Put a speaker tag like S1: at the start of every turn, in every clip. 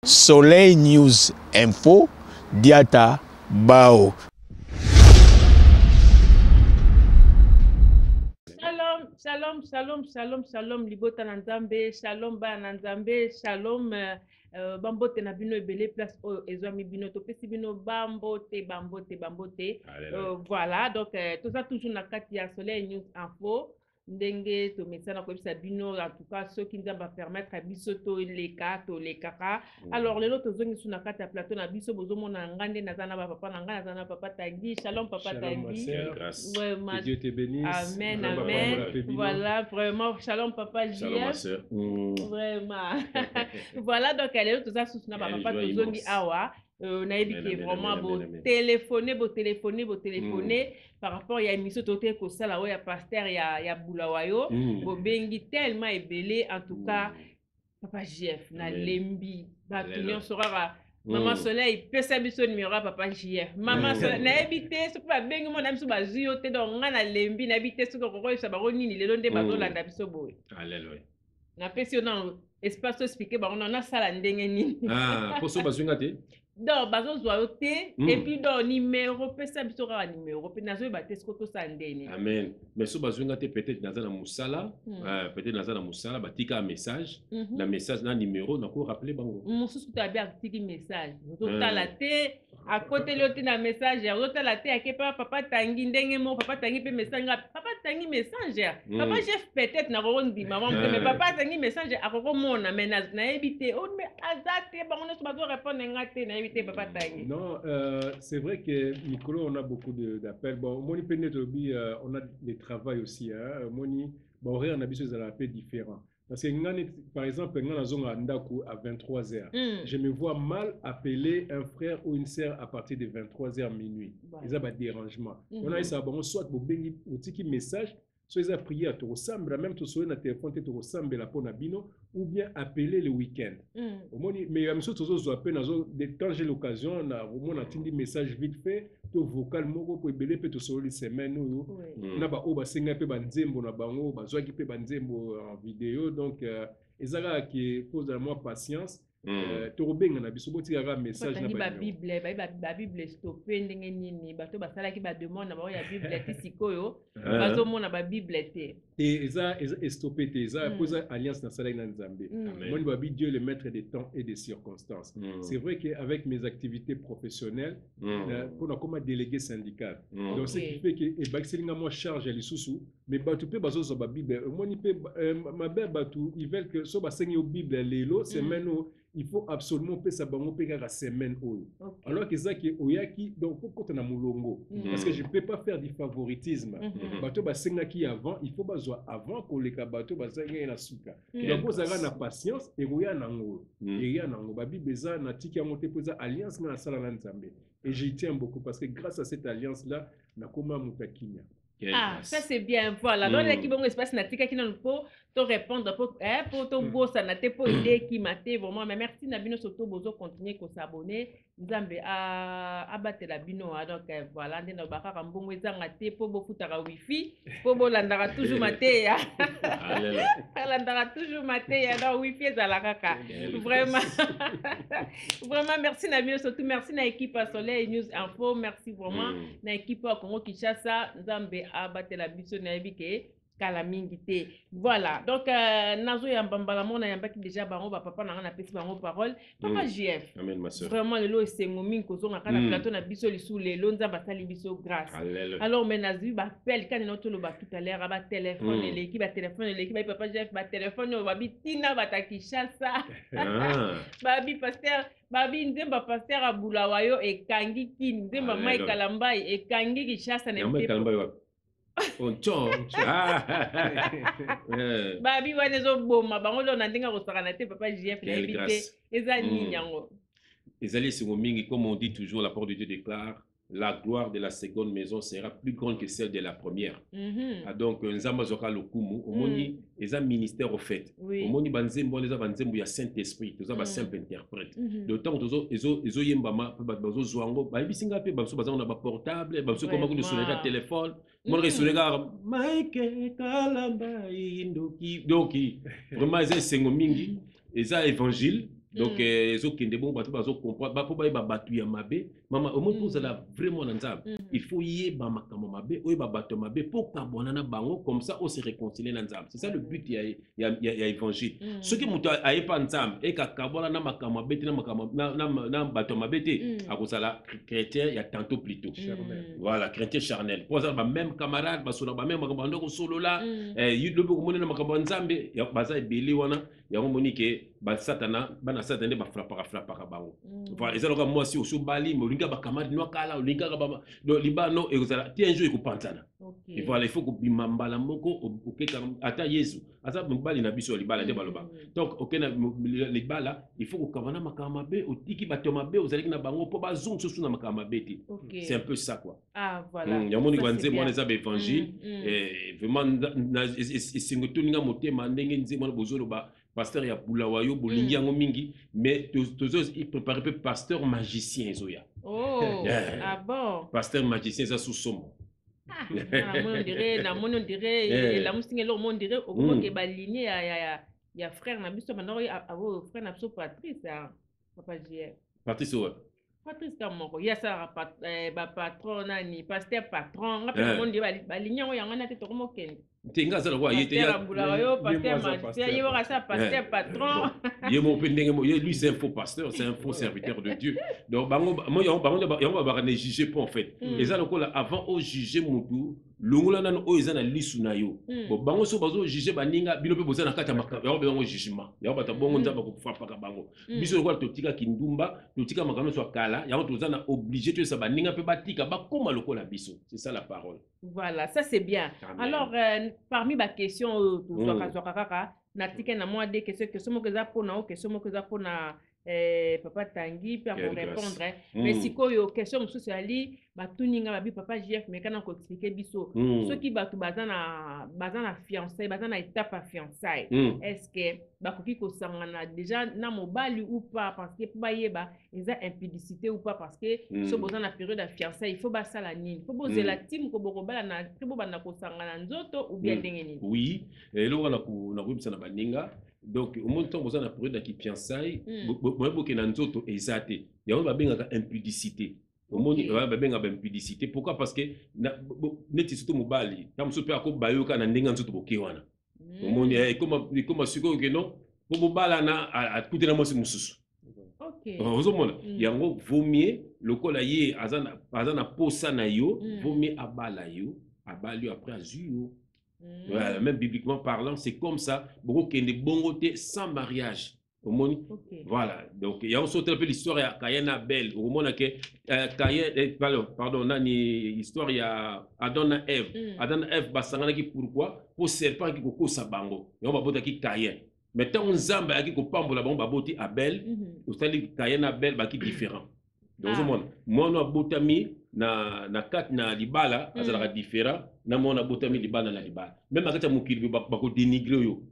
S1: Soleil News Info, Diata Bao.
S2: Shalom, libota nanzambe, shalom ba nanzambe, shalom bambote na bino ebele place o ezwami bino topesi bino bambote. Voilà, donc tout ça toujours na kati ya Soleil News Info. Ndenge to mesana ko bisa bino en tout cas ceux qui nous va permettre à biso to les kaka. Alors les autres zongi sous na kati ya plateau na biso bozo mona ngande nazana ba papa na ngana nazana papa Tanguy. Shalom papa Tanguy.
S3: Que Dieu te bénisse.
S2: Amen. Voilà, vraiment shalom papa JF.
S3: Shalom ma sœur.
S2: Vraiment. Voilà, donc elle est tout ça sous na papa to zongi awa. On a évité vraiment beau téléphoner par rapport à l'émission Toté Kosala ou ya pasteur ya Boulawayo bo bengi tellement ébélé en tout cas papa JF na lembi ba tout sera maman Soleil pesa biso numéro papa JF maman Soleil na évité ce pas bengi mon ami so bazio te donc nga na lembi na évité ce ko ko sa ba nini lelo nde bazolanda biso boye
S3: alléluia
S2: na pesi on espace expliquer ba on a sala ndenge nini
S3: pour so bazunga te
S2: donc bazo zoyote et puis donc numéro pesa biso ka numéro pe nazo ba tesko to sandeni
S3: amen mais so bazunga te peut-être dans na musala peut-être dans na musala batika message na message na numéro na ko rappeler bango
S2: mususu ta bien tiki message to tala te à côté l'autre na message to tala te ake papa Tanguy ndenge mo papa Tanguy pe message papa Tanguy message papa chef peut-être na ko ndi maman mais papa Tanguy message akoko mona mais na éviter on mais azate ba on so bazo répondre ngate na papa Tanguy.
S4: Non, c'est vrai que Nicolas, on a beaucoup d'appels. Bon, Moni Penetobi, on a des travails aussi. Moni, bon, on a des appels différents. Parce que, par exemple, à 23h, je me vois mal appeler un frère ou une sœur à partir de 23h minuit. Ils ont des dérangements. On a ça, bon, soit pour bengi un petit message, soit ils ont prié à te ressembler, même tu sois na téléphone, tu ressembles la peau nabino, ou bien appeler le week-end. Mais il y a de temps j'ai l'occasion, on a des messages vite fait, tu vocal moko pour ébeler peut te solo les semaines ou na ba o ba senga pe banzembo na bango ba zoaki pe banzembo en vidéo donc ezala qui pose à moi patience. Torubenga na biso boti kaka message na
S2: ba bible stopé ndenge nini bato basala ki ba demande na ba ya bible ti sikoyo bazo mona ba bible te
S4: et eza stopé te eza poser alliance na sala na Nzambe moi ba bi Dieu le maître des temps et des circonstances. C'est vrai que avec mes activités professionnelles pour na comme délégué syndical donc ce qui fait que e bakiselinga moi charge les sous mais bato pe bazo zo ba bible moi ni pe ma be bato ils veulent que so ba sengi au bible lelo semaine il faut absolument que ça bango pega la semaine alors que ça qui oyaki donc faut qu'on a mulongo parce que je peux pas faire du favoritisme bato ba senga qui avant il faut bazwa avant ko le bato ba senga na suka donc vous avez na patience et roya nango et ya nango ba bibeza na tiki monter pour alliance na sala na Nzambe et j'y tiens beaucoup parce que grâce à cette alliance là na koma mutakinya.
S2: Ça c'est bien, voilà. Donc, l'équipe bon espace natika qui nous faut te répondre pour te bosser na te pour aider qui mate vraiment. Mais merci Nabino surtout bozo continuer ko s'abonner. Nzambe a battre la bino donc voilà ndena bakaka mbongo ezanga te po bo futaka wifi po bo landaka toujours mate ya. Landaka toujours mate ya donc wifi ezala kaka. Vraiment merci Nabino surtout merci na équipe Soleil News Info, merci vraiment na équipe Congo Kinshasa. Nzambe abattre la biso na ebike kala mingi te. Voilà, donc nazo ya mbambala mona yamba ki déjà bango ba papa na pesi bango parole papa JF.
S3: Amen ma sœur.
S2: Vraiment lelo esengo mingi kozonga kana plateau na biso lisu lelo nzamba sali biso grâce. Alors mais nazu ba appel quand notre lo ba tout à l'heure ba téléphone l'équipe ba téléphone l'équipe ba papa JF ba téléphone ba bitina ba takishasa. Ba bi pasteur babi nzemba pasteur a Boulawayo e kangi kin nzemba mai kalambai e kangi kishasa na mtepo. Babi wane zo boma bango lo na ndinga ko sakana te papa JF na éviter eza nini yango
S3: ezali singo mingi comme on dit toujours la parole de Dieu déclare la gloire de la seconde maison sera plus grande que celle de la première. Donc nzamba zoka lokumu omoni eza ministère au fait omoni banzembo les banzembo ya Saint-Esprit toza ba simple interprète d'autant que ezo yembama bazo zwango ba bisinga pe baso bazana ba portable baso comme ko sur le téléphone mon resolega Mike kalamba indoki doki vraiment eza sengo mingi eza évangile donc ezokende bongo bato bazocomprendre bapo bayeba bato ya mabe mama omoni ozala vraiment na nzambe il faut yeba makambo mabe oyeba bato ya mabe mpo kabwana na bango comme ça on se réconcilie na nzambe. C'est ça le but ya évangile. Soki moto ayepa nzambe ekakabwana na makambo mabe te na bato ya mabe te akozala chrétien ya tantôt plutôt voilà chrétien charnel po azala bameme camarade basola bameme makambo bando kosolola lobi okomoni na makambo ya nzambe baza ebele wana yango moni ke basatana bana satana bafrapaka bango voilà eza loka mwasi osobali mais olinga bakamadi noakala olingaka libano ekozala ti un jour ekopanzana et voilà il faut kobima mbala moko okeka ata yesu aza mobali na biso ya libala nde baloba donc okena libala il faut kokabana makambo mabe otiki bato mabe ozalaki na bango mpo bazonga susu na makambo mabe te c'est un peu ça quoi yango moni banzembo wana eza baévangile vraiment esengo toninga motema ndenge nzembo wana bozoloba pasteur ya Bulawayo bolingi yango mingi mais tozo il prépare peu pasteur magicien ezoya
S2: bon
S3: pasteur magicien ça sous somo
S2: na mon dirait la mustinga lo mon dirait au que ba lignée ya frère na biso bana avo frère na biso Patrice papa JR
S3: Patrice ouais
S2: Patrice kamoko ya ça ba patron nani pasteur patron ngapela mon dirait ba lignée ngo yanga na te to ko kende
S3: tenga za kwa yete ya
S2: pasteur yebo ça pasteur patron
S3: yemo pendenge mo lui c'est un faux pasteur, c'est un faux serviteur de Dieu. Donc bango mo yango ba ne juger pas en fait. Eza lokola avant au juger mutu longola nano o eza na lisu na yo. Bon bango so bazo juger baninga bino pe boza na kata makaba yango bango jugement. Yango bata bongo nzamba ko frapaka bango. Biso lokola totika kindumba, totika makano so kala, yango toza na obligé to sa baninga pe batika bakoma lokola biso. C'est ça la parole.
S2: Voilà, ça c'est bien. Amen. Alors parmi ma question natika na moi des questions mo keza pona o question mo keza pona papa Tanguy pour répondre mais sikoyo question mususu ali batuninga babi papa JF mais kana ko expliquer biso ceux qui batu bazana fiançailles bazana étape à fiançailles est-ce que bakoki ko sangana déjà na mobali ou pas parce que pour bayeba ils a impudicité ou pas parce que so bazana période de fiançailles il faut ba sala nini faut bozer la team ko bokobala na tribo bana ko sangana nzoto ou bien ndenge nini
S3: oui et là on a ko na baninga donc au monde temps besoin na période de fiançailles boke na nzoto ezate yango babengaka impudicité au monde babengaka impudicité pourquoi parce que neti surtout mobali na muso pe akobayoka na ndenga nzoto boke wana au monde comme siko que non pour mobala na akutena mwasi mususu OK ozomona yango vaut mieux lokola ye azana posa na yo vaut mieux abala yo abali après azuyo. Voilà, même bibliquement parlant, c'est comme ça. Beaucoup qui est bongoté sans mariage. Voilà. Donc, il y a aussi un peu l'histoire de Caïn et Abel. Au moment que Caïn, pardon, nani histoire il y a Adam et Ève. Adam et Ève, basangana qui pourquoi? Pour serpent qui koko sabango. Et on va boter qui Caïn. Maintenant, on zamba qui kopambola bon baboti Abel. Au stade Caïn et Abel ba qui différent. Donc, au monde, moi on a botami na kat na libala azalaka différent na mona botami libala na libala même akata mokili bako dénigrer yo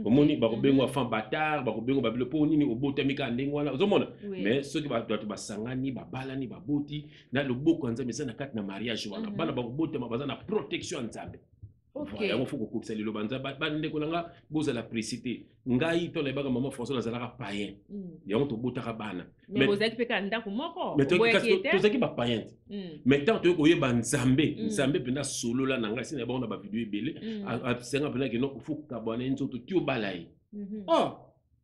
S3: omoni bako bengo fan bâtard bako bengo babilo po nini obotami ka ndenge wana ozomona mais ceux qui bato basangani babalani baboti na loboko nzambe za na kat na mariage wana bana bako botama baza na protection nzambe. OK yango faut ko le banza bande ko nga boza la précité ngai to le baga maman François nazalaka païen yango to botaka bana
S2: mais bozaki pe ka ndako moko
S3: mais to zaki ba païen mais tant to ko yeba nzambe pena solo la nanga sina ba on ba vidéo ebele a senga pena que non faut ka bana nzoto ti obalai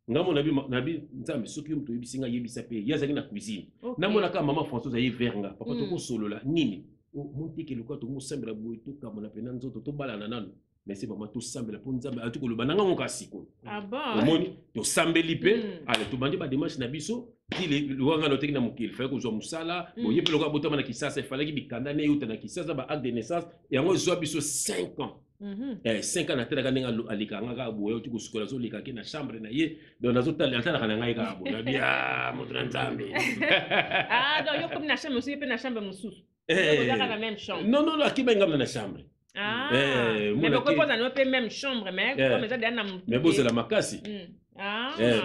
S3: ngamo nabi nzambe soki mto yebisinga yebisa pe yazaki na cuisine namona ka maman François ayi verga papa to ko solo la nini monte ke lokwa to mosambela boy to kamona pena nzoto to balana nanu mais c'est vraiment to sambela po nzambe atu ko loba nanga ngoka siko
S2: bon
S3: omoni to sambeli pe ale to bandi ba démarche na biso ti le wanga no tekina mokili fa ko zo musala bo yepe lokwa botama na kisasa fallait ki bikanda ne yuta na kisasa ba acte de naissance yango zo biso 5 ans 5 ans na tela kanenga alikanga ka boyo ti ko sukola zo likaki na chambre na ye donc nazo tala kana ngai ka bo na bia moto na nzambe
S2: donc yo comme na chambre aussi pe na chambre mususu la même chambre.
S3: Non, qui m'a dans la chambre.
S2: Mais pourquoi pas dans la même chambre, mais comme ça,
S3: mais bon, c'est la makasi.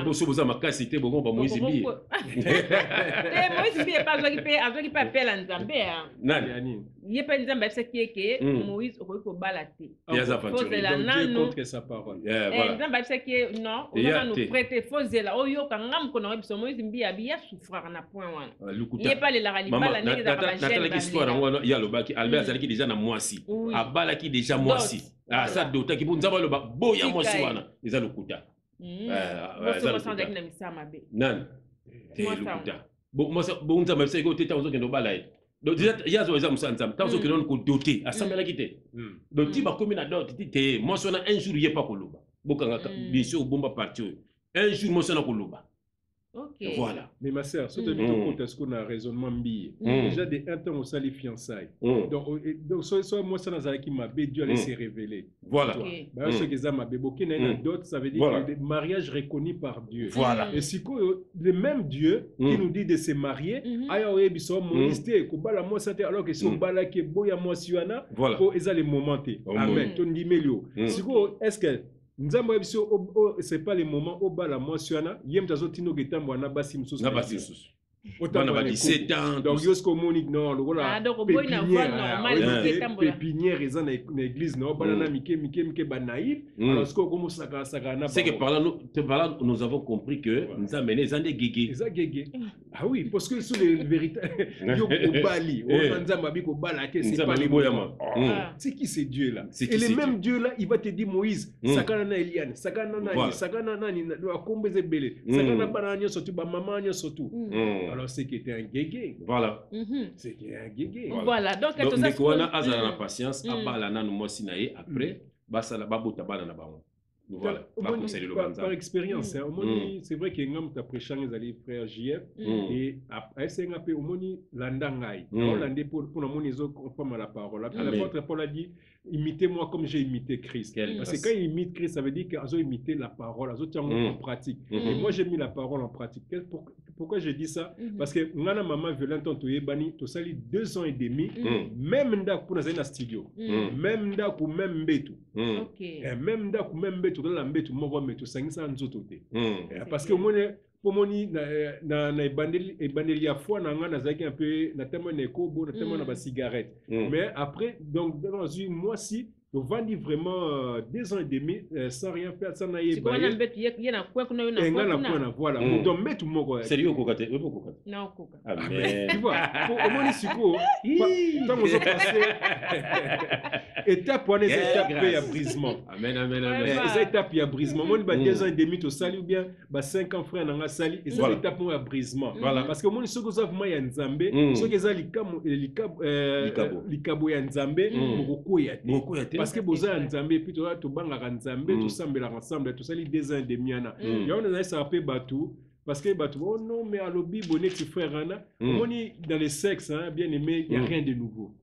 S3: Boso boza makasi te bongo ba Moïse Mbi.
S2: Moïse Mbi pas avec pas appel en Nzambe.
S3: Nani?
S2: Il pas Nzambe c'est que Moïse ko bala te.
S4: Faut la contre sa parole.
S2: Nzambe c'est que non, on va nous prêter faut zela oyo kangam ko na biso Moïse Mbi abi ya souffrir na point wana. Il pas le la bala ndenge za ba chaîne.
S3: Natala ki histoire ngwana ya lobaki Albert azalaki déjà na mwasi. Abalaki déjà mwasi. Ça dota ki bunzaba loba boya mwasi wana. Eza lokuta. Nan lokuta bon nzambe se ko teta ozo kendo bala donc déjà yazo eza musa nzambe tant ozo kendo ko doter assemblée kite donc ti ba komi na dot ti moi sona un jour yé pas ko loba bokanga biso bomba parti un jour moi sona ko loba.
S2: Okay.
S3: Voilà.
S4: Mais ma sœur, si tu compte est-ce qu'on a un raisonnement billet. Déjà des un temps on s'est les fiançailles. Donc soit moi ça n'a qui m'a Dieu allait se révéler.
S3: Voilà.
S4: Bah ce que ça m'a béboké n'a d'autres ça veut dire que le mariage reconnu par Dieu.
S3: Voilà.
S4: Et si le même Dieu qui nous dit de se marier, ayo ebiso Moïse te ko bala moi ça alors que si on bala ke boya moi siwana pour eza les momenté. Amen. Ton dit melio. Si est-ce que Nzambo ebiso c'est pas le moment au bala moi siwana yem tazo tino getambo na basi msusu.
S3: Na basi msusu. Autant de 17 ans.
S4: Donc, jusqu'au monique, non, le voilà. Pépinière, ils ont une église, non, banana, mike, banaïf. Alors, ce qu'on commence à
S3: c'est que par là, nous avons compris que nous avons mené des guégués.
S4: Ah oui, parce que sous les véritables, au Bali, au Bali, c'est pas les moyens. C'est qui ces dieux-là? Et les mêmes dieux-là, il va te dire Moïse, Sakana Eliane, Sakana Nani, Sakana Nani, Akombe Zebele, Sakana Banania, surtout, Mamania, surtout. Alors, c'est qu'il était un guégué.
S3: Voilà.
S4: C'est qu'il est un guégué.
S2: Voilà. Donc,
S3: on a la patience, abalana nous mosinae après, basala babota balana baon. Voilà.
S4: Par expérience, c'est vrai que ngam ta prêchant les alliés frères JF et après c'est un peu au moni landangai. Landé pour la moni zo conforme à la parole. L'apôtre Paul a dit imitez-moi comme j'ai imité Christ. Parce que quand il imite Christ, ça veut dire qu'ils ont imité la parole, ils ont tient en pratique. Et moi j'ai mis la parole en pratique. Pourquoi je dis ça? Parce que ngana maman violente on bani to sali 2 ans et demi même nda pour dans un studio. Même nda pour même betu.
S2: OK.
S4: Même nda pour même betu dans la betu moko metu sangisa nzoto te. Parce que moi pour moni na ebandeli ya foi na ngana zaki un peu na tellement na kobo na tellement na ba cigarette. Mais après donc dans une mois si on vendit vraiment 2 ans et demi sans rien faire, sans naïe.
S2: C'est quoi l'embête? Il y a quoi qu'on a eu
S4: na voilà. Donc mettre mon quoi.
S3: Sérieux kokate,
S2: non koka.
S4: Tu vois, au moins ici quoi. Tant on se passer étape pour les étapes à brisement.
S3: Amen.
S4: Les étapes à brisement. Moi 2 ans et demi to sali ou bien 5 ans frère na sali et ça étape à brisement. Voilà. Parce que moi ce que ça vraiment ya Nzambe, ce que ça likabo ya Nzambe, beaucoup ya. Parce que boza Nzambe puis to banga Nzambe to sambela ensemble to sali 2 ans et demi ana. Ya on a ça appelé Batou parce que Batou oh non mais à l'obi bonnet tu frère ana. On est dans les sexes hein, bien aimé, il y a rien de nouveau.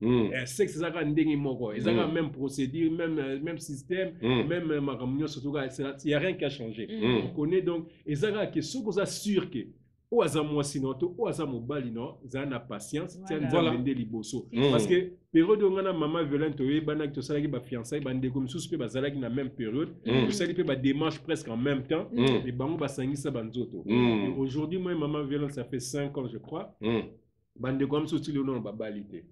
S4: Sexe ça ndenge moko, ils ont même procédure, même système, même maramunyo surtout il y a rien qui a changé. On connaît donc et ça que ce qu'on a sûr que ou azamo sinoto ou azamo balino za na patience tiens nzambe liboso parce que période ngana maman violente oye bana to salaki ba fiançailles bande comme sous pe bazalaki na même période to sali pe ba démarche presque en même temps et bango basangisa banzoto aujourd'hui moi maman violente ça fait 5 ans je crois bande comme sous le nom babalité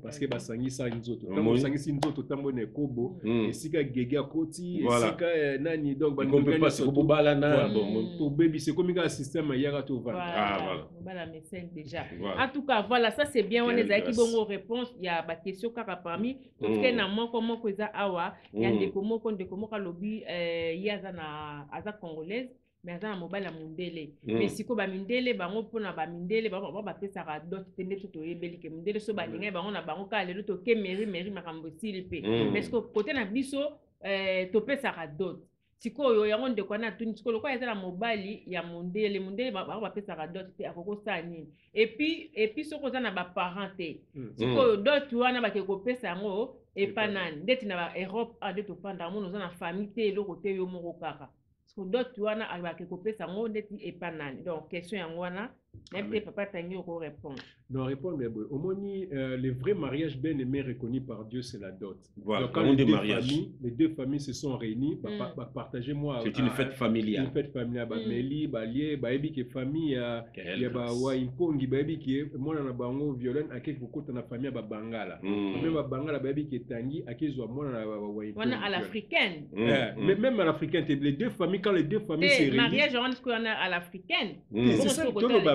S4: parce que basangisa nzoto tant basangisi nzoto tambo ne kobo esika gege akoti esika nani donc
S3: bande peut pas se kobalana
S4: pour baby c'est comme un système yaka to
S2: voilà voilà médecin déjà en tout cas voilà ça c'est bien on est avec bongo réponse il y a ba question kaka parmi parce que na moko moko eza awa il y a des komo ka lobby yaza na aza congolaise mais aza na mobile ya mundele mais siko ba mindele bango pona ba mindele ba pesaka dot tende to toyebeli ke mundele so balinga bango na bango ka lelo to ke mairie makambo silpe mais siko côté na biso to pesaka dot siko yo yango ndeko na tuni siko lokwa eza na mobile ya mundele ba pesaka dot te akoko sa nini et puis soko za na ba parenté siko dot wana ba ke ko pesa yango e panani ndeti na ba Europe a de to panda mo za na famille te loko te yo moko kaka d'autres wana abaki kopesa ngo ndeti epanani donc question yango wana Même papa tangi au répondre.
S4: Non, répondre, mais au moins, le vrai mariage bien aimé reconnu par Dieu, c'est la dot.
S3: Voilà,
S4: donc, quand les deux familles se sont réunies, partagez-moi.
S3: C'est une fête familiale.
S4: Une fête familiale. Meli, Balié, Baebi qui est famille, il y a Waimpongi, Baebi qui est moi dans la bango violent, à qui vous coûte dans la famille Bangala. Même Bangala, Baebi qui est tangi, à qui soit moi dans la Waimpongi.
S2: À l'africaine.
S4: Mais même à l'africaine, les deux familles, quand les deux familles se réunissent.
S2: Mariage, on est à l'africaine.
S4: C'est ça, le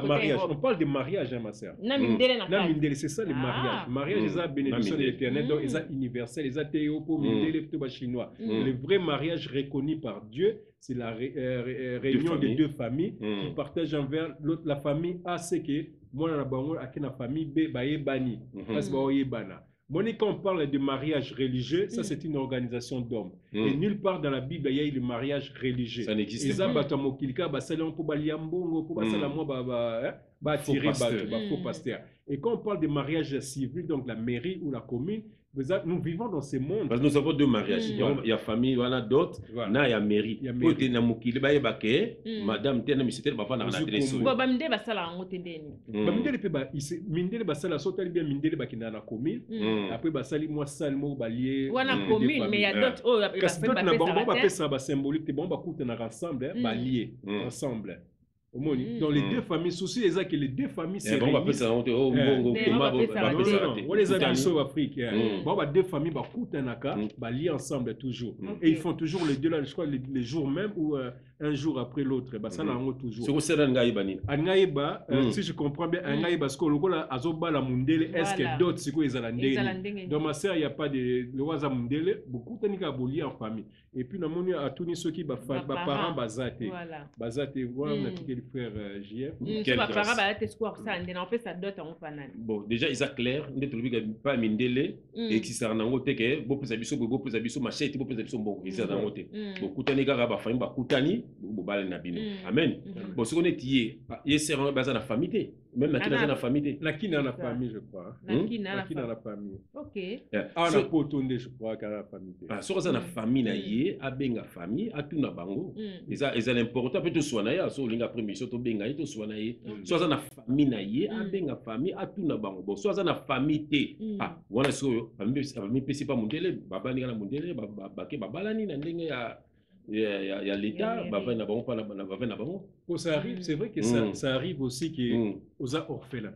S4: mariage. On parle de mariage, ma sœur. C'est ça le mariage. Mariage, c'est la bénédiction de l'éternel, donc c'est universel, c'est théo pour les chinois. Le vrai mariage reconnu par Dieu, c'est la réunion des deux familles qui partagent envers l'autre. La famille A, c'est que moi, la famille B, bah, bani. Parce que bana. Quand on parle de mariage religieux, ça c'est une organisation d'hommes. Et nulle part dans la Bible, il y a eu le mariage religieux.
S3: Ça n'existe
S4: pas. Et quand on parle de mariage civil, donc la mairie ou la commune, nous vivons dans ce monde.
S3: Parce que nous avons deux mariages. Il y a famille, il y a d'autres, il y a mairie. Il y a mairie. Madame, tu es papa dans la télé.
S4: Après, sali moi salmo balier.
S2: Mais il y a d'autres.
S4: Ensemble. Dans les deux familles, souci est que les deux familles se réunissent. Deux familles lient ensemble toujours. Et ils font toujours les deux là, je crois, les jours même ou un jour après l'autre. Ça n'a toujours. Si je comprends bien, parce que est-ce que d'autres c'est quoi ils dans ma sœur, il n'y a pas de lois mundele, beaucoup de liés en famille. Et puis, nous avons tous ceux qui parents basate. Basate, voilà, on a dit que le frère JF.
S3: Bon, déjà, ils sont clairs, ils ne pas mindele, et qui s'en ont été que, beaucoup de abisso, machette, beaucoup de abisso, bon, ils s'en ont été. Beaucoup de négats, famille, bakutani, beaucoup nabino. Amen. Bon, ce qu'on est hier, c'est un bazar de la famille. Même la dans la famille.
S4: La qui dans la famille, je crois.
S2: La qui dans
S4: la famille.
S2: Ok.
S4: Ah, on a potonné, je crois, dans la famille.
S3: Ah, sur la famille, a benga famille, a tout na bango. Et ça l'important, peut-être soit naïe, soit l'inga premier, soit benga, soit soit naïe. Soit la famille naïe, a benga famille, a tout na bango. Bon, soit la famille té. Ah, voilà ce que famille pesi pas mondele, baba ni la mondele, baba ke baba la ni na ndenge ya. Il y a l'État,
S4: ça arrive, c'est vrai que ça arrive aussi aux orphelins.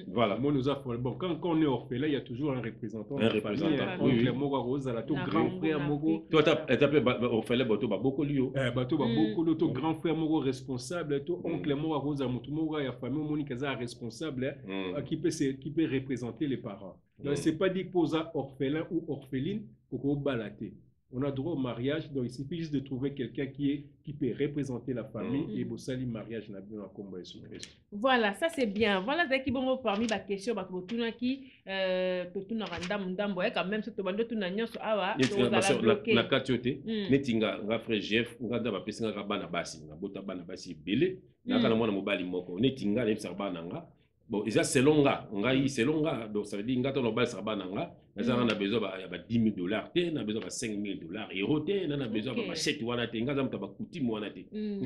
S3: Voilà.
S4: Bon, quand on est orphelin, il y a toujours un représentant. Un
S3: représentant.
S4: Oncle Mogo Rose, grand frère Mogo.
S3: Toi, tu as appelé orphelin, tu as beaucoup de
S4: beaucoup grand frère Mogo responsable, oncle Mogo Rose, Mogo, il y a famille Monica responsable qui peut représenter les parents. Donc, ce n'est pas dit pour orphelin ou orpheline pour balater. On a droit au mariage, donc il suffit juste de trouver quelqu'un qui peut représenter la famille et vous saluer le mariage dans le combat.
S2: Voilà, ça c'est bien. Voilà ce qui bon parmi les questions parce que tout le qui tout na randam quand même ce bando tout na nyonso awa
S3: na katiote netinga nga frère Jeff nga da bapesa nga bana basi na bota bana basi belé na kana mwana mobali moko netinga le bana nga. Bon, ils ont selon nga, donc ça veut dire que nous avons besoin de 10 000 $, nous avons besoin de 5 000 $, euros, nous avons besoin de machette, nous avons besoin de coutume, nous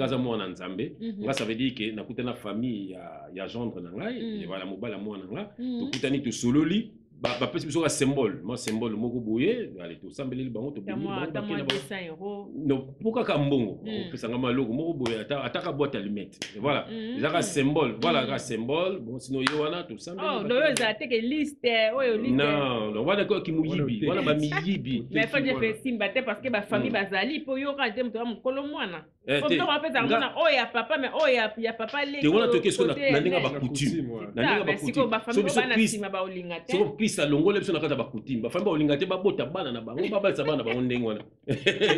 S3: avons besoin de Nzambe. Ça veut dire que nous avons une famille, il y a gendre, et voilà, mobile, nous avons tout sololi. Parce que c'est un symbole, moi symbole moko boye, allez tout sambeli le bango to bini bango
S2: 200 €.
S3: Non, pourquoi kambongo? On peut s'engager logo moko boye ataka boîte allumette. Voilà, c'est un symbole, voilà un symbole. Bon sinon yowana tout sambeli.
S2: Oh, non, ça te que liste, liste.
S3: Non, on va d'accord qui muyibi, voilà ba miyibi.
S2: Mais faut dire que simba parce que ba famille bazali po yo ka dem to mukolo mwana. Comme on appelle ça mwana oh ya papa mais oh ya papa les.
S3: Tu vois to qu'est-ce qu'on a ndinga ba coutume.
S2: Na ndinga ba coutume. Ba famille bana sima ba olinga te.
S3: Krista longole biso na kata bakutimba bafambi baolinga te babota bana na bango babalisa bana bango ndenge wana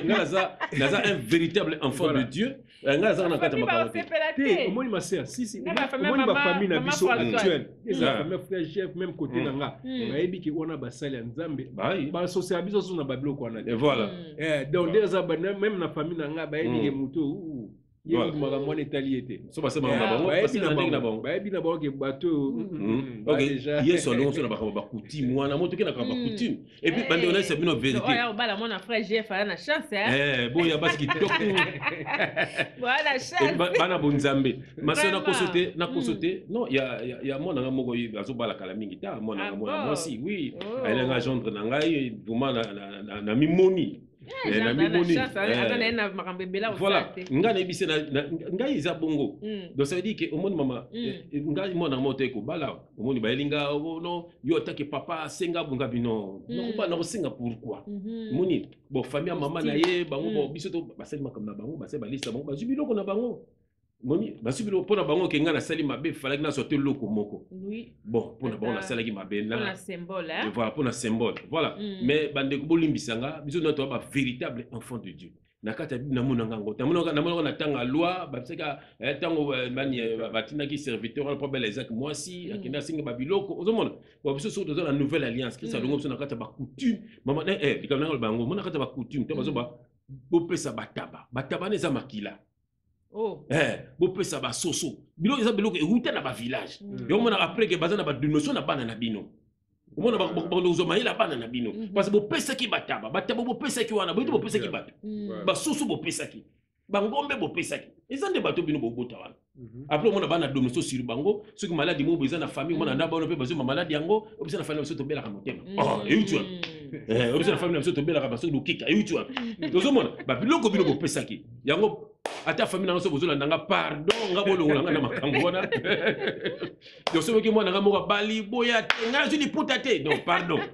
S3: naza un véritable enfant de Dieu naza na kata makalo
S4: te omoni ma sœur si omoni ba famille na biso actuelle eza famille frère chef même côté na nga bayebi ki wana basali ya Nzambe ba social biso so na babilo ko wana
S3: et voilà
S4: donc déjà même na famille na nga bayebi ke muto il y a une maman italienne.
S3: So ba se mama bango parce que ndenge na bango.
S4: Ba ebi na bango ke bateau.
S3: OK, hier sur long sur na ba coutume wana moto ke na ba coutume. Et puis bande on a c'est une vérité.
S2: Oh ba la mon frère Jeff a na chance hein.
S3: Bon ya basi kitoko.
S2: Voilà chance.
S3: Bana bonzambe. Maso na kosote. Non, il y a mon na moko azo bala kala mingi ta mon na moi aussi oui. Elle nga gendre na ngai vraiment na mimoni. Voilà, ngai ebise ngai eza bongo. Donc ça veut dire que au monde maman ngai mona moto ko bala au monde ba elinga no yo take papa senga bunga bino. Non ba na senga pourquoi? Moni bon famille maman na ye bango bo biso to baselma comme na bango ba se ba liste bango ba zubilo ko na bango. Moni basubilo pona bango ke nga na sali mabe falaki na sortir loko moko. Oui. Bon pona bango na salaki mabe na.
S2: Pona symbole hein.
S3: Voilà pona symbole. Voilà. Mais bande ko bolimbisanga biso notre ba véritable enfant de Dieu. Na kata na mona ngango. Na mona na tanga loi ba seka tango mani batina ki serviteur on probable Isaac moi si akina singa babiloko ozomona. Bon biso so dans la nouvelle alliance Christ a longo so na kata ba coutume. Maman dikana bango mona kata ba coutume to bazoba bopesa bataba. Bataba neza makila.
S2: Oh.
S3: Bopesa ba soso. Bilo eza biloko eruta na ba village. Yo mona après que bazana ba notion na bana na bino. Mona ba uzoma ila bana na bino. Parce que bopesa ki bataba bopesa ki wana, boito bopesa ki bato. Ba soso bopesa ki. Bangombe bopesa ki. Eza nde bato bino bobota wana. Après mona bana donoso sur bango, ceux qui malade mo beza na famille mona na bana pe bazo malade yango, obisa na famille bazo tobela ka motema. Oh, et tu vois. Obisa na famille bazo tobela ka baso lukika, et tu vois. Dozo mona, ba biloko bino bopesa ki. Yango ata famille na so bozola nanga pardon nga bolongola nga na makambo wana yo so ki mwana nga moka bali boya te nga zuli puta te non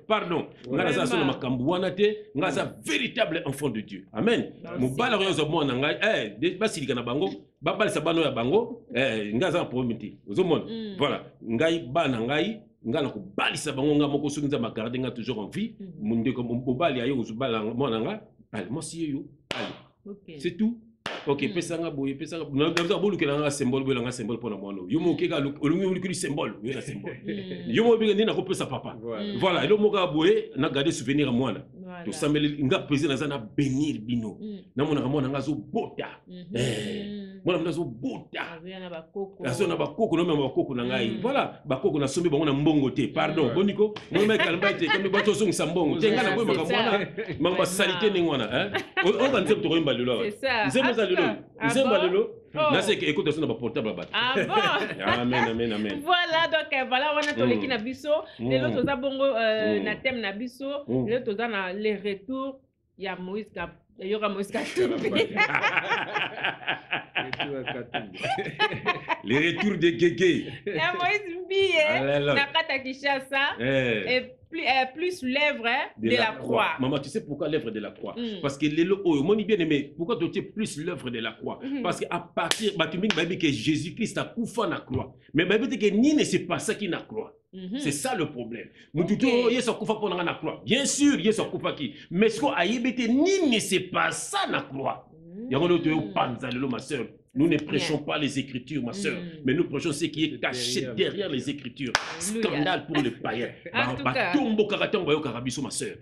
S3: pardon nga na za so na makambo wana te nga za véritable enfant de Dieu amen mobala yo zo mwana nga basilika na bango babalisa bano ya bango nga za prometi ozomona voilà ngai bana ngai nga na ko balisa bango nga moko soki nza magarder nga toujours en vie mundeko mobali ayo uzubala mwana nga allez moi si yo allez c'est tout. Ok, pesanga boye, pesanga. Nous avons voulu que l'on symbole, boye symbole pour nous. Yo mo keka, olungi olungi symbole, yo la symbole. Yo mo bien ni na ko pesa papa. Voilà, elo mo ka boye, na garder souvenir à moi là. To sameli nga pesi na zana bénir bino. Na mona mona nga zo bota. Mona mona zo bota.
S2: Na ba koko.
S3: Aso na ba koko no me ba koko na ngai. Voilà, ba koko na sombi bango na mbongo te. Pardon, boniko. Mo me kalamba te, comme bato so ngisa mbongo. Tenga na boye makamwana. Mamba salité ningwana, hein. On va nzep to ko mbalo.
S2: C'est ça.
S3: Nzemba lelo. Na c'est que écoute sur na portable ba.
S2: Ah bon.
S3: Amen.
S2: Voilà donc voilà on a toleki na biso. Les autres za bongo na thème na biso. Les autres za na les retours ya Moïse Ka. Yoka Moïse Katumbi.
S3: Les retours de Kéké.
S2: Ya Moïse Mbiye na kata Kinshasa et plus l'œuvre de la croix.
S3: Maman, tu sais pourquoi l'œuvre de la croix? Parce que les mon bien aimé, pourquoi tu es plus l'œuvre de la croix? Parce qu'à partir que Jésus-Christ a coupé la croix. Mais que ni ne c'est pas ça qui n'a croix. C'est ça le problème. Bien sûr, il y a mais ce qu'on a ni ne c'est pas ça la croix. Ma soeur. Nous ne prêchons pas les Écritures, ma soeur, mais nous prêchons ce qui est caché derrière les Écritures. Scandale pour les païens. Ma soeur.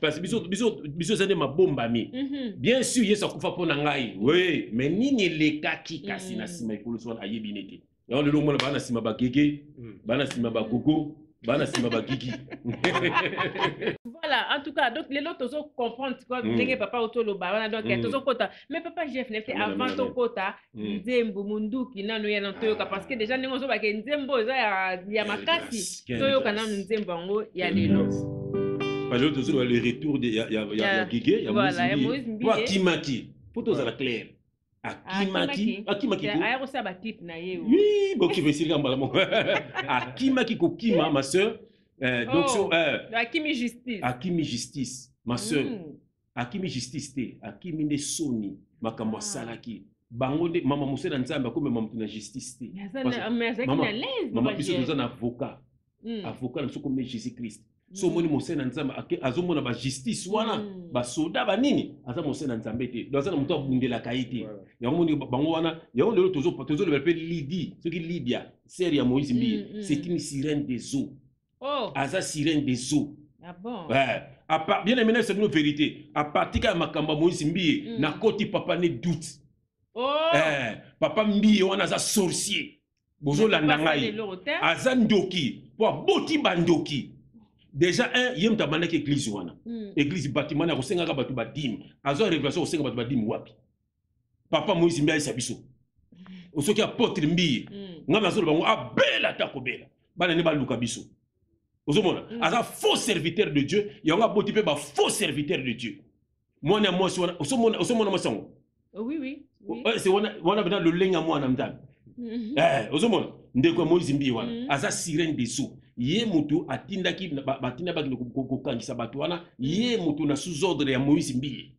S3: Parce que ma bombe ami. Bien sûr, il y a ça pour nangai. Oui, mais ni les kaki kasi na sima ikolo so ayebinete. Ya le lomo bana sima ba gege, bana sima ba gogo. Voilà,
S2: en tout cas, donc les autres comprennent quoi, papa autoloba, donc mais papa Jeff n'était avant ton quota, Nzembo Mundu qui n'a rien entendu parce que déjà nous sommes avec Nzembo, il y a makasi, toyo kana Nzembo, il y a les lots.
S3: Le retour de il y a Gigi, il y a Moïse, quoi Kimaki, photos à la claire. Akimaki
S2: ayo ba clip na ye
S3: oui bon qui veut dire Akimaki ko kima ma soeur donc sur Akimi justice ma soeur Akimi justice te Akimi ne soni makambo salaki bango de mama musena nzamba ko mama mutuna justice te mama biso nous un avocat na soko me Jésus Christ so moni mosena nzamba azomona ba justice wana ba soda ba nini aza mosena nzambe te doza na muto abundela kaiti yango moni bango wana yango lelo tozo le belle Lydie ce qui Lydia sœur ya Moïse Mbiye c'est une sirène des eaux aza sirène des eaux
S2: ah bon
S3: bien aimé c'est une vérité à partir de makamba Moïse Mbiye na koti papa ne doute Papa mbi wana za sorcier. Bozo landangai. Aza ndoki. Po boti bandoki. Déjà yem tabana ki église wana. Église bâtiment na kosenga ka batu badim. Azo révélation kosenga batu badim wapi. Papa Moïse mbi ayisa biso. Osoki apôtre mbi. Ngama zolo bango abela takobela. Bana ne baluka biso. Ozomona, aza faux serviteur de Dieu, yanga boti pe ba faux serviteur de Dieu. Mwana mwasi wana, osomona masango.
S2: Oui.
S3: C'est wana bena le lenga mwana mtana. Ozomona, ndeko Moïse mbi wana, aza sirène des eaux. Ye mutu atindaki batinda baki ko kangisa batu wana, ye mutu na sous ordre ya Moïse mbi.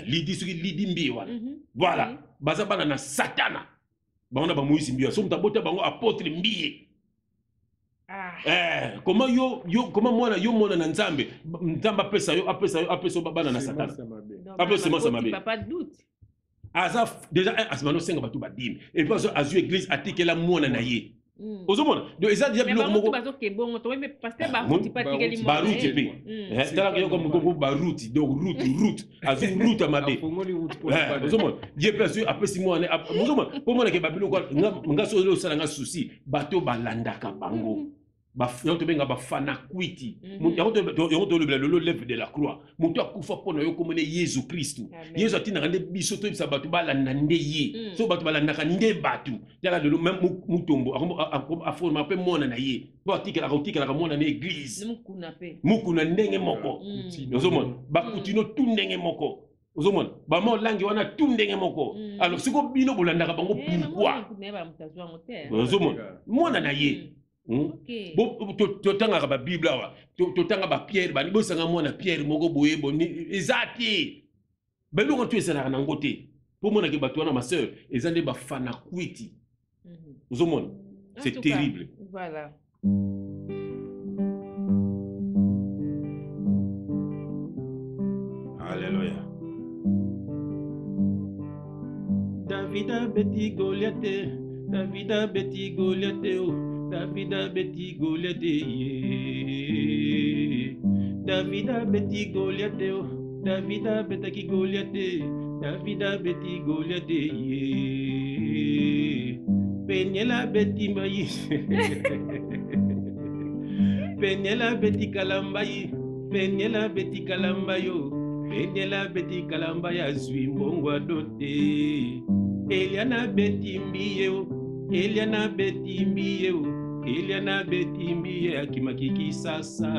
S3: Lidi mbi wana. Voilà, baza bana na satana. Bana ba Moïse mbi. So mutabota bango apôtre mbi. Comment comment moi yo na nzambe nzamba pesa yo bana na satana apesa mabe
S2: pas de doute
S3: aza déjà asmano senga batu badim et puis azu église atikela mwana na ye ozomona donc eza déjà biloko moko
S2: bazo ke bon to mais pasteur baruti patikeli mwana
S3: baruti pe tala yo comme ko baruti donc route azu route mabe ozomona ye pesa apesi mwana ozomona po mwana ke babilo ko ngaso lo sala nga souci bato balandaka bango Yango benga bafana kwiti. Yango le lève de la croix. Mutu akufa pona yo komone Yesu Kristu. Yesu atina kande biso to bisa batu bala nande ye. So batu bala ndakande batu. Yala le même mutombo aforma pe mona na ye. Po atikela ka mona na église. Mukuna ndenge moko. Ozomona bakutino tu ndenge moko. Ozomona bama langi wana tu ndenge moko. Alors siko bino bolandaka bango pourquoi? Ozomona mona na ye. Totanga ba Bible awa totanga ba Pierre bani bosanga mwana Pierre moko boye boni ezati belo quand tu es na ngote pour mona ke bato wana ma sœur ezande ba fana kwiti ozomona c'est terrible.
S2: Voilà.
S3: Alléluia.
S5: David a beti Goliath David a beti Goliath David a beti Goliath David a beti Goliath David a beti Goliath Penyela beti mbayi Penyela beti kalambayi Penyela beti kalambayo Penyela beti kalambaya zwi mbongwa dote Eliana beti mbiye Eliana beti mbiye Eliana beti mbiye akimakiki sasa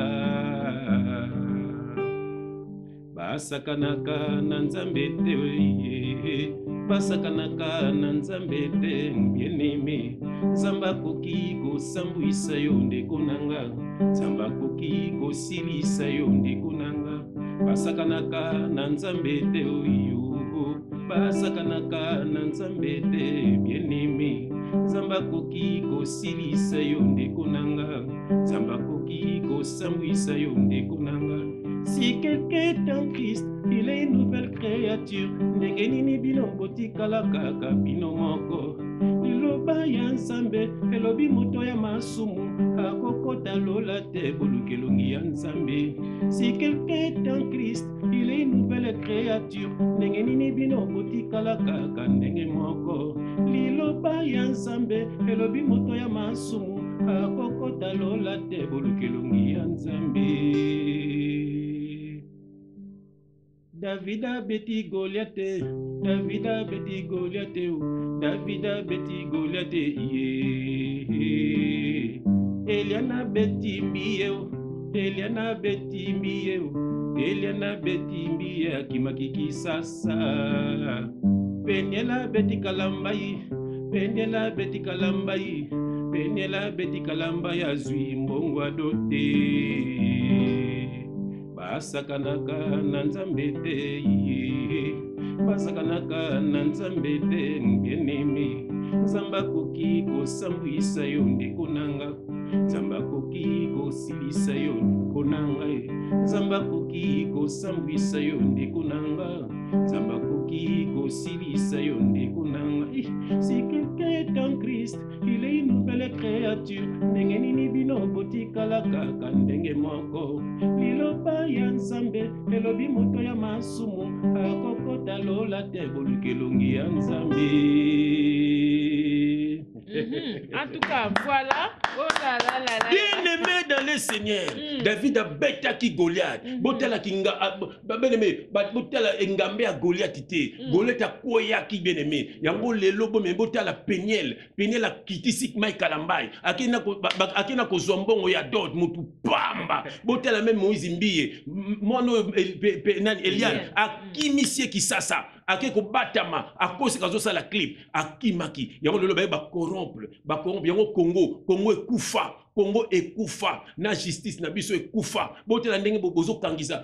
S5: Basakanaka na nzambe te Basakanaka na nzambe te Bien-aimé Zamba koki kosambwisa yo ndeko nanga Zamba koki kosilisa yo ndeko nanga Basakanaka na nzambe te oyo Basakanaka na nzambe te Bien-aimé Zamba koki kosilisa yo ndeko nanga Zamba koki kosambwisa yo ndeko nanga Si quelqu'un est en Christ, il est une nouvelle créature Ndenge nini bino botikala kaka bino moko Liloba ya nzambe elobi moto ya masumu Akokota lola te bolukelongi ya nzambe Si quelqu'un est en Christ, il est une nouvelle créature Ndenge nini bino botikala kaka ndenge moko Liloba ya nzambe elobi moto ya masumu Akokota lola te bolukelongi ya nzambe David a beti Goliath David a beti Goliath David a beti Goliath Eliana beti mbiye Eliana beti mbiye Eliana beti mbiye akimakiki sasa Penyela beti kalambayi Penyela beti kalambayi Penyela beti kalambayi azwi mbongwa dote Basakanaka na nzambe te Basakanaka na nzambe te Bien-aimé nzambe akoki kosambwisa yo ndeko nanga nzambe akoki kosilisa yo ndeko nanga nzambe akoki kosambwisa yo ndeko nanga nzambe akoki kosilisa yo ndeko nanga. Si quelqu'un est en Christ, il est une nouvelle créature. Ndenge nini bino botikala kaka ndenge moko liloba ya nzambe elobi moto ya masumu akokota lola te bolukelongi ya nzambe.
S2: En tout cas, voilà. Oh là là là là.
S3: Bien aimé dans le Seigneur. David a bêta Goliath. Botela kinga bien aimé. Botela engambe a Goliath té. Goliath a koya ki bien aimé. Yango lelo bo me botela Peniel. Peniel a kitisik mai kalambai. Akina ko zombongo ya dot mutu pamba. Botela même Moïse Mbiye. Mono Elian a kimisie kisasa. Ake ko batama akose kazosa la clip akimaki yango lelo ba corrompre yango Congo ekufa Congo ekufa na justice na biso ekufa botela ndenge bozo kangisa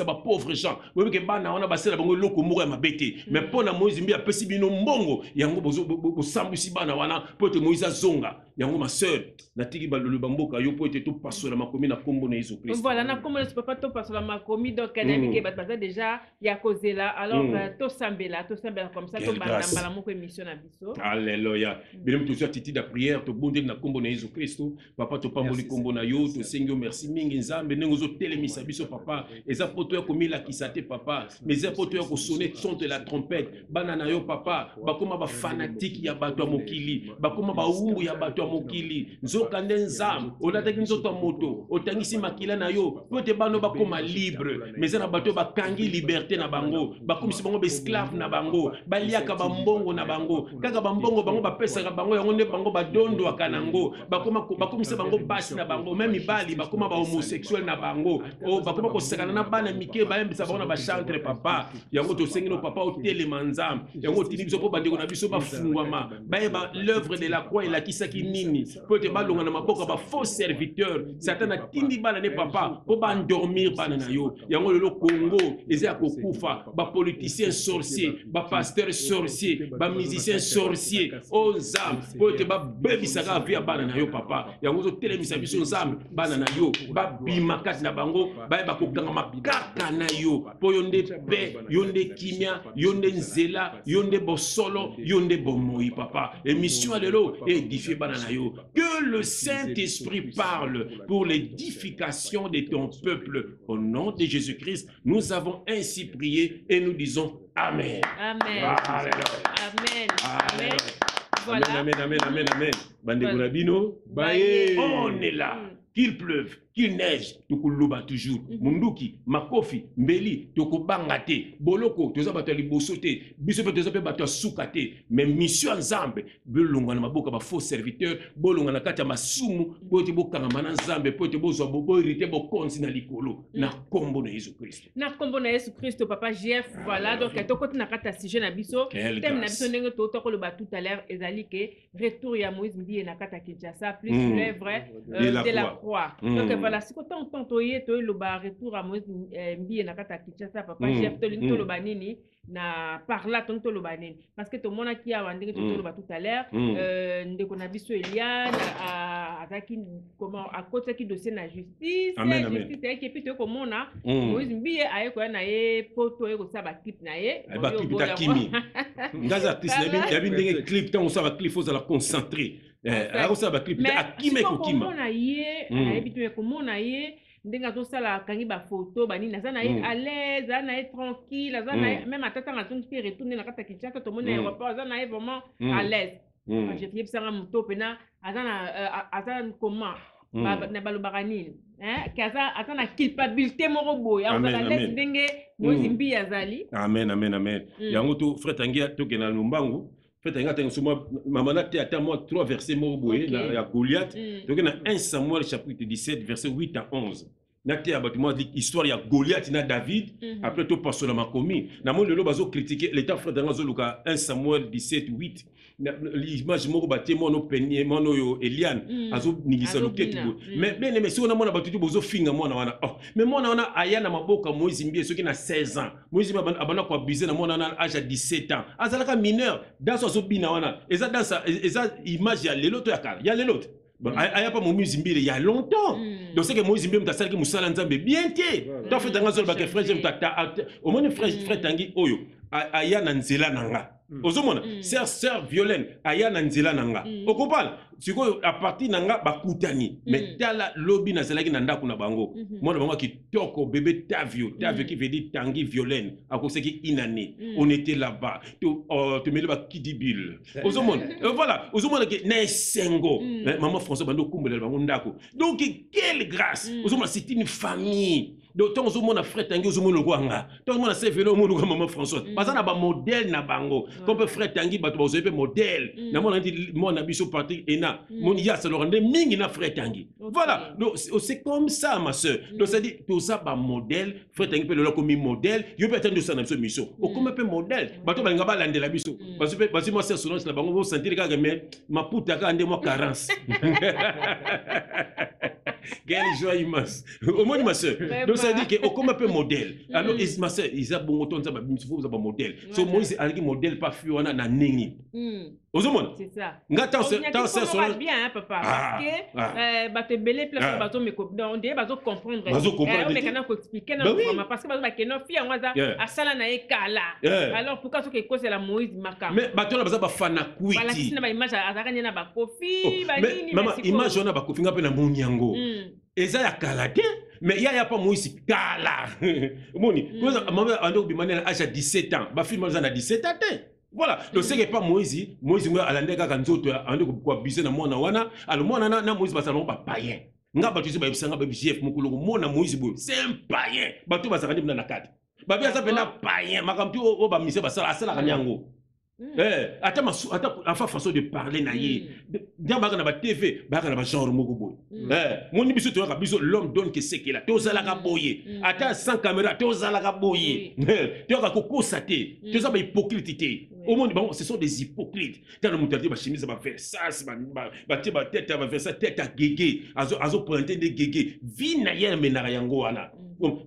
S3: ba pauvre gens bobe ke bana wana basela bango loko moko ya mabete mais pona Moïse Mbi apesi bino mbongo yango bozo sambwisi bana wana pote Moïse azonga yango ma sœur natiki balolo bamboka yo pote to pasola makomi na kombo na Jésus Christ.
S2: Voilà na kombo na papa to pasola makomi donc elle ke batata déjà ya kozela alors to sambela comme ça to bana moko émission na biso.
S3: Alléluia. Bien tout ça titi de prière to bonde na kombo na Jésus Christ. Papa to pamboli kombo na yo to sengo merci mingi nzambe nengo zo telemisa biso papa eza poto ya komila kisate papa mais eza poto ya ko sonner son de la trompette bana na yo papa bakoma ba fanatique ya bato mokili bakoma ba umbu ya bato mokili nzoka nde nzambe olataki nzoto moto otangisi makila na yo pote bano bakoma libre mais na bato bakangi liberté na bango bakomisi bango esclave na bango baliaka bambongo na bango kaka bambongo bango bapesaka bango yango nde bango badondo akanango bakomisa bango basi na bango même mibali bakoma ba homosexuel na bango o bakoma ko sekana na bana mike bayembisa bango na ba chantre papa yango to sengi no papa otelema nzambe yango tini biso po bandeko na biso bafungwama bayeba l'œuvre de la croix elakisaki nini pote balonga na maboko ba faux serviteur satan atindi bana ne papa po ba endormir bana na yo yango lelo Congo eza kokufa ba politicien sorcier ba pasteur sorcier ba musicien sorcier o nzambe pote ba bebisaka via bana na yo papa yango zo telemisa biso nzambe bana na yo ba bimakati na bango bayeba kokanga makaka na yo po yo nde pe yo nde kimia yo nde nzela yo nde bosolo yo nde bomoi papa émission alelo édifié bana na yo que le Saint-Esprit parle pour l'édification de ton peuple au nom de Jésus-Christ nous avons ainsi prié et nous disons amen.
S2: Amen. Amen. Amen.
S3: Voilà. Amen, amen, amen, amen. Bandeko bino, on est là. Qu'il pleuve, qu'il neige, tukuluba toujours. Munduki, makofi, mbeli, tokobangate, boloko, toza bato libosote, biso pe toza pe bato sukate, mais mission nzambe, bolonga na maboka ba faux serviteur, bolonga na kati ya masumu, bote bokanga mana nzambe, bote bozwa bobo irité bokonzi na likolo, na kombo na Jésus Christ.
S2: Na kombo na Jésus Christ, papa Jeff, voilà, donc tokoti na kati ya sujet na biso, thème na biso ndenge toko loba tout à l'heure ezali ke retour ya Moïse Mbi na kati ya Kinshasa plus l'œuvre de la croix. Donc voilà, si quand on toye to le retour à Moïse Mbi na kata Kinshasa papa Jeff to linto lo banini na parla tonto lo banini parce que to mona ki a ndenge to lo ba tout à l'heure ndeko na biso Eliane azaki comment à côté qui dossier na justice justice et puis to komona Moïse Mbi aye ko na ye poto e ko sa ba clip na ye
S3: ba clip ta kimi ngaza artiste ya bi ndenge clip ta on sa ba clip faut la concentrer alors ça va clip akime kokima
S2: komona ye ayebi komona ye ndenga to sala kangi ba photo bani nazana ye à l'aise nazana ye tranquille nazana même atata ngatongi pe retourner na kata Kinshasa to mona aéroport nazana ye vraiment à l'aise j'ai fait ça moto pena azana comment na balobaka nini kaza atana culpabilité moko boye azala l'aise ndenge Moïse Mbi azali
S3: amen amen amen yango to frère tangia to kena lumbangu fait un gars maman a été à moi 3 versets morboé la Goliath donc on a 1 Samuel chapitre 17 verset 8 à 11 Nate ya bâtiment histoire ya Goliath na David après tout passe la makomi na mon lelo bazo critiquer l'état frère dans Zoluka 1 Samuel 17:8 l'image moko batemo no penier mono yo Eliane azo ningisa loketu mais mais si on a mona batutu bozo finga mona wana oh mais mona wana aya na maboka Moïse mbie soki na 16 ans Moïse abana ko abuser na mona na âge à 17 ans azalaka mineur dans so bina wana eza dans ça eza image ya lelo to ya kala ya lelo. Bon, il n'y a pas mon musimbile il y a longtemps. Donc c'est que moi musimbile m'ta sali que musala nzambe bien té. Toi fait dans zone ba que frère j'aime ta au moins frère tangi oyo aya na nzela nanga. Ozomona sœur Violaine aya na nzela nanga. Okopala siko à partir nanga bakutani mais tala lobby na zelaki na ndako na bango. Moi na bango ki toko bébé Tavio qui veut dire Tanguy Violaine à cause qui inane. On était là-bas. Tu mets le ba kidibil. Ozomona voilà ozomona que na sengo maman François bando kumbele bango ndako. Donc quelle grâce. Ozomona c'est une famille. Donc tant ozomona frère Tanguy ozomona lokwanga. Tant ozomona c'est vélo mo maman François. Parce na ba modèle na bango. Comme frère Tanguy bato bozope modèle. Na mona dit mon abiso parti ena mon ya ça le rendait mingi na frère Tanguy. Voilà. Donc c'est comme ça ma sœur. Donc ça dit tout ça ba modèle frère Tanguy peut le comme modèle. Yo peut attendre ça na mission. O comme peu modèle. Bato balinga ba lande la biso. Parce que moi c'est selon la bango vous sentir que mais ma puta ka ande moi carence. Quelle joie immense. Au moins ma sœur. Donc ça dit que comme un peu modèle. Alors ma sœur ils a bon autant ça ba modèle. So Moïse a dit modèle pas fui wana na nini. Ozomona. C'est ça. Ngata ça
S2: ça bien hein papa parce que ba te belé place bato me on dit bato comprendre. Bato comprendre. Mais quand faut expliquer non parce que bato ba keno fi anwaza asala na ekala. Alors pourquoi ce que cause la Moïse maka.
S3: Mais bato na baza ba fana kuiti.
S2: Voilà si na ba image azaka na ba kofi ba nini.
S3: Maman image on a ba kofi ngape na munyango. Eza ya kala te. Mais il y a pas Moïse kala. Moni, maman ando bimane à âge 17 ans. Ba film à 17 ans. Voilà, donc c'est que pas Moïse ngo alande kaka nzoto ande ko abuser na mwana wana, alors mwana na Moïse basalon ba païen. Nga batu se ba bisanga ba JF mukulu mona Moïse bo, c'est un païen. Batu basakandi na kati. Ba bia ça pena païen, makamtu o ba mise basala asala kanyango. Ata enfin façon de parler na ye. Dia ba kana ba TV, ba kana ba genre moko boy. Moni biso to ka biso l'homme donne que c'est qu'il a. To zala ka boye. Ata sans caméra, to zala ka boye. To ka kokosa te. To za ba hypocrite. Au monde, bon, ce sont des hypocrites. Quand on m'a chemise, va faire ça, va tête, va faire ça, tête à guégué, azo pointer des guégué. Vie naïe, mais n'a rien goana.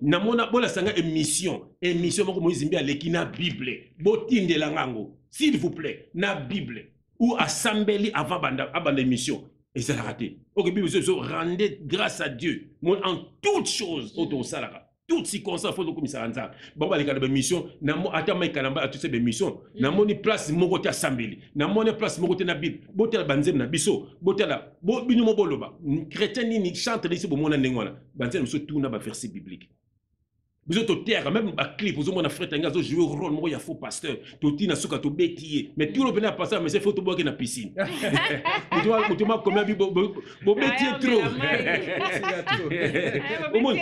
S3: Namona, bon, la sanga émission, moi, comme ils aiment l'équina Bible, botin de langango, s'il vous plaît, na Bible, ou assemblée avant l'émission. Et c'est la raté. Ok, Bible, rendez grâce à Dieu, en toutes choses, autour ça toutes circonstances faut comme ça anza bon ba les cas de mission na mo ata mai kanamba toutes ces missions na moni place mo côté assemblée na moni place mo côté na bible botel banzem na biso botela bo binu mo boloba chrétien ni chante ici bo mona ndengwana banzem so tout na ba verset biblique biso to terre même ba clip aux mona frère tanga zo jouer rôle mo ya faux pasteur to tina soka to betier mais tout le venir passer mais c'est faut to boire na piscine tu m'as combien bi bo betier trop au moins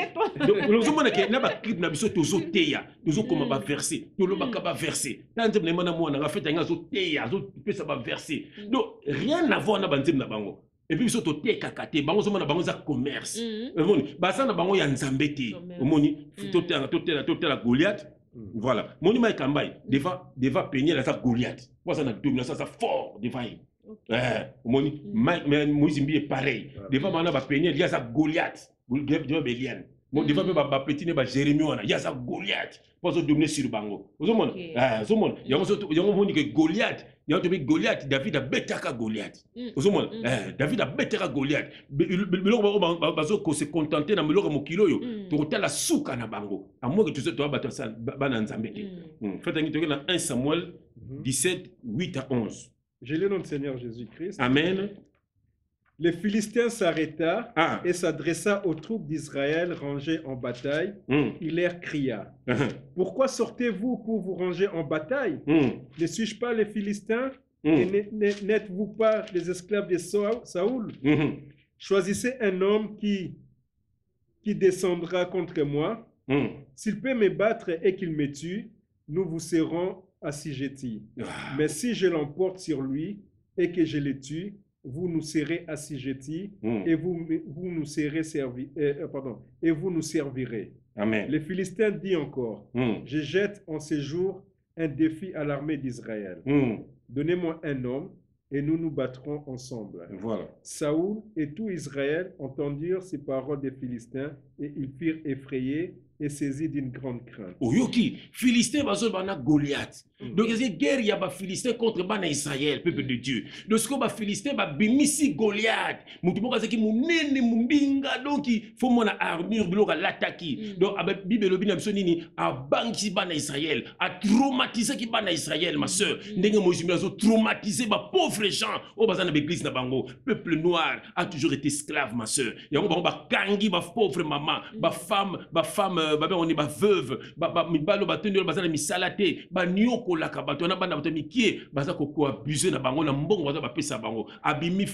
S3: donc zo mona ke na ba clip na biso to zo teya to zo comme ba verser to lo ba ka ba verser tanzem na mona mona frère tanga zo teya zo pesa ba verser donc rien à voir na banzem na bango. Et puis surtout te kakate bango zoma na bango za commerce moni basa na bango ya nzambe te moni totela Goliath voilà moni mai kambai devant peigner la Goliath pour ça na domination ça fort devant moni mais Moïse mbi est pareil devant bana ba peigner il y a ça Goliath devant Béliane mon devant ba petit ne ba Jérémie wana il y a ça Goliath pour ça dominer sur bango ozomona ozomona yango moni que Goliath Goliath, David a betaka Goliath. David a betaka Goliath. Biloko se contenter na biloko mokilo yo. To la souka na bango. À moins que tu sais toi battre ça bana nzambe te. Faites un dans 1 Samuel 17 8 à 11.
S4: J'ai le nom du Seigneur Jésus-Christ.
S3: Amen.
S4: Les Philistins s'arrêta et s'adressa aux troupes d'Israël rangées en bataille. Il leur cria: pourquoi sortez-vous pour vous ranger en bataille? Ne suis-je pas les Philistins? Et n'êtes-vous pas les esclaves de Saoul? Choisissez un homme qui descendra contre moi. S'il peut me battre et qu'il me tue, nous vous serons assujettis. Mais si je l'emporte sur lui et que je le tue, vous nous serez assujettis et vous nous serez servis, et vous nous servirez.
S5: Amen.
S4: Les Philistins disent encore, je jette en ces jours un défi à l'armée d'Israël. Donnez-moi un homme et nous nous battrons ensemble.
S5: Voilà.
S4: Saoul et tout Israël entendirent ces paroles des Philistins et ils furent effrayés et saisis d'une grande crainte.
S3: Oyoki, Philistin va bana Goliath. Donc il y a une guerre, il y a des Philistins contre bana Israël, peuple de Dieu. Donc ce que les Philistins va bimisi Goliath. Mutumo kaza ki munene mumbinga donc il faut mon armure bloka l'attaquer. Donc avec Bible lobina bisonini a banki bana Israël, a traumatiser ki bana Israël ma sœur. Ndenge mojimila zo traumatiser ba pauvres gens au bazana l'église na bango. Peuple noir a toujours été esclave ma sœur. Yango ba kangi ba pauvre maman, ba femme on est veuve, mibalo batendo bazana misalate, ba nyoko la kabato na bana bato mikie, baza ko abuser na bango na mbongo baza ba pesa bango, abimi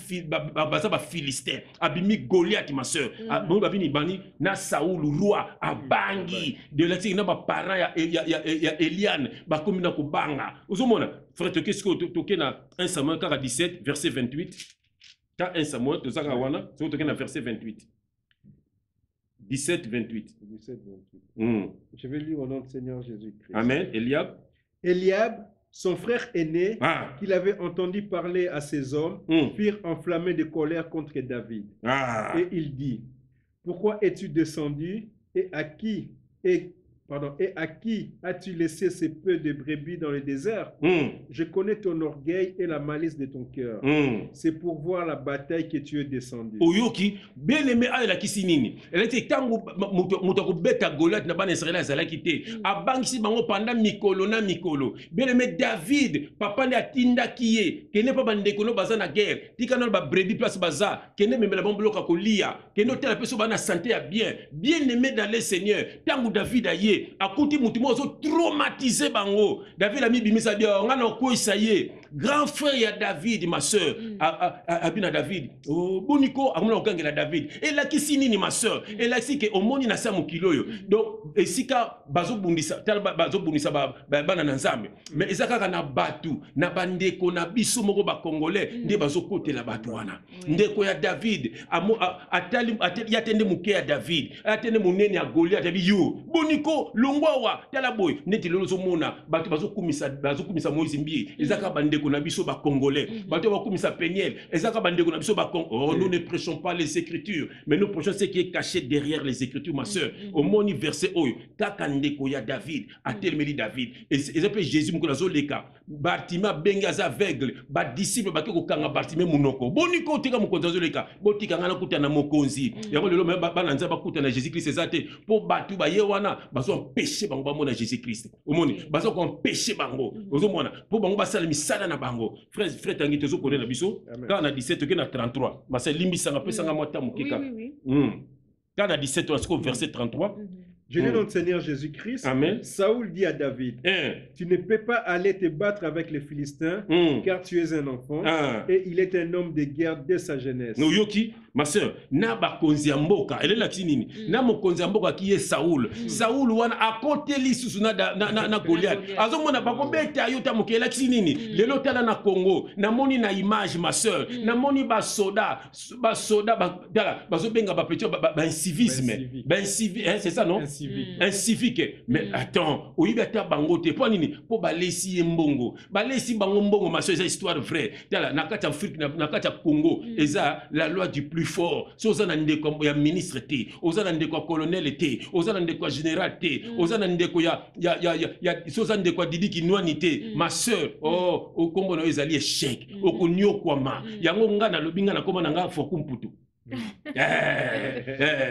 S3: baza ba Philistin, abimi Goliath ma sœur, bon ba vini bani na Saoul roi abangi de la na ba parents ya Eliane ba komi na ko banga. Ozomona frère qu'est-ce que toke na 1 Samuel 17 verset 28. Ta 1 Samuel to zaka wana, so toke na verset 28. 17, 28.
S4: 17, 28. Je vais lire au nom du Seigneur Jésus-Christ.
S3: Amen.
S4: Eliab, son frère aîné, qu'il avait entendu parler à ses hommes, firent enflammer de colère contre David. Et il dit, pourquoi es-tu descendu et à qui as-tu laissé ces peu de brebis dans le désert? Je connais ton orgueil et la malice de ton cœur. C'est pour voir la bataille que tu es descendu.
S3: Oyoki, bien aimé à la kisinini. Elle était tango mutako beta Goliath na ban Israël azala kité. Abangi bango pendant mikolo na mikolo. Bien aimé David, papa ne atinda kiye, kene pa bandeko no baza na guerre. Tika no ba brebis place baza, kene memela bombolo ka kolia, kene hôtel peso ba na santé ya bien. Bien aimé dans le Seigneur. Tango David aye akuti mutimo zo traumatisé bango. David a mis bimisa bien ngana ko isaye. Grand frère ya David ma sœur abina David. Oh boniko amuna okangela David. Et la kisini ni ma sœur. Et la si ke omoni na sa mokiloyo. Donc esika bazo bundisa bana na nzambe. Mais ezaka na batu na bandeko na biso moko ba congolais nde bazo kotela batu wana. Ndeko ya David atali yatende muke ya David. Atende munene ya Goliath ya yo. Boniko longwawa tala boy neti lolozo mona batu bazo kumisa Moïse mbi ezaka bandeko na biso ba congolais batu ba kumisa Peniel ezaka bandeko na biso ba nous ne prêchons pas les écritures mais nous prêchons ce qui est caché derrière les écritures ma sœur au moni verset oyo taka ndeko ya David atelmeli David ezapé Jésus mukona zoleka Bartima bengaza aveugle ba disciple ba ko kanga Bartima munoko boniko tika mukonza zoleka botika ngana kutana mokonzi yango lelo bana nzaba kutana Jésus Christ ezate po batu ba yewana bazo empêcher bango bamona Jésus Christ omoni bazo ko empêcher bango ozomona po bango basala misala na bango frère tangi tozo connaître na biso quand na 17 ke na 33 masa limbisa nga pesa nga mota mukika quand na 17 verset 33
S4: Je lis dans le Seigneur Jésus-Christ.
S3: Amen.
S4: Saoul dit à David, tu ne peux pas aller te battre avec les Philistins, car tu es un enfant, et il est un homme de guerre dès sa jeunesse.
S3: No yoki, ma sœur, na ba konzi mboka, elle est là nini? Na mo konzi mboka qui est Saoul. Saoul wana à côté lisusu na Goliath. Azo mona ba ko beta yo ta mokela nini? Lelo tala na Congo, na moni na image ma sœur, na moni ba soda ba dala, ba zo benga ba petit ba incivisme. Ba incivisme, c'est ça non? Un civique. Mais attends, oibata bango te po nini po balesi mbongo. Balesi bango mbongo ma soeur, c'est histoire vraie. Tala nakata Afrique nakata Congo, eza la loi du plus fort. Soza na ndeko ya ministre te, oza na ndeko colonel te, oza na ndeko général te, oza na ndeko ya soza ndeko Didi Kinwani te. Ma soeur, o kombo na ezali échec. Okonyo kwama. Yango ngana lobinga na koma na nga fokumputu.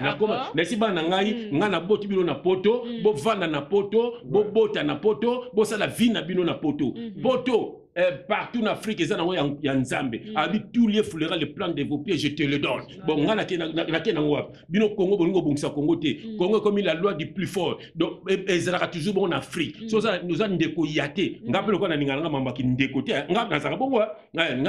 S3: Nakoma nasi bana ngai ngana boti bino na poto bo vanda na poto bo bota na poto bo sala vina bino na poto poto partout en Afrique ils ont ya nzambe abi tous les fleurs le plan de vos pieds je te le donne bon ngana na ngwa bino Congo bolingo bongisa Congo te Congo comme la loi du plus fort donc ezalaka toujours bon en Afrique so ça nous a ndeko yate ngapelo ko na ningala mamba ki ndeko te ngapna saka bongo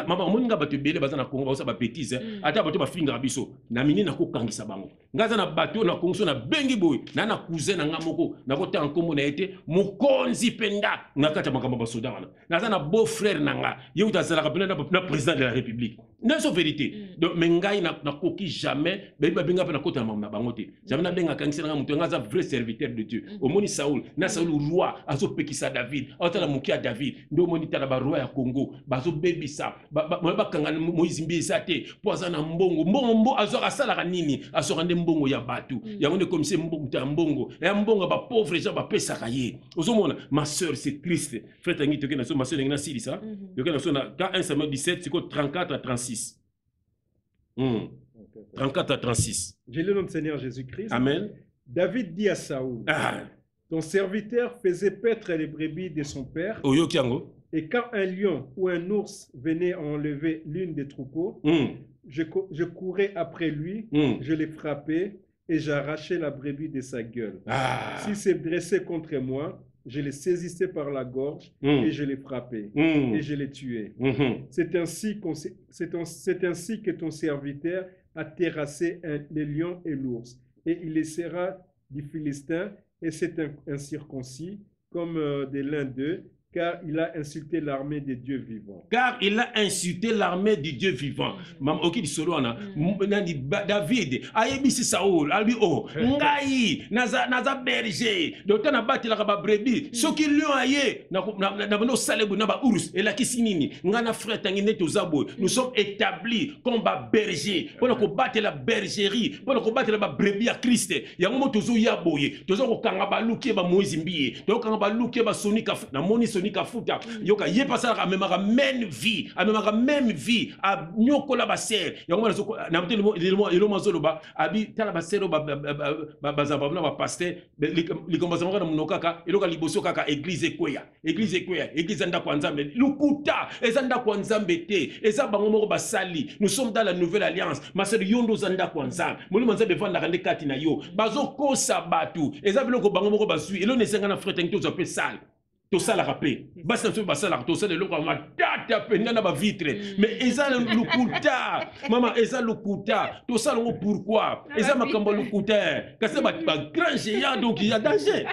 S3: mama moninga bato bele bazana Congo ba sa ba bêtise ata bato ba finga biso na mini na ko kangisa bango ngaza na bateau na Congo na bengi boy na cousin na ngamoko na kota nkombo na été mokonzi penda na kata makambo basoda wana naza na beau frère nanga ye utazala ka na président de la république n'est ce vérité donc mengai na koki jamais ba benga pa na kota na bango te jamais na benga kangisa na mutu ngaza vrai serviteur de Dieu omoni Saoul na Saoul roi azo pekisa David otala mukia David ndo moni tala ba roi ya Congo bazo bebisa ba kanga Moïse mbisa te poza na mbongo azo asala nini azo rende mbongo ya batu yango ne comme c'est mbongo ya mbongo ba pauvre gens ba pesa kaye ozomona ma sœur c'est triste frère tangi toke na so ma sœur ngina sili ça toke na so na 1 Samuel 17 c'est quoi 34 à 36 34 à 36
S4: j'ai le nom de Seigneur Jésus-Christ.
S3: Amen.
S4: David dit à Saoul, ton serviteur faisait paître les brebis de son père. Et quand un lion ou un ours venait enlever l'une des troupeaux, je courais après lui, je les frappais et j'arrachais la brebis de sa gueule. S'il s'est dressé contre moi, je les saisissais par la gorge et je les frappais et je les tuais. C'est ainsi que ton serviteur a terrassé les lions et l'ours. Et il laissera du Philistin, et c'est un circoncis, comme de l'un d'eux, car il a insulté l'armée des dieux vivants.
S3: Car il a insulté l'armée du Dieu vivant. Mam oki di solo na David ayebisi Saoul albi o ngai naza berger docteur na batela ka ba brebis soki lion aye na bono salebu na ba urus et la kisinini ngana frère tangine tozabo nous sommes établis comme ba berger pour ko batela bergerie pour ko batela ba brebis à Christ yango mo tozo ya boye tozo ko kanga ba luki ba Moïse mbiye tozo kanga ba luki ba sonika na moni sonika futa yoka ye pasala ka même vie a nyokola ba ser yango na mtelo mazolo ba abi tala ba sero ba zamba na ba pasteur likomba zanga na mnokaka eloka liboso kaka église ekweya église nda kwa nzambe lukuta ezanda kwa nzambe te eza bango moko basali nous sommes dans la nouvelle alliance masero yondo zanda kwa nzambe mulimo nzambe vanda kande kati na yo bazo kosa batu eza biloko bango moko bazui elo nesenga na frère tengito za pe sale tout ça la rappelé basta to basala to ça le loko ma data penda na ba vitre mais eza lukuta mama eza lukuta to ça longo pourquoi eza makambo lukuta kasi ba grand géant donc il y a danger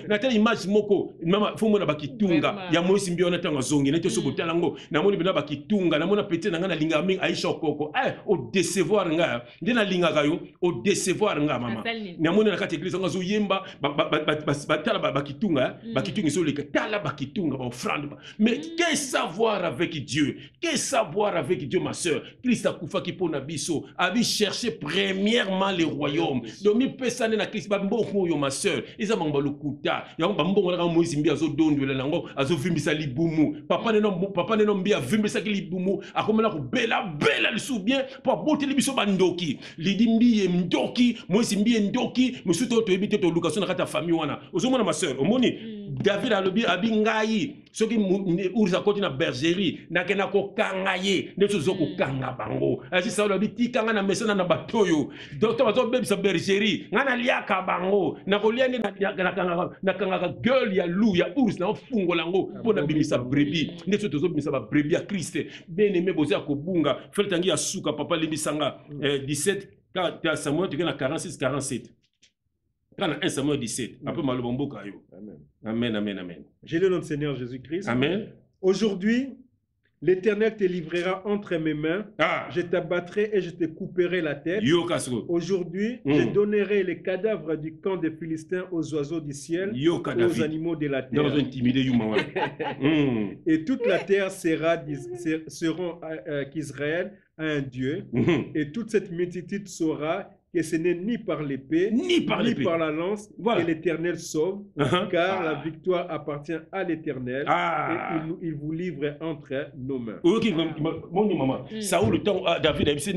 S3: na telle image moko mama faut mona bakitunga ya Moïse mbiona tanga zongi na to so botala ngo na moni bina bakitunga na mona petit na nga na linga mingi aisha koko au décevoir nga ndina linga kayo au décevoir nga mama na moni na kati église nga zo yemba batala bakitunga so le tala bakitunga ba offrande mais qu'est savoir avec Dieu ma sœur Christ a kufa ki pona biso abi chercher premièrement le royaume donc mi pesane na Christ ba mboko yo ma sœur eza mangba lukuta ya ba mbongo na Moïse mbi azo dondwela nango azo vimbisa libumu papa neno mbi avimbisa ki libumu akomela ko bela lisu bien pour boter libiso bandoki lidi mbi ndoki Moïse mbi ndoki musuto to ebite to lukaso na kata famille wana ozomona ma sœur omoni David alobi abingai soki urza koti na bergerie nakena ko kangaye ndeto zoko kanga bango asi Saul alobi tikanga na mesana na batoyo docteur bazo bebisa bergerie ngana liaka bango na koliande na kanga gueule ya loup ya ours na fungo lango pona bimisa brebis ndeto tozo bimisa ba brebis ya Christ bien aimé boza ko bunga frère tangi ya suka papa limisanga 17 quand Samuel tu na 46 47 quand 1 Samuel 17 un peu malobombo kayo. Amen. Amen.
S4: J'ai le nom de Seigneur Jésus-Christ.
S3: Amen.
S4: Aujourd'hui, l'Éternel te livrera entre mes mains. Je t'abattrai et je te couperai la tête. Aujourd'hui, je donnerai les cadavres du camp des Philistins aux oiseaux du ciel, aux animaux de la terre. Et toute la terre seront qu'Israël a un Dieu. Et toute cette multitude saura que ce n'est ni par l'épée, ni par la lance que l'Éternel sauve, car la victoire appartient à l'Éternel et il vous livre entre nos mains.
S3: Ok, mon maman, Saoul le temps David a dit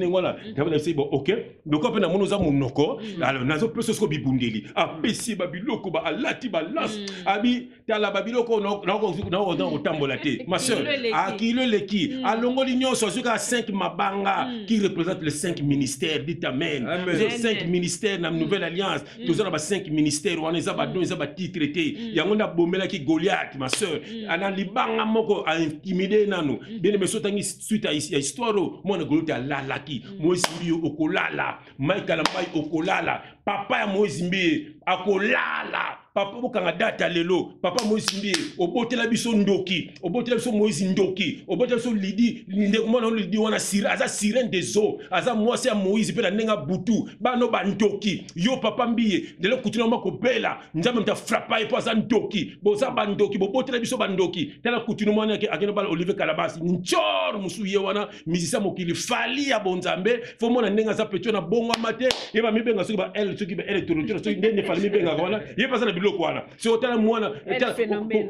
S3: David a dit bon ok, donc après na monoza monoko, alors nazo peso sko bibundeli, pesi babiloko ba alati ba lance, abi tala babiloko na otambola te. Ma sœur, akilo leki, alongo l'union sozuka 5 mabanga qui représente les 5 ministères, dit amen. sur 5 ministères dans la Nouvelle Alliance. Nous avons 5 ministères. On a des titres. Il y a un bombe qui Goliath, ma soeur. Ana libanga moko a intimidé nanu. Bien mais sotangi suite à histoire. Moi na Goliath a la laki. Moïse Mbi okolala. Michael Mbai okolala. Papa Moïse Mbi akolala. Papa bokanga data lelo. Papa Moïse Mbi obotela biso ndoki. Obotela biso Moïse ndoki. Obotela biso lidi. Ndeko lidi wana sira. Aza sirène des eaux. Aza mwasi ya Moïse pe na nenga butu. Bano ba ndoki. Yo papa Mbi delo kutuna mako bela. Nzambe mta frappa e po aza ndoki. Boza ba ndoki. Bobotela biso ba ndoki. Tala kutuna mwana akeno bala Olivier Kalabasi. Nchor musu ye wana misisa mokili fali ya bonzambe. Fo mona nenga za petio na bongo mate. Yeba mibenga soki ba el soki ba électronique soki ndene fali mibenga wana. Yeba sana biloko wana. Si otala mwana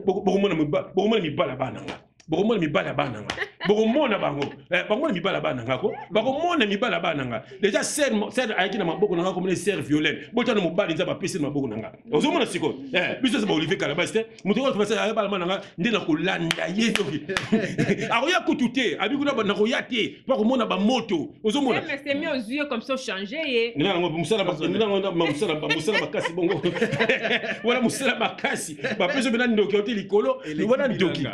S3: bokomona mibala bana nga. Bokomona mibala bana nga. Bokomona bango. Bokomona mibala bana nga ko. Bokomona mibala bana nga. Déjà ser ayaki na maboko na nga comme les ser violents. Botana mobali nza ba pese na maboko na nga. Ozomona siko. Biso ba Olivier Kalabasi te. Muto ko tfasa ya bala bana nga ndena ko landa yezoki. Aroya kutute, abikuna ba nakoya te. Bokomona ba moto. Ozomona.
S2: Mais c'est mis aux yeux comme ça changer.
S3: Nina ngo musala bakasi bongo. Wala musala bakasi. Ba pese bena ndoki ote likolo. Ni wana ndoki.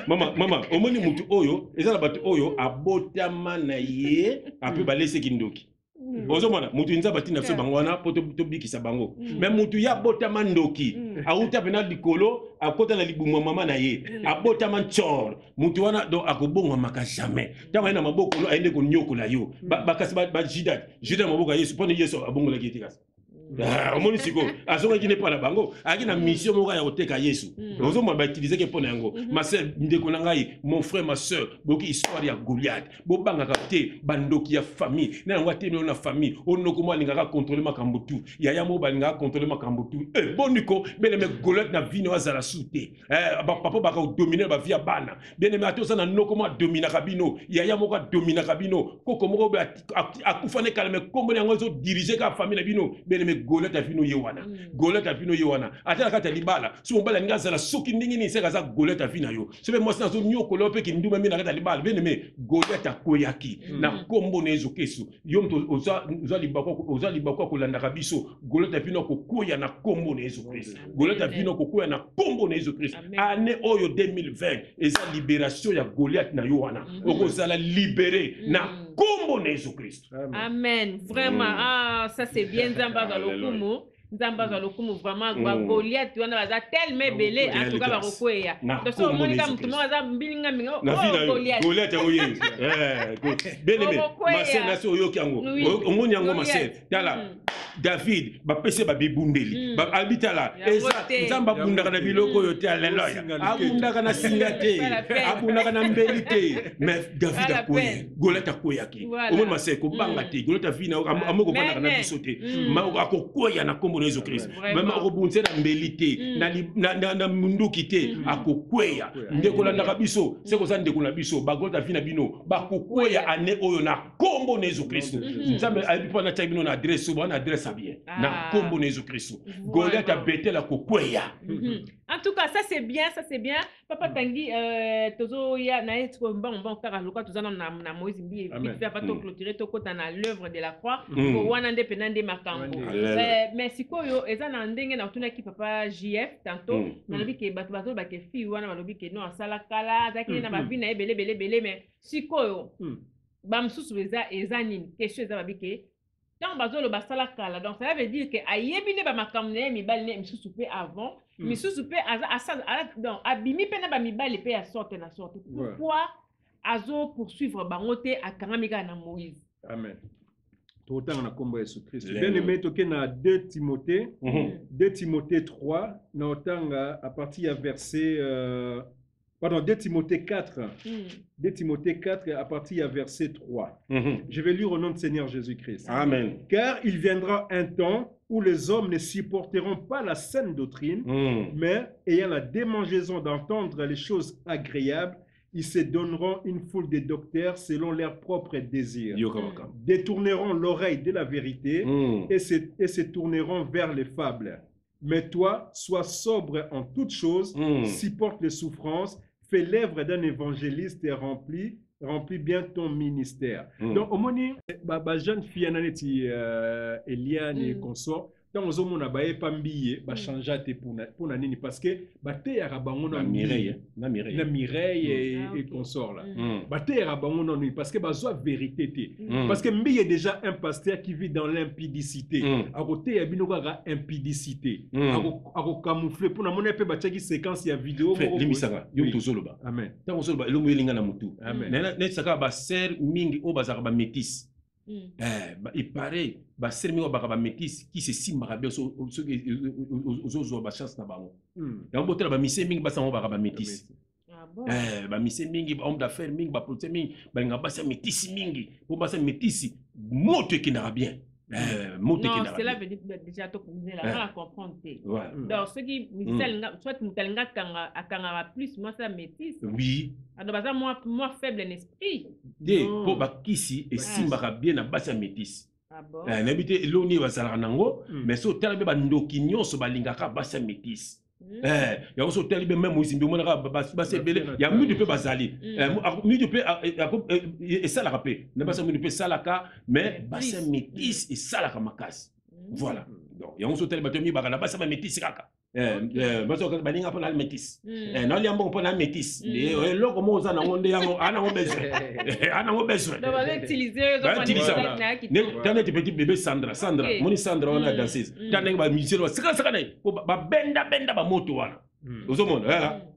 S3: Mama, omoni mutu oyo, ezala batu oyo abotama na ye ape balese kindoki. Ozomona mutu nza batina biso bango wana po tobikisa bango. Mais mutu ya botama ndoki, auta pena likolo, akota na libumwa mama na ye. Abotama nchor, mutu wana do akobongwa maka jamais. Tama ina maboko lo aende ko nyokola yo. Bakasi ba jidat maboko ya Yesu, pone Yesu abongola ki etikasi. Omoni siko azonga ki ne pas la bango aki na mission moka ya oteka Yesu ozoma ba utiliser ke pona yango ma sœur ndeko na ngai mon frère ma sœur boki histoire ya Goliath bo banga kapte bandoki ya famille na ngwa teme na famille onoko mo alingaka contrôler makambo tu ya mo balingaka contrôler makambo tu boniko bele me Goliath na vino azala sute papa baka dominer ba via bana bene me atosa na noko mo dominer kabino ya mo ka dominer kabino koko mo ko akufane kalme kombo yango zo diriger ka famille na bino bene me Goliath afino yewana. Goliath afino yewana. Atala kata libala. So mbala ngaza la soki ndingi ni seka za Goliath afina yo. Sebe mwasi na zo nyoko lope ki nduma mina kata libala. Bene me Goliath akoyaki. Na kombo na ezo kesu. Yo mto oza libakwa kolanda kabiso. Goliath afino kokoya na kombo na ezo Christ. Goliath afino kokoya na kombo na ezo Christ. Ane oyo 2020. Eza libération ya Goliath na yo wana. Oko zala libéré na kombo na ezo Christ.
S2: Amen. Vraiment. Ah, ça c'est bien Nzamba dans le Kumu. Nzamba dans le Kumu vraiment Goliath wana baza tellement belé en tout cas ba rokoya. Donc so monika mutu mo baza mbilinga minga Goliath.
S3: Goliath oye. Bien-aimé. Marcel na so yo kyango. Omoni yango Marcel. Tala David ba pese ba bibundeli. Ba albitala. Nzamba bundaka na biloko yo te aleluya. Abundaka na singate. Abundaka na mbelite. Mais David akoye. Goliath akoyaki. Omoni Marcel ko banga te. Goliath afina amoko banda na bisote. Ma akokoya na kombo Jésus Christ. Même rebondir na mbelite na munduki te akokweya ndeko landa kabiso c'est comme ça ndeko na biso bagota fina bino bakokweya ane oyo na kombo na Jésus Christ. Nzambe alipo na tabino na adresse so na adresse bien na kombo na Jésus Christ. Goliath a bêté la kokweya.
S2: En tout cas, ça c'est bien, ça c'est bien. Papa Tanguy, tozo ya na être bon faire aloka toza na Moïse Mbi vite faire pas to clôturer to kota na l'œuvre de la croix pour wana ndependant de makambo. Mais sikoyo eza na ndenge na tuna ki papa JF tantôt na lobi ke bato ba ke fi wana ba lobi ke no asala kala zaki na ba vi na belé mais sikoyo ba msusu eza nini question eza ba bike tant bazolo basala kala donc ça veut dire que ayebine ba makamne mibali ne msusu pe avant misusu pe donc abimi pe na ba mibali pe ya sorte na sorte pourquoi azo poursuivre bangote akangamika na Moïse.
S4: Amen. Autant on a combat Jésus Christ. Bien aimé toke na 2 Timothée 2 Timothée 3 na autant à partir à verset 2 Timothée 4 2 Timothée 4 à partir à verset 3. Je vais lire au nom de Seigneur Jésus-Christ.
S3: Amen.
S4: Car il viendra un temps où les hommes ne supporteront pas la saine doctrine, mais ayant la démangeaison d'entendre les choses agréables, ils se donneront une foule de docteurs selon leurs propres désirs, détourneront l'oreille de la vérité et se tourneront vers les fables. Mais toi, sois sobre en toutes choses, supporte les souffrances, fais l'œuvre d'un évangéliste rempli remplis bien ton ministère. Donc, au moins, jeune fille, Eliane et consort, dans le monde, on pas mbillé, changer pour nani parce que te yara bango na Mireille et consort là. Te yara bango na parce que bazwa vérité parce que mbillé est déjà un pasteur qui vit dans l'impudicité. À côté ya bino ka impudicité. À camoufler pour na mona pe bataki séquence ya vidéo
S3: mo limisanga yo tozoloba.
S4: Amen.
S3: Tant tozoloba lo moyelinga na mutu.
S4: Amen.
S3: Na saka ba ser mingi o bazaka ba métis. Il paraît ba sermi wa ba métis qui se simba bien aux ba chance na bango. Ya mbotela ba mise mingi ba sango ba métis.
S2: Ah bon.
S3: Ba mise mingi ba homme d'affaires mingi ba politicien mingi ba nga ba sa métis mingi pour ba sa métis moto qui n'a bien.
S2: Non, cela veut dire déjà tout là comprendre. Donc ceux qui soit mutalanga kanga plus moi ça métis.
S3: Oui.
S2: Alors moi faible en esprit.
S3: Pour ba kisi et simba bien na ba sa métis.
S2: Ah bon.
S3: N'habite l'oni va sala nango mais so tellement ba ndoki nyonso ba lingaka ba sa métis. Ya so tellement même musimbi mona ba se belé ya mudu pe bazali. Mudu pe et ça la rappelé. Ne pas ça mudu pe salaka mais ba sa métis et salaka makas. Voilà. Donc ya so tellement batemi ba na ba sa métis kaka. Baso ka baninga pona métis. Na liambo pona métis. Et loko mo za na ngonde yango ana ngo besoin. Ana ngo besoin.
S2: Donc on va utiliser
S3: Tane petit bébé Sandra. Moni Sandra on a danseuse. Tane ba musicien saka ne. Ba benda ba moto wana. Au monde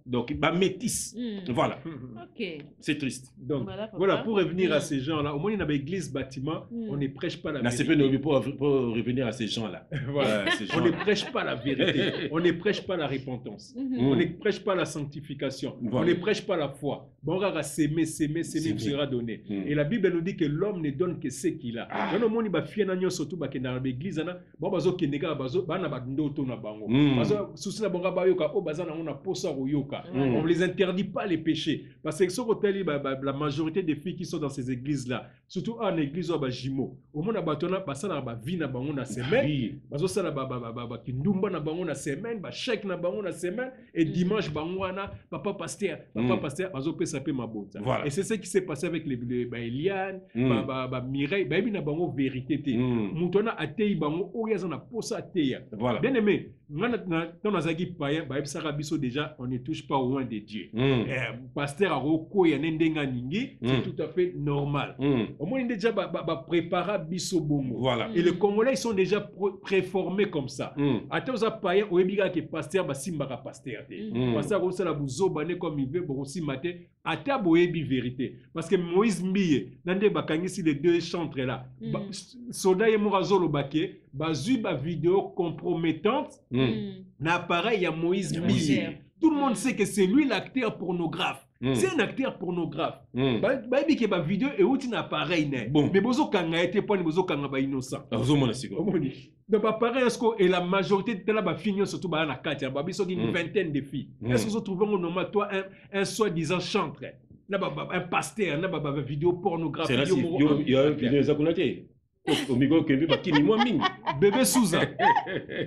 S3: donc ba métis. Voilà.
S2: OK.
S3: C'est triste.
S4: Donc voilà pour revenir à ces gens là, au moins il y a l'église bâtiment, on ne prêche pas la vérité.
S3: Pour revenir à ces gens là.
S4: Voilà, on ne prêche pas la vérité. On ne prêche pas la repentance. On ne prêche pas la sanctification. On ne prêche pas la foi. Bon, on va s'aimer, vous sera donné. Et la Bible nous dit que l'homme ne donne que ce qu'il a. Dans le monde, il va fier surtout dans l'église. Bon, bazo kenega bazo bana bandoto na bango. Bazo susina bonga bayoka o bazana on a posa royoka. On ne les interdit pas les péchés parce que ce côté la majorité des filles qui sont dans ces églises là, surtout en église ou jimo, au monde abatona basala ba vie na bango na semaine, bazo sala ba kindumba na bango na semaine, ba chèque na bango na semaine et dimanche bango na papa pasteur bazo pesa pe mabota. Et c'est ce qui s'est passé avec les Eliane, Mireille, ba na bango vérité té. Mutona atei bango o yaza na posa teya. Bien aimé, dans nos agis païens, ba ebsara biso déjà on ne touche pas au loin de Dieu. Pasteur a roko ya nendenga ningi, c'est tout à fait normal. Au moins déjà préparer biso bongo. Et les Congolais ils sont déjà préformés comme ça. Attends aux païens au ebiga que pasteur ba simbaka pasteur té. Pasteur ko sala buzo bané comme il veut aussi maté ata boyebi vérité parce que Moïse Mbiye nande bakangisi les deux chantres là. Soda ye morazolo baké bazu ba vidéo compromettante na appareil ya Moïse Mbiye. Tout le monde sait que c'est lui l'acteur pornographe. C'est un acteur pornographe. Baby qui ba vidéo et outil na appareil né. Mais bozo kanga été pas bozo kanga ba innocent. Donc appareil et la majorité de la ba fini surtout ba na katia ba biso une vingtaine de filles. Est-ce que vous trouvez normal toi un soi-disant chantre? Un pasteur, na vidéo pornographe.
S3: Il y a vidéo zakunate. Au micro que bi bakini moi mingi.
S4: Bébé Souza.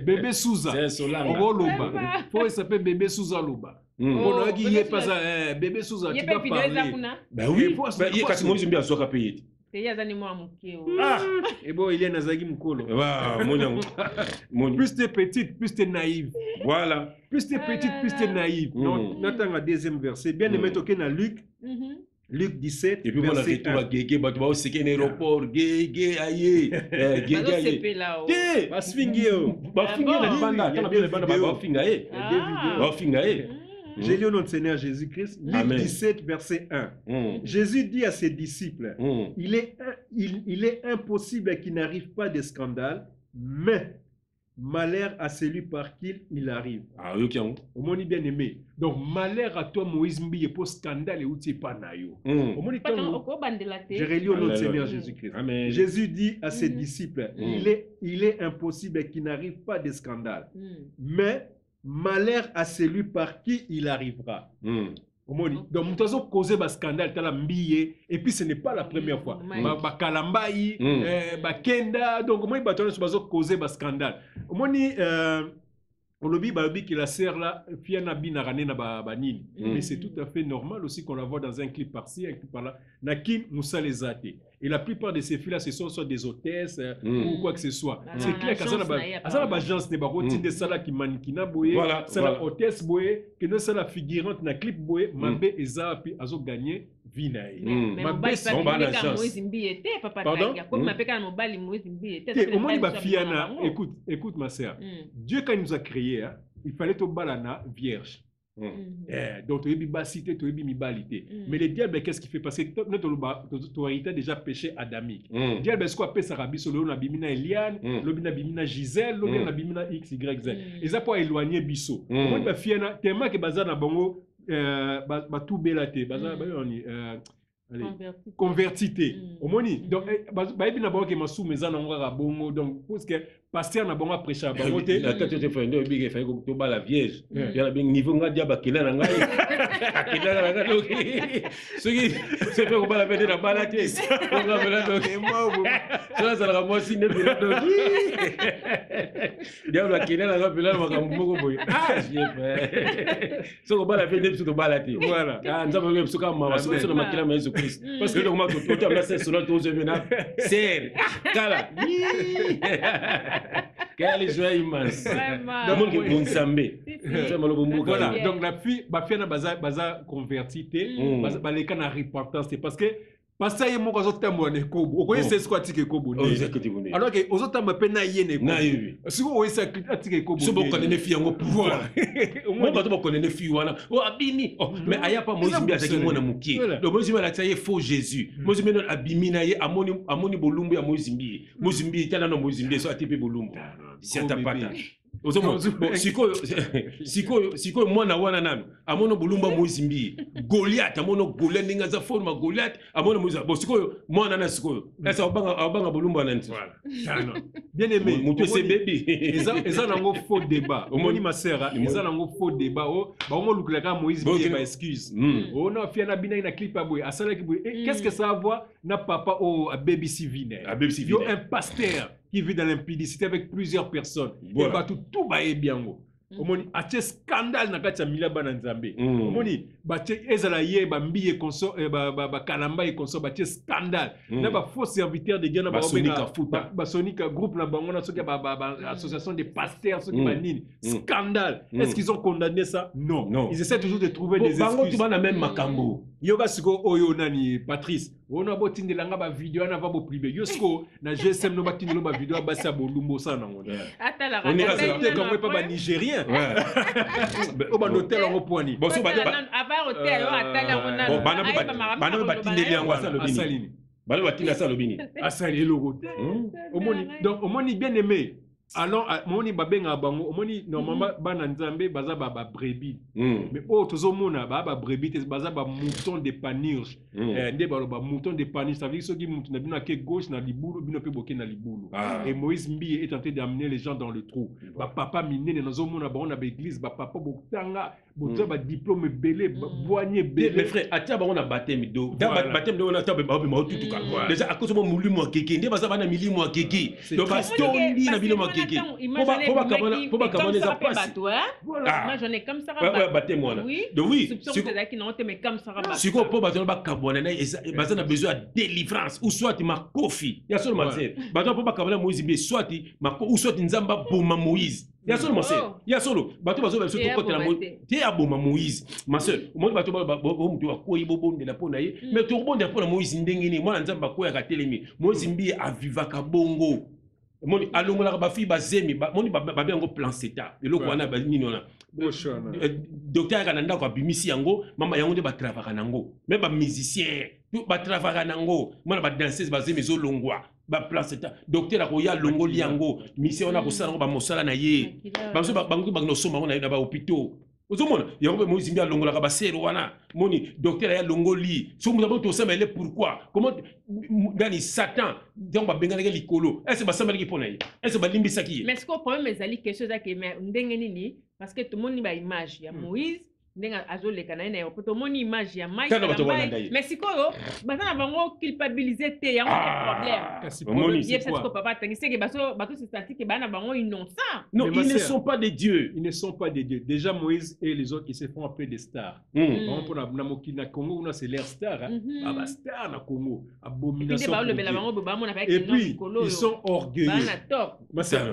S4: Bébé Souza.
S3: C'est Solange.
S4: Loba. Faut il s'appelle Bébé Souza Loba. On a dit pas ça Bébé Souza tu dois parler.
S3: Ben oui. Il y a kasi Moïse Mbia soka payer.
S2: Et yazani moi mukeo.
S4: Et bon il y a nazagi mukolo.
S3: Mon
S4: plus t'es petite, plus t'es naïve.
S3: Voilà.
S4: Plus t'es petite, plus t'es naïve. Non, n'attends le deuxième verset. Bien aimé toquer dans Luc. Luc 17,
S3: et puis on a retour à Gégé, bah tu vas aussi qu'un aéroport, Gégé, aïe, Gégé, aïe. Bah swingio, bah swingio la banda, quand on a bien la banda, bah fingaye, bah fingaye.
S4: J'ai lu au nom de Seigneur Jésus-Christ, Luc 17, verset 1. Jésus dit à ses disciples, il est impossible qu'il n'arrive pas de scandale, mais malheur à celui par qui il arrive.
S3: Ah oui, ok.
S4: Au monde bien aimé. Donc malheur à toi Moïse Mbiye pour scandale et où tu pas naïo. Au monde j'ai relu au nom de Seigneur Jésus-Christ. Jésus dit à ses disciples, il est impossible qu'il n'arrive pas de scandale. Mais malheur à celui par qui il arrivera. Donc, nous avons causé un scandale, et puis ce n'est pas la première fois. Kalambaï, Kenda, donc moi, nous avons causé un scandale. on le dit que la sœur là, fiana binarane na banini. Mais c'est tout à fait normal aussi qu'on la voit dans un clip par-ci, un clip par-là. Nakin Moussa les athées. Et la plupart de ces filles là, ce sont soit des hôtesses ou quoi que ce soit. C'est clair qu'à ça la agence n'est pas routine de ça là qui mannequina boye, ça la hôtesse boye, que non ça la figurante na clip boye, mabé et ça puis azo gagné vinaï.
S2: Mabé c'est bon agence. Pardon? Comme ma péka mobile
S4: au moins il va fiana. Écoute ma sœur. Dieu quand il nous a créé, il fallait au balana vierge. Donc tu es bibacité, tu es bimibalité. Mais le diable, qu'est-ce qu'il fait? Parce que tu as déjà péché adamique. Le diable, est-ce qu'on appelle ça rabbi sur le bimina Eliane, le bimina Gisèle, le bimina X, Y, Z. Et ça pour éloigner Bisso. Moi, je suis fier, tellement que bazar na bongo, tout belate, bazar, convertité. Au moni. Donc, baïbi na bongo que ma sous maison na bongo. Donc, parce que pasteur na bongo prêcher à bongo te.
S5: La tête de frère, il y a que tu bats la vierge. Il y a un niveau nga diaba kila na ngai. Kila na ngai donc. Ce qui c'est fait qu'on va la faire dans bala te. On va faire donc moi. Ça la moi si ne bien donc. Diaba kila na ngai pela makambo moko boy. Ah, j'ai fait. Ce qu'on va la faire sur bala te. Voilà. Ah, nzamba ngem suka mama so so na makila mais Christ. Parce que donc moi tout tu as c'est selon tous les venants. C'est kala. Quelle joie immense.
S4: Voilà, donc la fille, baza convertité, les cas na repentance, c'est parce que parce que mon réseau tambo ne kobo. Okoye c'est quoi tike kobo. Alors que aux autres tambo pena yene kobo. Si vous voyez ça tike kobo.
S5: Si vous connaissez fille en pouvoir. Moi pas vous connaissez fille wana. Oh abimi. Mais aya pas Mozimbi azaki mona mukie. Donc Mozimbi la tsaye faux Jésus. Mozimbi non abimi na ye amoni bolumbu ya Mozimbi. Mozimbi tana no Mozimbi so atipe bolumbu. Si atapata. Siko mwana wana nami amono bulumba Mozimbi Goliath amono Goliath ninga za forma Goliath amono Mozimbi bo siko mwana na siko esa obanga bulumba na nti
S4: voilà bien aimé
S5: mutu c'est baby
S4: eza nango faux débat omoni ma sœur eza nango faux débat o ba ngo lukela ka Mozimbi ba excuse on a fait na bina ina clip aboy asala ki boy qu'est-ce que ça a à voir na papa au baby civile yo un pasteur qui vit dans l'impudicité avec plusieurs personnes. Voilà. Et bah tout va bien. Omoni ache scandale na kati ya milaba na nzambe. Omoni bache ezala ye ba mbiye konso ba kalamba e konso bache scandale. Na ba faux serviteur de Dieu na ba sonika groupe na bango na soki ba association de pasteurs soki ba nini. Scandale. Est-ce qu'ils ont condamné ça? Non. Ils essaient toujours de trouver des excuses.
S5: Bango tu na même makambo.
S4: Yoga siko oyo nani Patrice. Ona botindela nga ba video na va bo privé. Yosko na GSM no batindela ba video ba sa bolumbo sa na ngona.
S2: Atala
S4: on est comme pas ba Nigérien. Au ban hôtel en poignet.
S2: Bon so ba aba hôtel atala ngona.
S5: Bon bana batindeli yango sa lobini. Bana batinda sa lobini.
S4: Asali logo. Omoni donc omoni bien aimé. Alors moni babenga bango omoni normalement bana nzambe baza ba brebis mais tozomona ba brebis baza ba mouton de panurge nde ba mouton de panurge ça veut dire soki mutu na bino ke gauche na libulu bino pe boke na libulu et Moïse Mbiye est en train d'amener les gens dans le trou ba papa minene nazomona ba on a église ba papa botanga boza ba diplôme belé boigné belé
S5: mes frères atia ba on a baptême do baptême do on a tabe ba tutuka déjà à cause mo mulimo keke nde baza bana milimo keke donc ba stondi na bilimo keke.
S2: Moi j'en ai comme ça.
S5: Oui. Oui.
S2: Si
S5: quoi pour bateau ba carbonane baza na besoin de délivrance ou soit ma kofi. Ya seulement c'est. Bateau pour ba carbonane Moïse bien soit ma ou soit nzamba boma Moïse. Ya seulement c'est. Ya solo bateau bazo surtout côté la Moïse. Té aboma Moïse. Ma sœur, moi bateau ba mutu wa koyi bobo de la pona ye. Mais to bonde pour Moïse ndengeni moi nzamba ko ya katelemi. Moïse mbi aviva ka bongo. Moni alongola ba fi ba zemi ba moni ba bien ngo plan seta eloko wana ba nini ona docteur kananda ko bimisi yango mama yango de ba travailler nango même ba musicien ba travailler nango mona ba danseuse ba zemi zo longwa ba plan seta docteur ko ya longoli yango mission ona ko sala ngo ba mosala na ye ba so ba no soma ona na ba hôpital ozomona yango Moïse Mbiye longola ka ba sero wana moni docteur ya longoli so mu to sema ele pourquoi comment gani Satan donc ba bengana ke likolo est-ce ba sema ki pona ye est-ce ba limbisa ki
S2: mais ce qu'on problème ezali quelque chose que mais ndenge nini parce que tout le monde ba image ya Moïse ndenga azoleka na aéroport tomoni image ya Mike mais sikoyo baza na bango culpabiliser te yango problème c'est quoi papa tangisi que bato se sentir que bana bango innocent
S3: non ils ne sont pas des dieux,
S4: ils ne sont pas des dieux. Déjà Moïse et les autres, ils se font appeler des stars. Pour na Congo c'est leur star ba star na Congo abomination. Et puis ils sont orgueilleux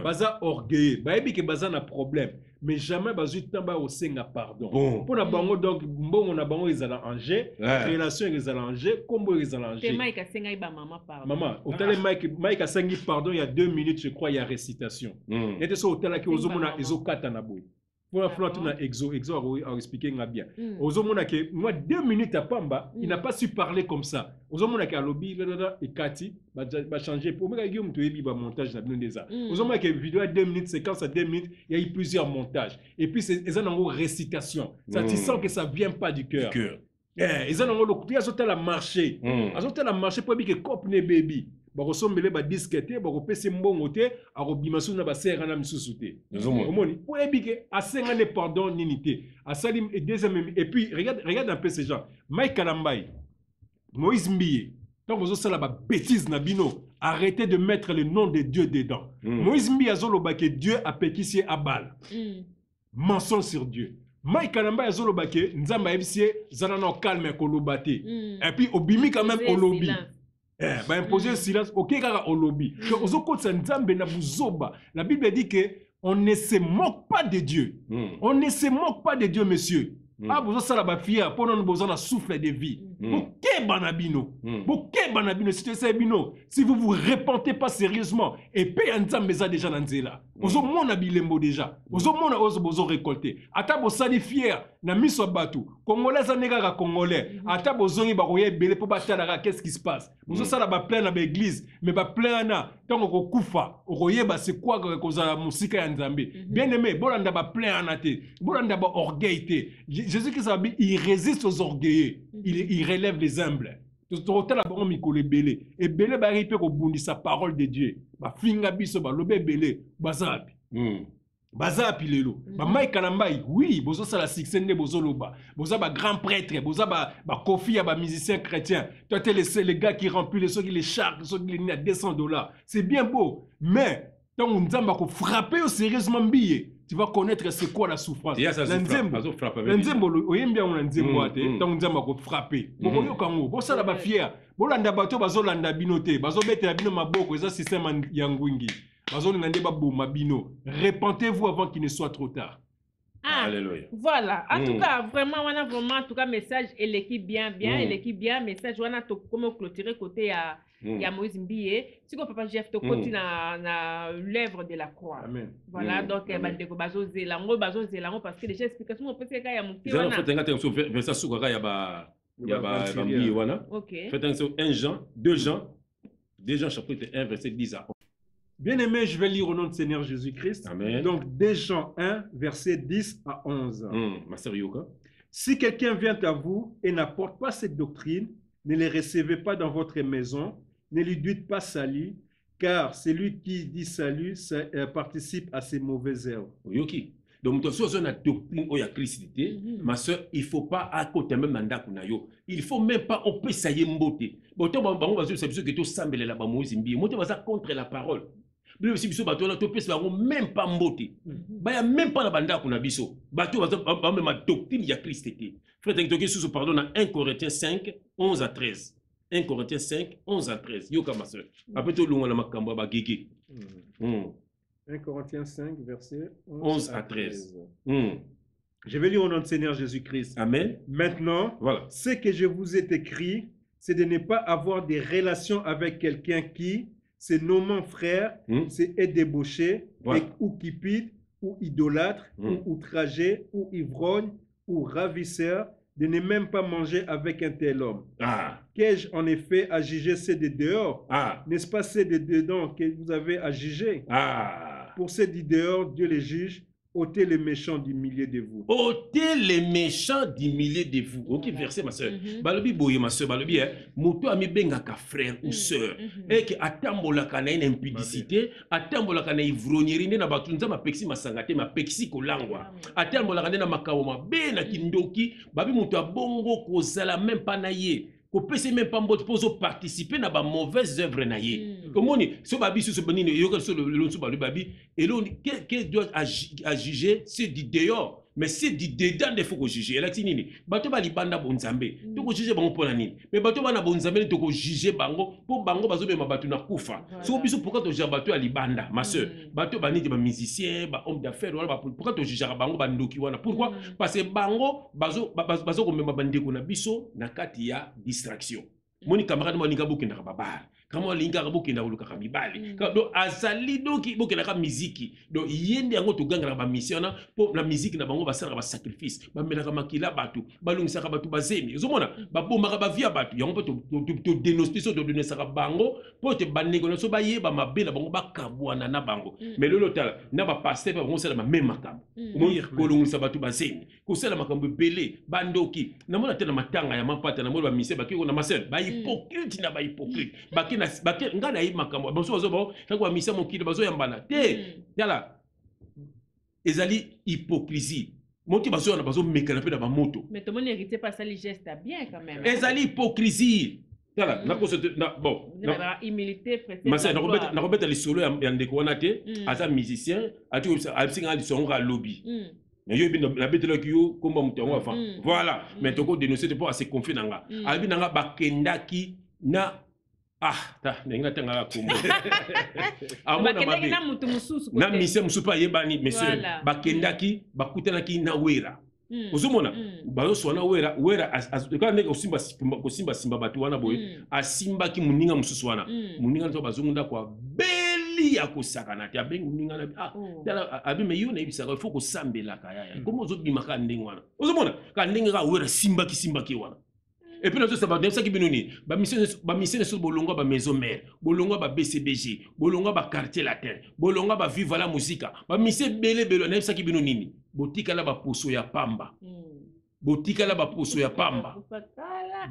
S4: baza orgueilleux bayebi que baza na problème mais jamais bazui tamba au senga pardon pour na bango donc mbongo na bango ezala en jeu relation ezala en jeu combo ezala en jeu.
S2: Mike asenga iba maman pardon
S4: maman otale Mike asengi pardon il y a 2 minutes je crois il y a récitation était so otala ki ozomona ezokata na boy pour la flotte na exo a expliqué bien ozomona ke moi 2 minutes à pamba il n'a pas su parler comme ça ozomona ke alobi et Kati va changer pour moi Guillaume to yebi ba montage na bien des ozomona ke vidéo à 2 minutes séquence à 2 minutes il y a eu plusieurs montages et puis c'est ça en récitation ça tu sens que ça vient pas du cœur ils ont le coup azotala marché azotala marché pour que cop ne baby bakosombele ba disquete bakopesa mbongo te akobima suna ba sera na misusu te omoni po ebike asenga ne pardon nini te asali et deuxième et puis regarde un peu ces gens Mike Kalambai Moïse Mbiye donc vous osala ba bêtise na bino arrêtez de mettre le nom de Dieu dedans Moïse Mbiye azoloba que Dieu a pékisi Abal mensonge sur Dieu Mike Kalambai azoloba que nzamba ebisi zana na calme koloba te et puis obimi quand même olobi bah imposer silence ok kaka au lobby la Bible dit que on ne se moque pas de Dieu on ne se moque pas de Dieu monsieur ah vous ça la ba fier pour nous besoin de souffle de vie ok banabino ok banabino si tu sais bino si vous vous repentez pas sérieusement et paye nzambe za déjà na nzela ozo mona bilembo déjà ozo mona ozo bozo récolter ata bo sali fier na miso batu congolais za nega congolais ata bozongi ba koye belé pour batala qu'est-ce qui se passe ozo sala ba plein na église mais ba plein na tango ko kufa okoyeba c'est quoi ko za musika ya nzambe bien aimé bolanda ba plein na te bolanda ba orgueil te Jésus Christ il résiste aux orgueilleux il relève les humbles totala bango mikolo ebele ebele ba ripe ko bundisa parole de Dieu ba finga biso ba lobe ebele bazapi bazapi lelo ba Mike Kalambai oui bozo sala succès ne bozo loba boza ba grand prêtre boza ba Kofi ya ba musicien chrétien toi t'es les gars qui remplissent ceux qui les charges ceux qui les à $200 c'est bien beau mais tant on nzamba ko frapper sérieusement billet tu vas connaître c'est quoi la souffrance. Nzembo oyembia on nzembo ate tant nzamba ko frapper bokoyo kango bo sala ba fier bolanda bato bazolanda binote bazobetela bino maboko eza système ya ngwingi bazolanda ba boma bino repentez-vous avant qu'il ne soit trop tard.
S2: Alléluia. Voilà. En tout cas, vraiment, on a vraiment, en tout cas, message, et l'équipe bien, message, on a tout comme clôturer côté à Moïse Mbiye. Si papa Jeff te continue na l'œuvre de la croix.
S4: Amen.
S2: Voilà, donc, bandeko bazo zelango, parce que déjà, explication, on peut se faire mouki.
S3: Vous allez faire attention, verset soukara, ya ba Mbiye wana. Ok. Faites attention, 2 Jean, chapitre 1, verset 10 à 11.
S4: Bien-aimé, je vais lire au nom de Seigneur Jésus-Christ.
S3: Amen.
S4: Donc, 2 Jean 1, verset 10 à 11. Si quelqu'un vient à vous et n'apporte pas cette doctrine, ne les recevez pas dans votre maison, ne lui dites pas salut, car celui qui dit salut participe à ses mauvaises œuvres.
S3: Yoki. Donc, si on a doctrine ou ya Christité, ma soeur, il ne faut pas à côté même mandat qu'on a yo. Il faut même pas on peut ça y mboté. Bon, toi, on va dire c'est que tout semble là-bas Moïse Mbiye. Moi, tu vas contre la parole. Mais si biso bato na to pesa même pas mboté. Ba ya même pas la banda qu'on a biso. Bato va même ma doctrine ya Christité. Frère, tu sous pardon dans 1 Corinthiens 5 11 à 13. 1 Corinthiens 5 11 à 13. Yo ma soeur. Après tout longa na makambo ba gege.
S4: 1 Corinthiens 5 verset
S3: 11 à 13.
S4: Je vais lire au nom de Seigneur Jésus-Christ.
S3: Amen.
S4: Maintenant, voilà. Ce que je vous ai écrit, c'est de ne pas avoir des relations avec quelqu'un qui, se nommant frère, est débauché, ou cupide, ou idolâtre, ou outragé, ou ivrogne, ou ravisseur, de ne même pas manger avec un tel homme. Qu'ai-je en effet à juger ceux de dehors? N'est-ce pas ceux de dedans que vous avez à juger? Pour ceux de dehors, Dieu les juge. ôtez les méchants du milieu de vous.
S3: Ôtez les méchants du milieu de vous. Ok, verset, ma soeur. Balobi boye, ma soeur, balobi, moto ami bengaka frère ou soeur. Et que atambola kana une impudicité, atambola kana ivrognerie, na batunza ma pexi masangate, ma pexi kolangwa. Atambola kana na makawoma, be na kindoki, babi moto abongo kozala même pas na ye. Ko pese même pas mbot pozo participer na ba mauvaise œuvre na ye. Komoni, so babi so benini yoka so le so babi et l'on que doit à juger c'est du dehors. Mais c'est du dedans des faut juger. Elle a dit nini. Bato ba libanda bonzambe. To ko juger bango pona nini. Mais bato ba na bonzambe to ko juger bango po bango bazo be mabatu na kufa. So biso pourquoi to juger bato ya libanda, ma sœur. Bato ba niti ba musicien, ba homme d'affaires wala ba pourquoi to juger bango ba ndoki wana. Pourquoi? Parce que bango bazo ko mema bandeko na biso na kati ya distraction. Moni camarade mo linga bokenda ka babar. Kama linga ka bokenda uluka ka mibali. Do azali doki bokenda ka muziki. Do yende yango to ganga ba mission na po la musique na bango basala ba sacrifice. Ba mela ka makila batu, balungisa ka batu bazemi. Uzomona ba bomba ka ba via batu. Yango to dénoncer to donner ça bango po te baneko na so ba yeba mabela bango ba kabwana na bango. Mais lolo tala na ba pasteur ba bango sala ma même makambo. Mo kolungisa batu bazemi. Ko sala makambo belé bandoki. Na mona tena matanga ya mapata na mo ba mission ba kiko na masel. Ba hypocrite na ba hypocrite. Bakina ngana yi makambo bazo bazo kwa misa mokili bazo yambana te yala ezali hypocrisie moti bazo na bazo mekana pe na ba moto
S2: mais tout le monde n'hérite pas ça les gestes bien quand même
S3: ezali hypocrisie yala na ko na bon
S2: na humilité presque
S3: masa na ko beta lisolo ya ndeko wana te aza musicien ati absinga li songa lobby na yo bi na betelo ki yo komba mutongo afa voilà mais toko dénoncer pour se confier nanga abi nanga bakendaki na ta nenga tanga kombo amona mabe na mise musupa yebani monsieur bakendaki bakutanaki na wera uzumona bazo swana wera azukane osimba simba batu wana boye asimba ki muninga mususu wana muninga to bazungunda kwa beli ya kosakana te abengi muninga na tala abi me yo na ibisaka il faut ko sambela kaya komo zo bimaka ndenge wana uzumona ka ndenge ka wera simba ki wana. Et puis, nous avons ça qui est venu. Ba mission sur Bolonga, ba maison mère, Bolonga, ba BCBG, Bolonga, ba quartier latin, Bolonga, ba vive la musique. Ba mission belé belé, ça qui est venu. Botika la ba poso ya pamba. Botika la ba poso ya pamba.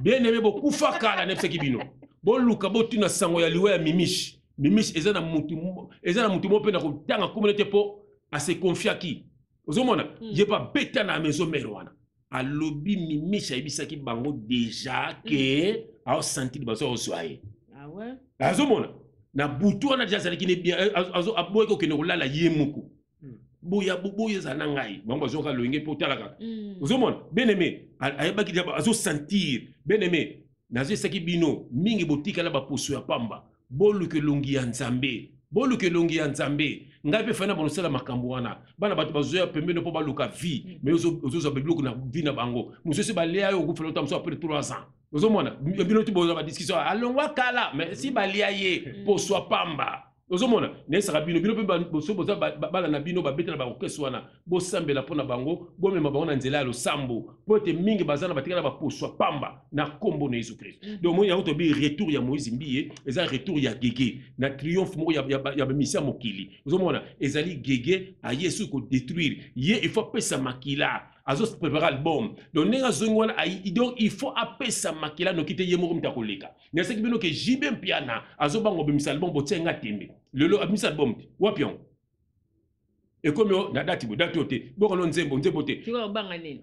S3: Bien aimé, beaucoup fakala, ça qui est venu. Bon, Luka, botina sango ya liwa ya mimish. Mimish, ezana mutu mo pe na ko tanga communauté po a se confier qui. Ozomona, yé pas bêta na maison mère wana. A lobby mimisha ibisaki bango déjà que a senti baso osoaye.
S2: Ah ouais.
S3: Azomona na butu wana déjà sali kine bien azo aboye ko kene kolala yemuku. Boya za ngai bango bazo ka loinge potalaka. Azomona bien aimé ayebaki déjà azo sentir bien aimé nazo saki bino mingi botika la ba poso ya pamba. Boluke longi ya Nzambe. Boluke longi ya Nzambe. Ngai pe fana bono sala makambo wana bana bato bazoya pembeni po baluka vie mais ozo beluku na vie na bango musosi balia yo kufela tamso après 3 ans ozomona bino ti boza ba discussion alongwa kala mais si balia ye po swa pamba ozomona nesaka bino pe boso boza bala na bino babeta na bakokesi wana bosambela pona bango bomema bango na nzela ya losambo po te mingi bazana batikala baposwa pamba na kombo na Yesu Christ donc moi yango to bi retour ya Moïse Mbiye eza retour ya Gege na triomphe moko ya misia mokili ozomona ezali Gege a Yesu ko détruire ye il faut pesa makila azo préparer album donc nenga zongwana donc il faut apesa makila no kite ye moko mtakoleka nese kibino ke jibe mpiana azo bango bimisa album botenga tembe lelo abimisa album wapion et comme yo na dati ote bokono nzembo te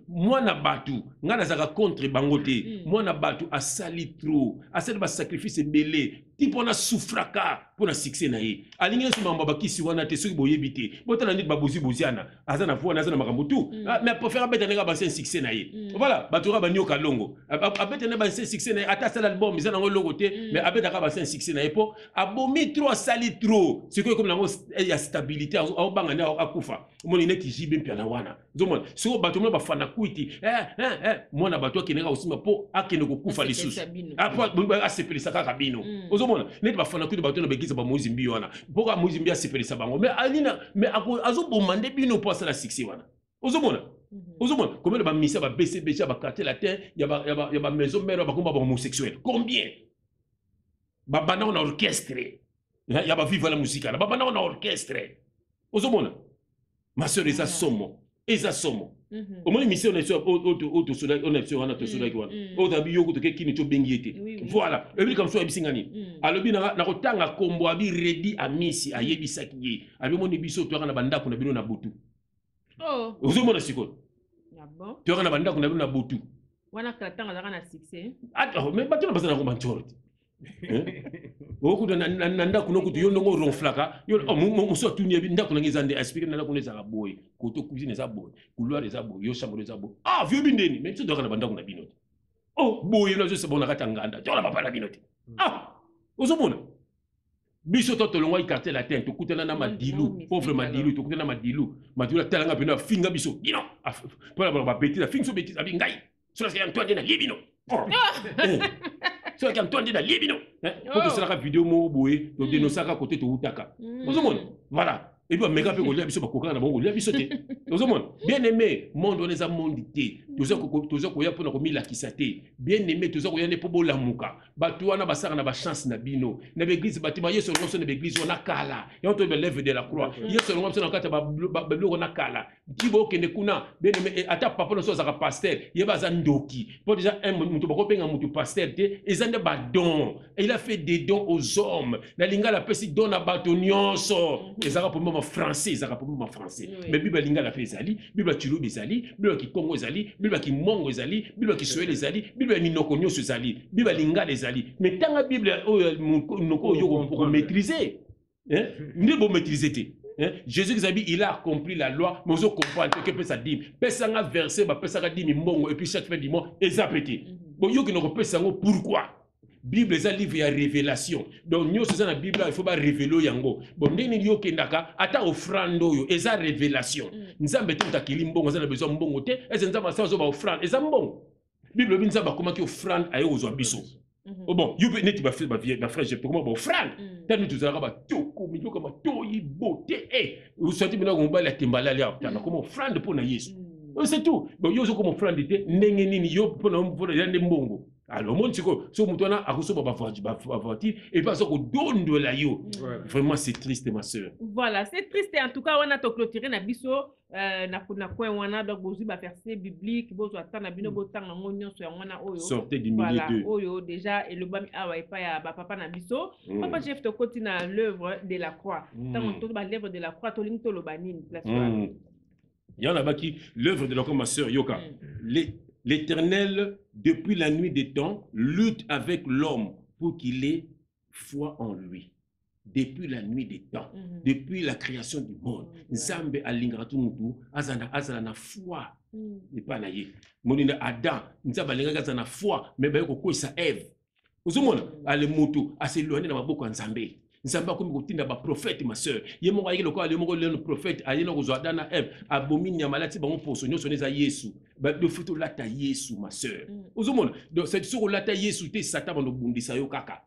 S3: mwana batu ngana zaka contre bangote mwana batu asali trop asali ba sacrifice belé tipo na souffraka pour na succès na ye alingi so mamba bakisi wana te soki boyebite botala nit babuzi buziana azana voix azana makambo tout mais pour faire bête na ba succès na ye voilà batura ba nyoka longo abete na ba succès na ye ata sala album izana ngo longo te mais abeta ka ba succès na ye po abomi trop asali trop c'est comme nango ya stabilité au banga na akufa moni neti jibe mpia wana zomona so bato mo ba fana kuiti mona bato kineka usima po akene ko kufa lisusu apo asepelisa kaka bino ozomona neti ba fana kuiti bato na begiza ba Moïse Mbiye wana poka Moïse Mbiye asepelisa bango mais alina mais azo bomande bino po asala succès wana ozomona combien ba misa ba BCBG ba quartier latin ya ba maison mère ba komba ba homosexuel combien ba banda on orchestre ya ba vive la musique ba banda on orchestre ozomona Ma soeur, eza somo. Eza somo. Au moins, mission, on est sur voilà. Et puis, comme ça, alors, na kotanga kombo abi ready a misi a yebisaki ye. Abi moni biso to na banda kuna bino na butu.
S2: Oh.
S3: Ozomona siko.
S2: Ah bon.
S3: To na banda kuna bino na butu.
S2: Wana katanga na succès.
S3: Ah, mais pas na bazana ko manchorte. Oku na nanda kuna kutu yo ndongo ronflaka. Yo muso tunie bi ndako na ngizande expliquer na kuna za boy. Koto cuisine za boy. Couloir za boy. Yo chambre za boy. Ah, vieux bindeni. Mais tu dois na banda kuna bino. Oh, boy na zo se bona katanganda. Tu la papa la bino. Ah. Ozomona. Biso to tolongwa ikarté la tête, to kutana na madilu, pauvre madilu, to kutana na madilu. Madilu talanga pena finga biso. Bino. Pour la bêtise, la finga so bêtise abi ngai. So la Antoine na libino. So la Antoine na libino. Pour que cela vidéo mo boé, to dénoncer côté to utaka. Ozomona. Voilà. Et puis méga pe ko lia biso ba kokana na bongo lia biso te. Ozomona. Bien aimé, monde on eza monde te. Toza ko ya pona ko mila kisate. Bien aimé, toza ko ya ne po bolamuka. Batu wana basaka na ba chance na bino. Na l'église batima yeso lonso na l'église on a kala. Et on te lève de la croix. Yeso lonso na kata ba on a kala. Kibo kende kuna. Bien aimé, ata papa no so za pasteur. Yeba za ndoki. Pour déjà un mutu ba ko penga mutu pasteur te. Ezande ba don. Et il a fait des dons aux hommes. Na linga la pesi don na bato nyonso. Ezaka pour moi français, ezaka pour moi français. Mais Bible linga la fait ezali, Bible tilo bezali, Bible ki Congo ezali, Bible ki Mongo ezali, Bible ki Soel ezali, Bible ni nokonyo ezali, Bible linga ezali. Mais tant la Bible noko yo pour maîtriser. Hein? Ni bon maîtriser te. Jésus il a accompli la loi, mais on comprend que peut ça dit. Pesanga verset, ba pesanga dit mi mongo et puis chaque fin du mois ezapété. Bon yo ki no pesanga pourquoi? Bible est un livre de révélation. Donc, nous, c'est la Bible, il faut pas révéler yango. Bon, nous, nous, kendaka, ata offrande yo, et ça révélation. Nous avons besoin de kilimbo, nous avons besoin de bongo te, et nous avons besoin de offrande, et ça bon. Bible, nous avons comment qui offrande à aux abisso. Oh bon, you peux pas faire ma frère, j'ai comment offrande. Tant nous tous avons toko, mais comme toyi beauté, eh, vous sentez maintenant qu'on va la timbala là, comment offrande pour na Yesu. C'est tout. Bon, yo so comme offrande te, nenge nini yo pour na mbongo. Alors, mon chico, so mutona akoso ba voiture et pas so ko dondo la yo. Vraiment c'est triste ma sœur.
S2: Voilà, c'est triste en tout cas on a to clôturer na biso na coin wana donc bozu ba verset biblique bozu atana bino botanga ngonyo so wana oyo.
S3: Sortez du milieu d'eux.
S2: Oyo déjà et le bami awa et pas ya ba papa na biso. Papa chef to continue l'œuvre de la croix. Tant to ba l'œuvre de la croix to linto lo banini place.
S3: Il y en a ba qui l'œuvre de la croix ma sœur Yoka. L'Éternel, depuis la nuit des temps, lutte avec l'homme pour qu'il ait foi en lui. Depuis la nuit des temps, depuis la création du monde, Nzambe alingatu mutu azana na foi. Et pas na ye. Monina Adam, Nzambe alingaka azana foi, mais ba ko koisa Ève. Ozomona ale mutu aseloane na maboko Nzambe. Nzambe akomi kotinda ba prophète ma sœur. Ye moko ayeki lokola le moko le prophète ayena kozwa Adam na Ève abomini ya malati bango poso nyonso neza Yesu. Ba de futo lata Yesu ma sœur. Ozomona donc c'est sur lata Yesu te Satan bando bundisa yo kaka.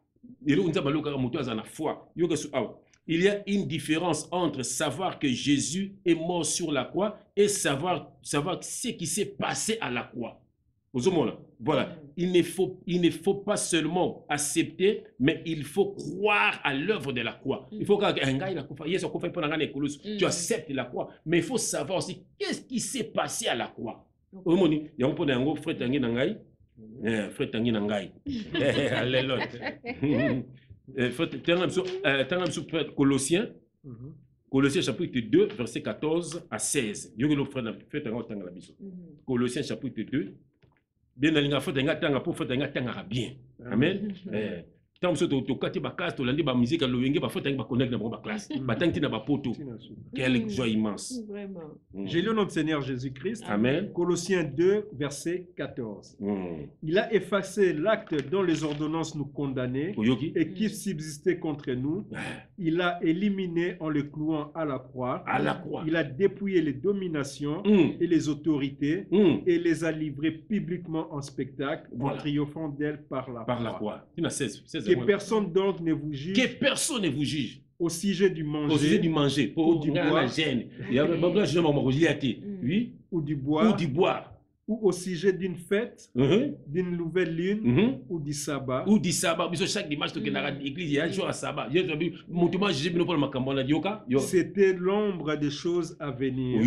S3: Et là Nzambe alokaka mutu azana foi. Yo kesu aw. Il y a une différence entre savoir que Jésus est mort sur la croix et savoir ce qui s'est passé à la croix. Voilà, il ne faut pas seulement accepter, mais il faut croire à l'œuvre de la croix. Il faut tu acceptes la croix, mais il faut savoir aussi qu'est-ce qui s'est passé à la croix. Il y a un frère Tanguy Nangai, frère Tanguy Nangai, alléluia. Colossiens. Colossiens chapitre 2, verset 14 à 16. Colossiens chapitre 2. Bien dans l'inga faut tanga pour faire tanga bien. Amen. Tant que tu kati ba classe to landi ba musique à l'oyenge ba faut tanga ba connect dans ba classe. Ba tangi na ba poto. Quelle joie immense.
S2: Vraiment.
S4: J'ai lu notre Seigneur Jésus-Christ.
S3: Amen.
S4: Colossiens 2 verset 14. Il a effacé l'acte dont les ordonnances nous condamnaient et qui subsistait contre nous. Il a éliminé en le clouant à la croix.
S3: À la croix.
S4: Il a dépouillé les dominations et les autorités et les a livrées publiquement en spectacle en triomphant d'elles par la
S3: croix.
S4: Que personne donc ne vous juge.
S3: Que personne ne vous juge.
S4: Au sujet du manger.
S3: Au sujet du manger.
S4: Ou du boire.
S3: Oui.
S4: Ou du boire.
S3: Ou du boire.
S4: ou au sujet d'une fête, d'une nouvelle lune ou du sabbat.
S3: Ou du sabbat. Chaque dimanche, tu as l'église, il y a un jour à sabbat.
S4: C'était l'ombre des choses à venir.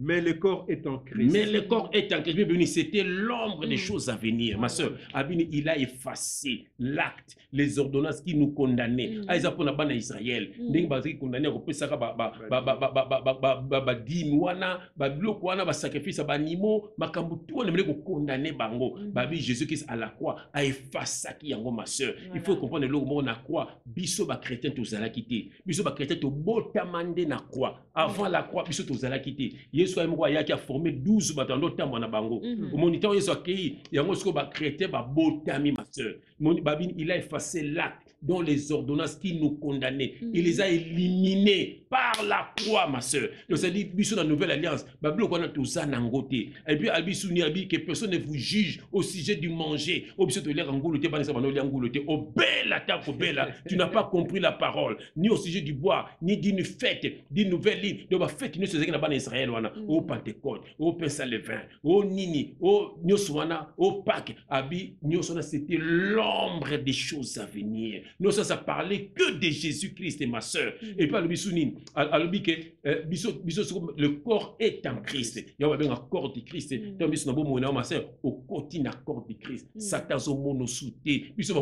S4: Mais le corps est en Christ.
S3: Mais le corps est en Christ. C'était l'ombre des choses à venir. Ma soeur, il a effacé l'acte, les ordonnances qui nous condamnaient. Aïsa pour la bande Israël. Dès que condamné, on peut savoir sacrifice à animaux, condamné bango. Jésus-Christ à la croix a effacé qui yango ma soeur. Il faut comprendre le mot na croix. Biso ba chrétien tous à la quitter. Biso ba chrétien to botamande na croix. Avant la croix, biso tous à la quitter. Yesu a formé 12 batando tambo na bango. Au moniteur Yesu accueilli, yango sko ba chrétien ba botami ma soeur. Il a effacé l'acte dont les ordonnances qui nous condamnaient. Il les a éliminés par la croix, ma soeur. Donc, ça dit, biso dans la nouvelle alliance, et puis, que personne ne vous juge au sujet du manger. Tu n'as pas compris la parole, ni au sujet du bois, ni d'une fête, d'une nouvelle ligne. Donc, la fête, nous sommes en Israël, au Pentecôte, au Pensalevin, au Nini, au Nyoswana, au Pâques, c'était l'ombre des choses à venir. Nous, ça parlait que de Jésus-Christ et ma soeur. Et puis, le corps est en Christ. Il y a un corps de Christ. Ma soeur, au côté d'un corps de Christ. Satan, au monde sauté. Biso,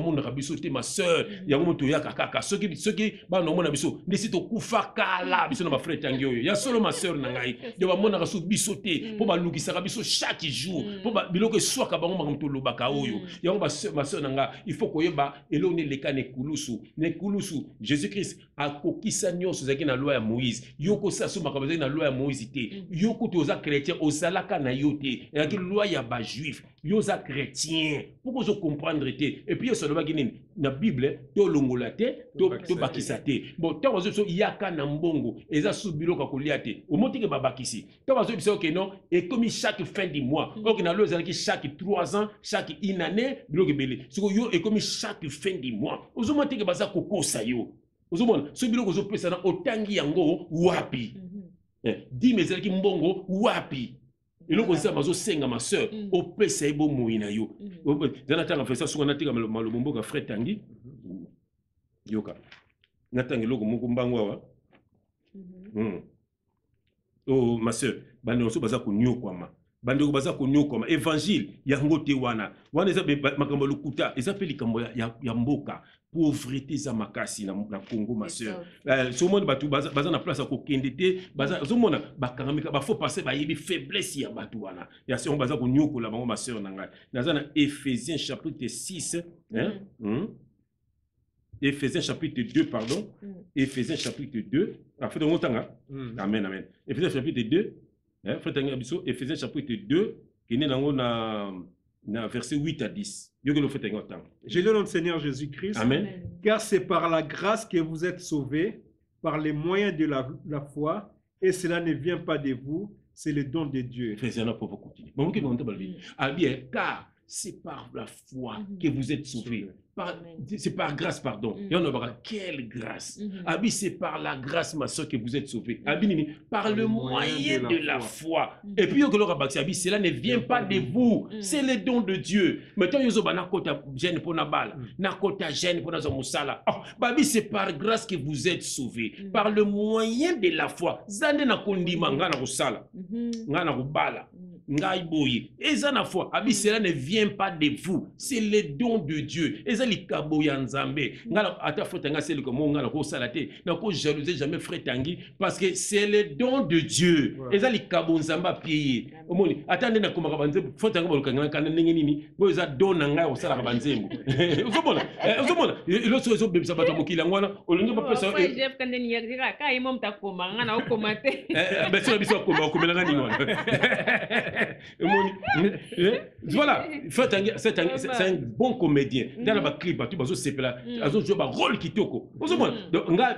S3: ma soeur, il y a un moment où il y a kaka. Ceux qui, n'hésitez au kufakala. Biso, ma frère, il y a seulement ma soeur, il y a un moment où bisoté. Pour ma louki, ça biso chaque jour. Pour ma biloke soit kabamo mamtolo bakaoyo. Il y a ma soeur, il faut qu'on y ait et l'on est les cas nekulusu Jésus-Christ a kokisa nyonso zaki na loi ya Moïse yoko saso makabazaki na loi ya Moïse te yoko toza chrétien osalaka na yote et la loi ya ba juif yoza chrétien pourquoi vous comprendre te et puis ça lobaki nini na Bible to longola te to bakisa te bon tant ozo yaka na mbongo eza subilo ka kolia te omotike babakisi tant ozo biso que non et comme chaque fin du mois donc na loi zaki chaque 3 ans chaque une année biloko belé siko yo et comme chaque fin du mois ozomotike baza kokosa yo ozomona so biloko ozopesa na otangi yango wapi di mezalaki mbongo wapi eloko nzisa bazosenga ma soeur opesa ebo moina yo zana tanga fesa suka natika malobo mboka frère tangi yoka natanga eloko moko mbango awa oh ma soeur bande so baza konyokwama bandeko baza konyokwama évangile yango te wana eza makambo lokuta eza pe likambo ya mboka pauvreté za makasi na Congo ma soeur so monde batu baza na place ko kendete baza so mona bakangamika ba faut passer ba yebi faiblesse ya batu wana ya so baza konyokola bango ma soeur nanga naza na Éphésiens chapitre 6 Éphésiens chapitre 2 pardon Éphésiens chapitre 2 afin de montanga amen amen Éphésiens chapitre 2 Éphésiens chapitre 2 qui est dans verset 8 à 10. Je lis
S4: le nom du Seigneur Jésus-Christ.
S3: Amen.
S4: Car c'est par la grâce que vous êtes sauvés, par les moyens de la foi, et cela ne vient pas de vous, c'est le don de Dieu.
S3: Éphésiens pour vous continuer. Car c'est par la foi que vous êtes sauvés. C'est par grâce, pardon. Et on aura quelle grâce. Abi, c'est par la grâce, ma soeur, que vous êtes sauvés. Abi, par le moyen de la foi. Et puis, Abi, cela ne vient pas de vous. C'est le don de Dieu. Maintenant, il y a un gêne pour Nabal. Nakota gêne pour Nazamoussala. Babi, c'est par grâce que vous êtes sauvés. Par le moyen de la foi. Zande na kondima, ngana kusala. Ngana kubala. Ngaiboyi. Et zana foi. Abi, cela ne vient pas de vous. C'est le don de Dieu. Et likabo ya nzambe ngala ata frère nga c'est comme ngala ko salate na ko jalouser jamais frère tangi parce que c'est le don de Dieu eza likabo nzamba piye omoni atande na komaka banzembo frère tangi boluka ngana ndenge nini bo eza don na ngai osala banzembo uzomona ilo so bebisa bato mokila ngwana olongi ba pesa
S2: Jeff kande ni yakira ka imo mtakoma ngana okomate
S3: ben sur biso komela ngani ngwana omoni voilà frère tangi c'est un bon comédien dans la clip tu bazo sepela azo jouer ba rôle kitoko ozomona donc nga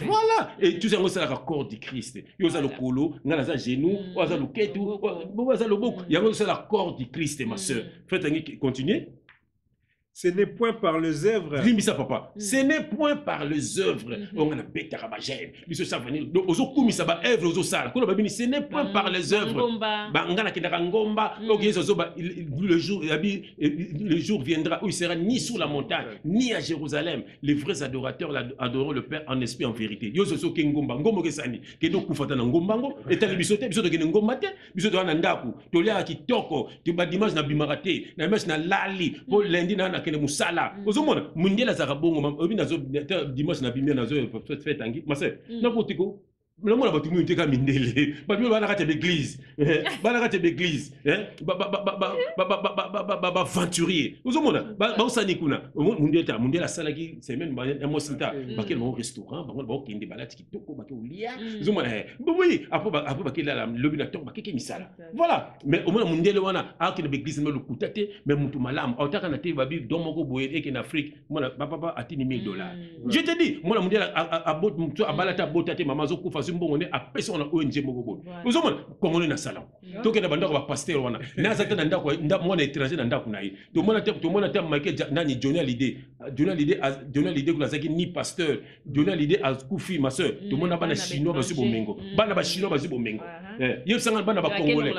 S3: voilà et tu sais on ça la corps de Christ yo za lokolo nga na za genou o za loketu bo za loboko ya ngo ça la corps de Christ ma sœur faites continuer
S4: Ce n'est point par les œuvres.
S3: Limbisa papa. Ce n'est point par les œuvres. On a bêta rabagène. Biso ça venir. Donc ozo kumisa ba œuvre ozo sala. Kono babini ce n'est point par les œuvres. Ba ngana kinaka ngomba. Ok ozo ba le jour viendra où il sera ni sur la montagne ni à Jérusalem. Les vrais adorateurs adoreront le Père en esprit en vérité. Yo ozo ke ngomba ngombo kesani. Ke do kufata na ngombango et tali biso te biso to ke ngomba te biso to na ndaku. To lia kitoko. To ba dimanche na bimarate. Na dimanche na lali. Po lundi na kene musala ozomona mundela za kabongo obi nazo dimanche na bimia nazo fait tangi mase na potiko na mona batu mu teka mindele batu bana kate l'église bana kate l'église ba aventurier ozomona ba osani kuna mundela salaki semaine ba mosinta ba quel restaurant ba kende balati kitoko ba kolia ozomona oui après ba kela lobi na tonga ba keke misala voilà mais au moins mundele wana a kene l'église me lukutate mais mutu malam otaka na te ba bi don moko boye et en Afrique mona papa atini $1000 je te dis mona mundela abot mutu abalata botate mama zo kufa mbongo ne apesa on ONG moko boye ozomona kongolo na salon toke na bandako ba pasteur wana na zata na ndako mwana étranger na ndako na ye to mona te Michael nani Johnny Hallyday kuna zaki ni pasteur Johnny Hallyday akufi ma sœur to mona bana chinois basu bomengo bana ba chinois basu bomengo ye sanga bana ba congolais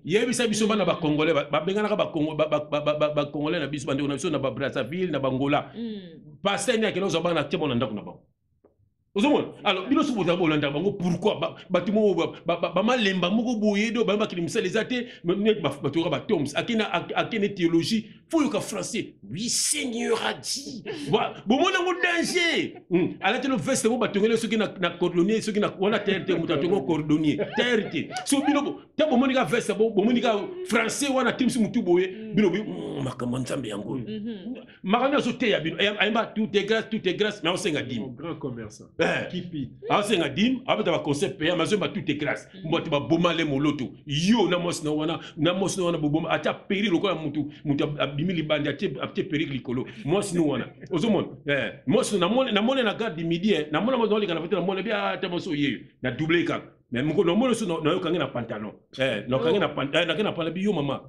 S3: ye bisa biso bana ba congolais ba bengana ka ba congolais na biso bande na biso na ba Brazzaville na Bangola pasteur ni akelo zo bana te mona ndako na ba. Alors, bino soubo d'abord l'anda bango pourquoi batimo ba malemba moko boyedo ba ba kilimisa les athées mais ba ba toms akina théologie faut yo ka français oui Seigneur a dit bon mona ngo danger ala te le veste mo batongele soki na cordonnier soki na wana terre mutatongo cordonnier terre so bino ta bo monika veste bo monika français wana timsi mutu boye bino makamba nzambe yango makamba so te ya bino ayamba tout est grâce mais on senga dim
S4: grand commerçant
S3: kipi asenga dim abata ba concept paya mazomba tout est grâce mboti ba bomale moloto yo na mos na wana boboma ata peri lokola mutu abimili bandi ate peri likolo mos no wana ozomona mos na mona na garde midi na mona mo dolika na fete na mona bia ata moso yeyo na double ka mais mko no mona so na yo kangi na pantalon no kangi na pantalon na kana bi yo mama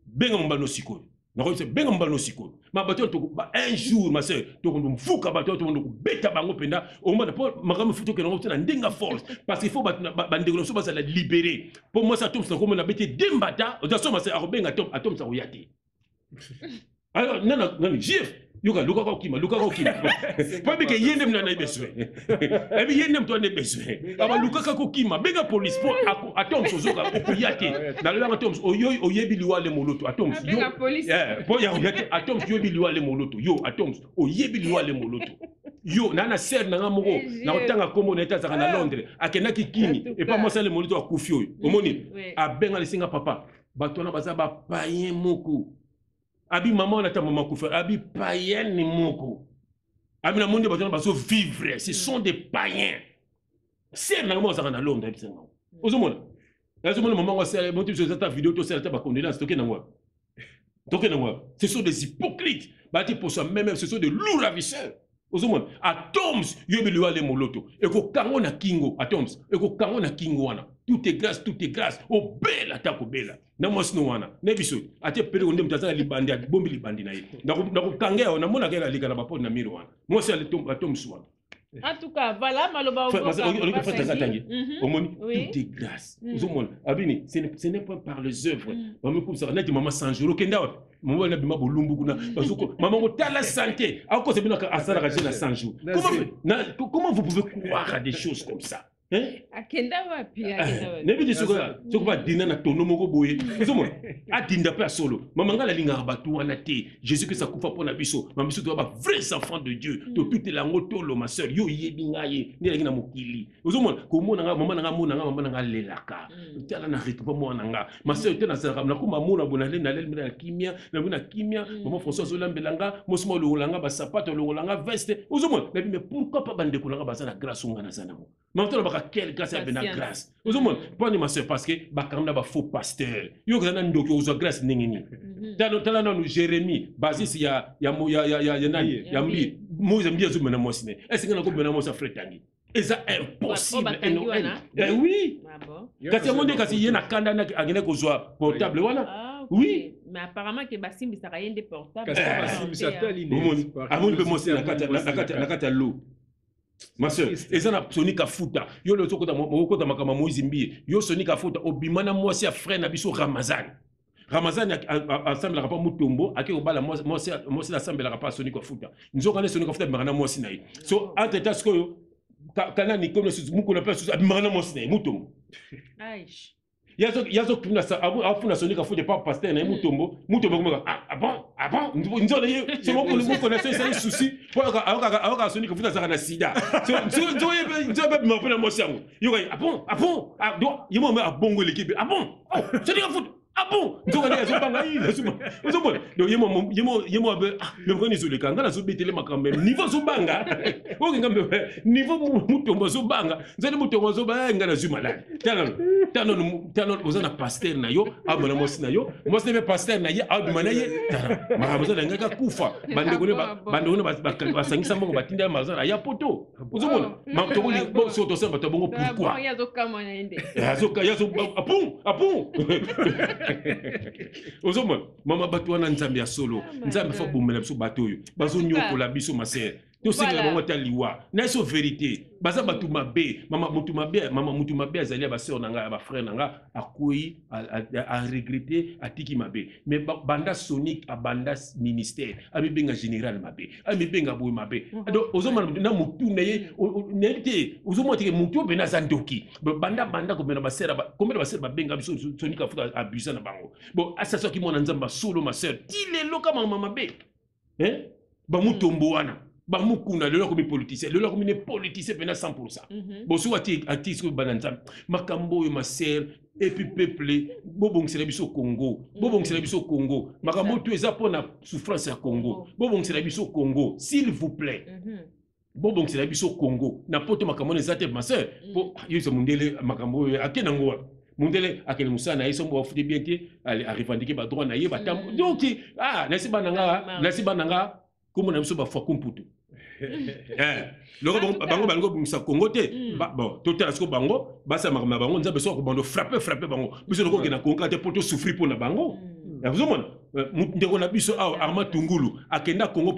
S3: benga mbano sikoyo na ko se benga mbano sikoyo ma bato to un jour ma sœur to ko mfuka bato to ko beta bango penda au moins pour makam futo ke no na ndinga force parce qu'il faut bandeko so ba la libérer pour moi ça tombe ça comme na bete dembata o da so ma sœur abenga atom sa oyate alors nana jif yuka luka ko kima pas bien que yende mna na besoin et bien yende mto na besoin aba luka ko kima benga police pour atom sozoka oyate na le atom oyebi liwale moloto atom yo pour ya oyate atom yoyebi liwale moloto yo atom oyebi liwale moloto yo na ser na moko na otanga kombo na etazaka na Londres akena kikini et pas moi ça le moloto akufi oyo omoni abenga lesinga papa bato na baza ba payen moko abi maman na ta maman kufa abi païen ni moko abi na monde bato na baso vivre ce sont des païens c'est na mo za na Londres bisenga ozomona maman ko sele monti sur cette vidéo to sele ta ba condamnation toke na moi ce sont des hypocrites bati pour soi même ce sont des loups ravisseurs ozomona atoms yobi liwa le moloto eko kango na kingo atoms eko kango na kingo wana tout est grâce o bela ta ko bela na mosno wana ne biso ate pere ko ndem tazana libandi bombi libandi na ye ndako kangea na mona kala lika na bapo na miro wana moi c'est le atoms wana.
S2: En tout cas, voilà, maloba tout
S3: est grâce. Abini, ce n'est pas par les œuvres. Maman Sanjuro kenda maman na bima bolumbu kuna parce que maman ta la santé. À cause de bino asala ka na Sanjuro. Comment vous pouvez croire à des choses comme ça?
S2: Akenda wapi
S3: nebi de sokola sokoba dina na tono moko boye ezomo adinda pe solo mama ngala linga batu wana te Jésus que ça kufa pona biso mama biso to ba vrais enfants de Dieu to tout la ngotolo ma sœur yo yebi ngaye ni la na mokili ezomo ko mona nga mama nga lelaka tala na ritu pa mona nga ma sœur te na sala na kuma mona bona le na le na kimia na bona kimia maman François Zolambelanga mosimo lo langa ba sapato lo langa veste ezomo mais pourquoi pas bande ko langa ba sana grâce ngana sana mo maintenant ba quelle grâce à la grâce. Vous avez dit, ma soeur, parce que Bakarna va faux pasteur. Yo kana ndoki uzo grâce ningini. Tala na Jérémie, basis ya mbi, Moïse mbi azu mena mosine. Est-ce que na ko mena mosa fretangi? Et ça impossible. Oui. Kasi monde kasi yena kanda na agene ko zo portable wala. Oui.
S2: Mais apparemment que Bassimbi ça rien des portables.
S4: Parce que Bassimbi ça tali.
S3: Amoni peut monter na kata l'eau. Ma soeur, et ça na Sonic Afuta. Yo le toko da moko da makama Moïse Mbi. Yo Sonic Afuta obimana moi si frère na biso Ramazan. Ramazan ensemble la pas Mutombo, ake obala moi si ensemble la pas Sonic Afuta. Nous on connaît Sonic Afuta marana moi si naï. So entre tas ko kana ni comme muko na place marana moi si naï Mutombo.
S2: Aïe.
S3: Yazo kuna sa afuna Sonic Afuta pas pasteur na Mutombo comme ah bon nous on c'est moi nous connaissons ça souci pour aka Sonic Afuta ça na sida. So pas me prendre moi si yo ah bon do yimo me abongo l'équipe ah bon Sonic Afuta ah bon donc on est zobanga donc yemo le premier sur le kanga na zobetele makambe niveau zobanga o ngambe niveau Mutombo zobanga nzali Mutombo zobanga na zumalani tano ozana pasteur na yo abona mosi na yo mosi na pasteur na ye abimana ye mahamuza na ngaka kufa bandeko basangisa mbongo batinda mazana ya poto ozomona tokoli bo soto samba tabongo pourquoi
S2: yazo kama naende
S3: yazo apon ozomona mama batu wana nzambe ya solo nzambe fa bomela biso bato yo bazonyokola biso masere tosengela bango ta liwa na so vérité baza batu mabe mama mutu mabe azali ba sœur nanga ba frère nanga akoyi a regretter atiki mabe mais banda Sonic abanda ministère abibenga général mabe abibenga boy mabe donc ozomana na mutu naye nete ozomona te mutu bena zandoki banda ko bena ba sœur combien ba sœur babenga biso Sonic afuta abuser na bango bon asa ki mona nzamba solo ma sœur tilelo kama mama mabe ba Mutombo wana bamukuna lelo comme politicien lelo comme ne politicien pena 100%. Bon so ati ce bananza makambo yo ma sœur et puis peuple bobongisela biso Congo makambo to eza pona souffrance ya Congo bobongisela biso Congo s'il vous plaît. Bobongisela biso Congo na poto makambo eza te ma sœur po yo se mundele makambo akena ngwa mundele akele musana yeso mbo afuti bien te a revendiquer ba droit na ye batam donc nasi bananga comme on a besoin de faire computer. Bango bimisa Congo te bon tout à ce bango basa makama bango nza besoin ko bando frapper bango biso ko na konka te poto souffrir pour na bango vous omona ndeko na biso Armand Tungulu akenda Congo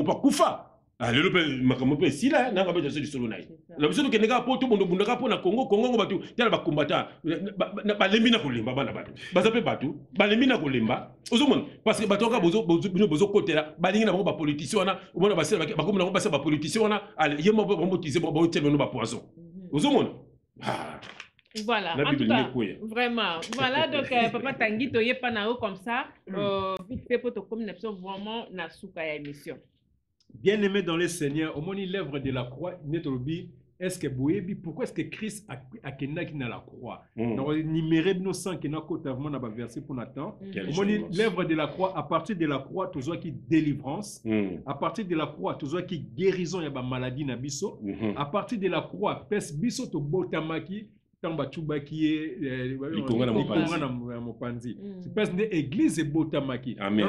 S3: pa kufa lelo pe makambo pe sila na ngaba jesu solo nai la biso ke nega poto bondo bundaka po na Congo batu tala ba combattant ba lembi na kolemba bana batu baza pe batu ba lembi na kolemba ozomona parce que batoka bozo kotela balingi na ba politicien wana omona basela ba komona ba politicien wana ale yemo ba tiser ba telo no ba poison ozomona
S2: voilà, en tout cas, vraiment. Voilà, donc, Papa Tanguy, tu es pas comme ça. Vite fait pour te communiquer vraiment na souka ya émission.
S4: Bien-aimé dans les Seigneurs, au moins l'œuvre de la croix, est-ce que Boébi, pourquoi est-ce que Christ a kené qui na la croix? Dans le numéro de nos sangs qui n'a qu'autrement n'a pas versé pour Nathan. Au moins l'œuvre de la croix, à partir de la croix, tout ça qui délivrance. À partir de la croix, tout ça qui guérison y a ba maladie na biso. À partir de la croix, pes biso to botamaki. Tamba qui est Likonga na Mopanzi. C'est parce que l'église est botamaki. Amen.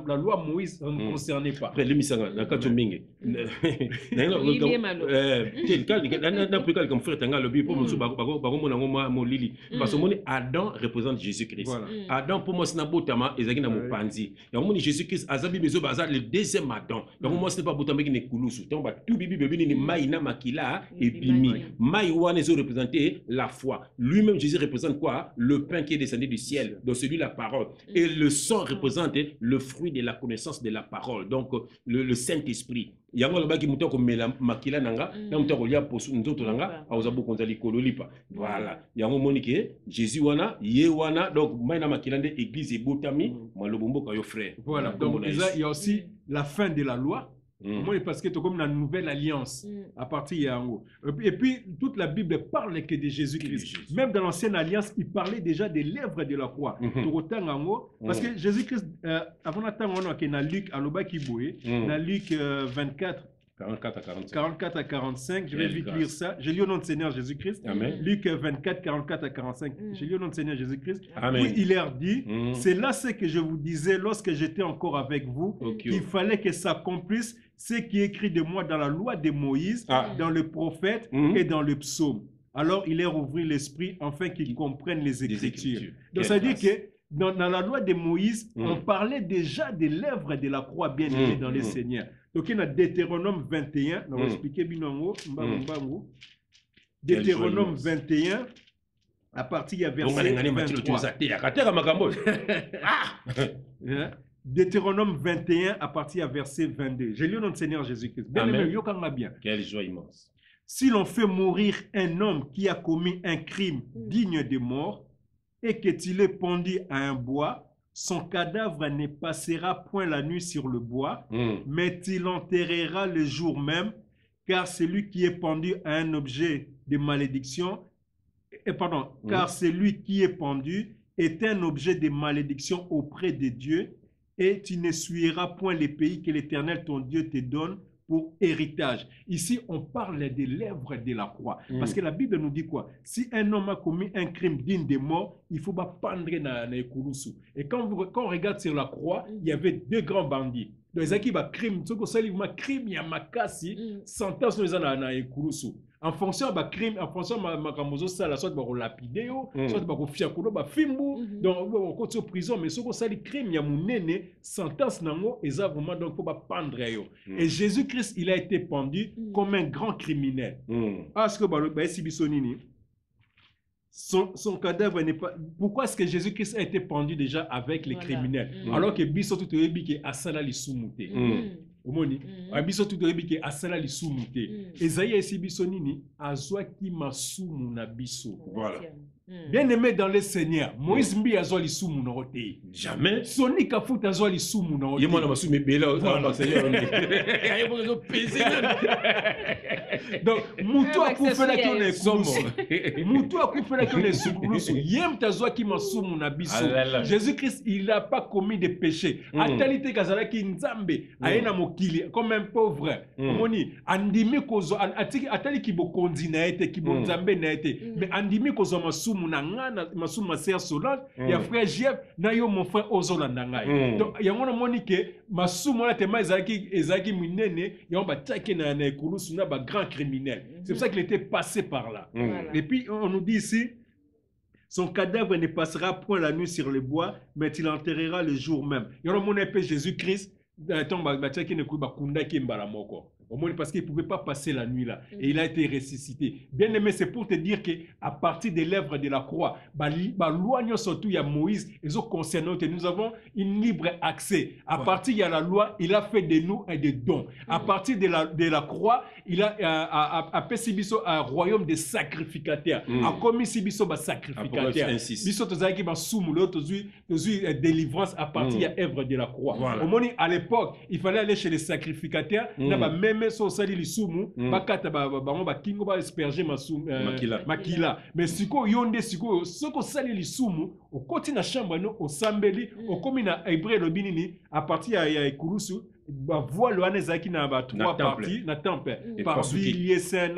S4: La loi Moïse ne concernait pas.
S3: Après l'émission na Katominge. Comme frère Tanga le bi pour mo na mo lili. Parce que Adam représente Jésus-Christ. Adam pour moi c'est na botama ezaki na Mopanzi. Ya mo Jésus-Christ azabi bezo baza le deuxième Adam. Donc moi c'est pas botamaki ne kulusu. Donc tout bibi bebe ni mai na makila et bimi. Mai wana représenter la foi. Lui-même, Jésus représente quoi? Le pain qui est descendu du ciel, donc celui la parole. Et le sang représente le fruit de la connaissance de la parole, donc le Saint-Esprit. Yango loba ki muto ko mela makila nanga na muto ko lia posu nzoto nanga auzabo konzali kololipa. Voilà. Yango monike Jésus wana ye wana donc maina makila nde église ebotami malobombo ka yo frère.
S4: Voilà. Donc il y a aussi la fin de la loi. Parce que c'est comme la nouvelle alliance à partir de Yango. Et puis toute la Bible parle que de Jésus-Christ. Même dans l'ancienne alliance, il parlait déjà de l'œuvre de la croix. Parce que Jésus-Christ, avant d'attendre, on a Luc à l'Oba Kiboé, dans Luc 24. 44 à 45, je vais vite lire ça. Je lis au nom de Seigneur Jésus-Christ. Luc 24, 44 à 45. Je lis au nom de Seigneur Jésus-Christ. Puis il leur dit, c'est là ce que je vous disais lorsque j'étais encore avec vous, qu'il fallait que s'accomplisse ce qui est écrit de moi dans la loi de Moïse, dans le prophète et dans le psaume. Alors il leur ouvrit l'esprit afin qu'ils comprennent les Écritures. Donc ça veut dire que dans la loi de Moïse, on parlait déjà de l'œuvre de la croix bien aimée dans les Seigneurs. Donc, il y a Deutéronome 21, on va expliquer binango, Deutéronome 21, à partir de verset 23. Deutéronome 21, à partir de verset 22. J'ai lu notre Seigneur Jésus-Christ. Bien aimé, bien.
S3: Quelle joie immense.
S4: Si l'on fait mourir un homme qui a commis un crime digne de mort et qu'il est pendu à un bois, son cadavre ne passera point la nuit sur le bois, mais il l'enterrera le jour même, car celui qui est pendu à un objet de malédiction, car celui qui est pendu est un objet de malédiction auprès de Dieu, et tu n'essuieras point les pays que l'Éternel ton Dieu te donne pour héritage. Ici, on parle de l'œuvre de la croix. Parce que la Bible nous dit quoi? Si un homme a commis un crime digne de mort, il faut pas pendre dans les Kurusu. Et quand on regarde sur la croix, il y avait deux grands bandits. Donc, ils ont crime, crime, il y a makasi, sentence dans les Kurusu. En fonction de crime, en fonction de makamozo sala, soit de lapider, soit de fiakulo, ba fimbu, donc on côté prison, mais ce qu'on sali crime, il y a mon néné, sentence nango, et ça vraiment donc faut pas pendre yo. Et Jésus-Christ, il a été pendu comme un grand criminel. Parce que bah si bisonini, son cadavre n'est pas. Pourquoi est-ce que Jésus-Christ a été pendu déjà avec les criminels, alors que biso tout est qui a sala li sumute. Omoni abiso tout rebi ke asala lisumu te Esaïe esi biso nini azwa ki masumu na biso. Voilà. Bien aimé dans le Seigneur, Moïse mbi azwa lisumu na ote. Jamais. Soni kafuta azwa lisumu na ote. Yemo na masumu bela na Seigneur. Ayebo zo pese. Donc mutu akufela ki na ekomo. Mutu akufela ki na esukulusu. Yem tazwa ki masumu na biso. Jésus-Christ, il n'a pas commis de péché. Atalite kazala ki nzambe ayena comme un pauvre. Moni andimi kozo atali ki bokonzi na ete ki bonzambe na ete mais andimi kozo masumu na ngana masumu ma sœur Solange ya frère Jeff na yo mon frère Ozolanda ngai. Donc yango na moni ke masumu na tema ezaki minene ya ba taki na ekulusu na ba grand criminel. C'est pour ça qu'il était passé par là. Et puis on nous dit ici son cadavre ne passera point la nuit sur le bois, mais il enterrera le jour même. Il y a mon épée Jésus-Christ. Parce qu'il ne pouvait pas passer la nuit là. Et il a été ressuscité. Bien aimé, c'est pour te dire qu'à partir de l'œuvre de la croix, surtout il y a Moïse, ils ont concerné, nous avons un libre accès. À partir de la loi, il a fait de nous des dons. À partir de la croix, il a appelé Sibiso un royaume de sacrificateurs. A commis Sibiso un sacrificateur. Biso tozaki ba soumulo tozu délivrance à partir de l'œuvre de la croix. Au moment à l'époque, il fallait aller chez les sacrificateurs, même so sali lisumu bakata bango bakingo ba asperger makila mais siko yonde siko soko sali lisumu okoti na chambre no osambeli okomi na hébreu lobinini à partir ya ekurusu ba voile wana ezaki na ba trois parties na temple parvis lié saint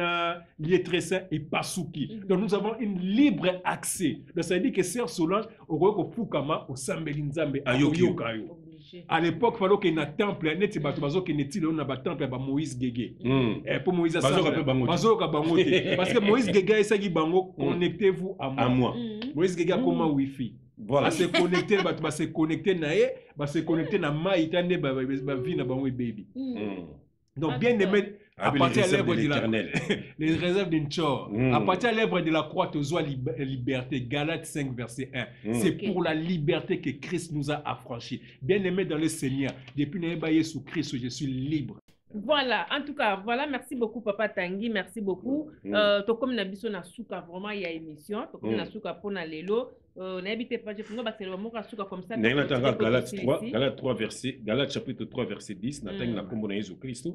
S4: lié très saint et pasuki. Donc nous avons une libre accès. Donc ça veut dire que Sœur Solange oko fukama osambeli nzambe ayokayo. À l'époque, il fallait qu'il y ait un temple, il y ait un temple à Moïse Guégué. Pour Moïse, parce que Moïse Guégué, il connectez-vous à moi. Moïse Guégué, comment Wi-Fi. Voilà. Se connecter, se connecter na maïtane, vie na baby. Donc, bien aimé, à partir de l'œuvre de l'Éternel, les réserves d'une chore, à partir de l'œuvre de la croix, tu as liberté. Galates 5, verset 1. C'est pour la liberté que Christ nous a affranchis. Bien aimé dans le Seigneur, depuis que sous Christ, je suis libre.
S2: Voilà, en tout cas, voilà, merci beaucoup Papa Tanguy, merci beaucoup. Comme Nabiso na souka, vraiment il y a émission, comme na souka pour na lelo, n'habitez pas, je peux pas c'est le mot souka comme ça.
S3: Galates 3 verset, Galates chapitre 3 verset 10, n'atteint la combo de Jésus-Christ.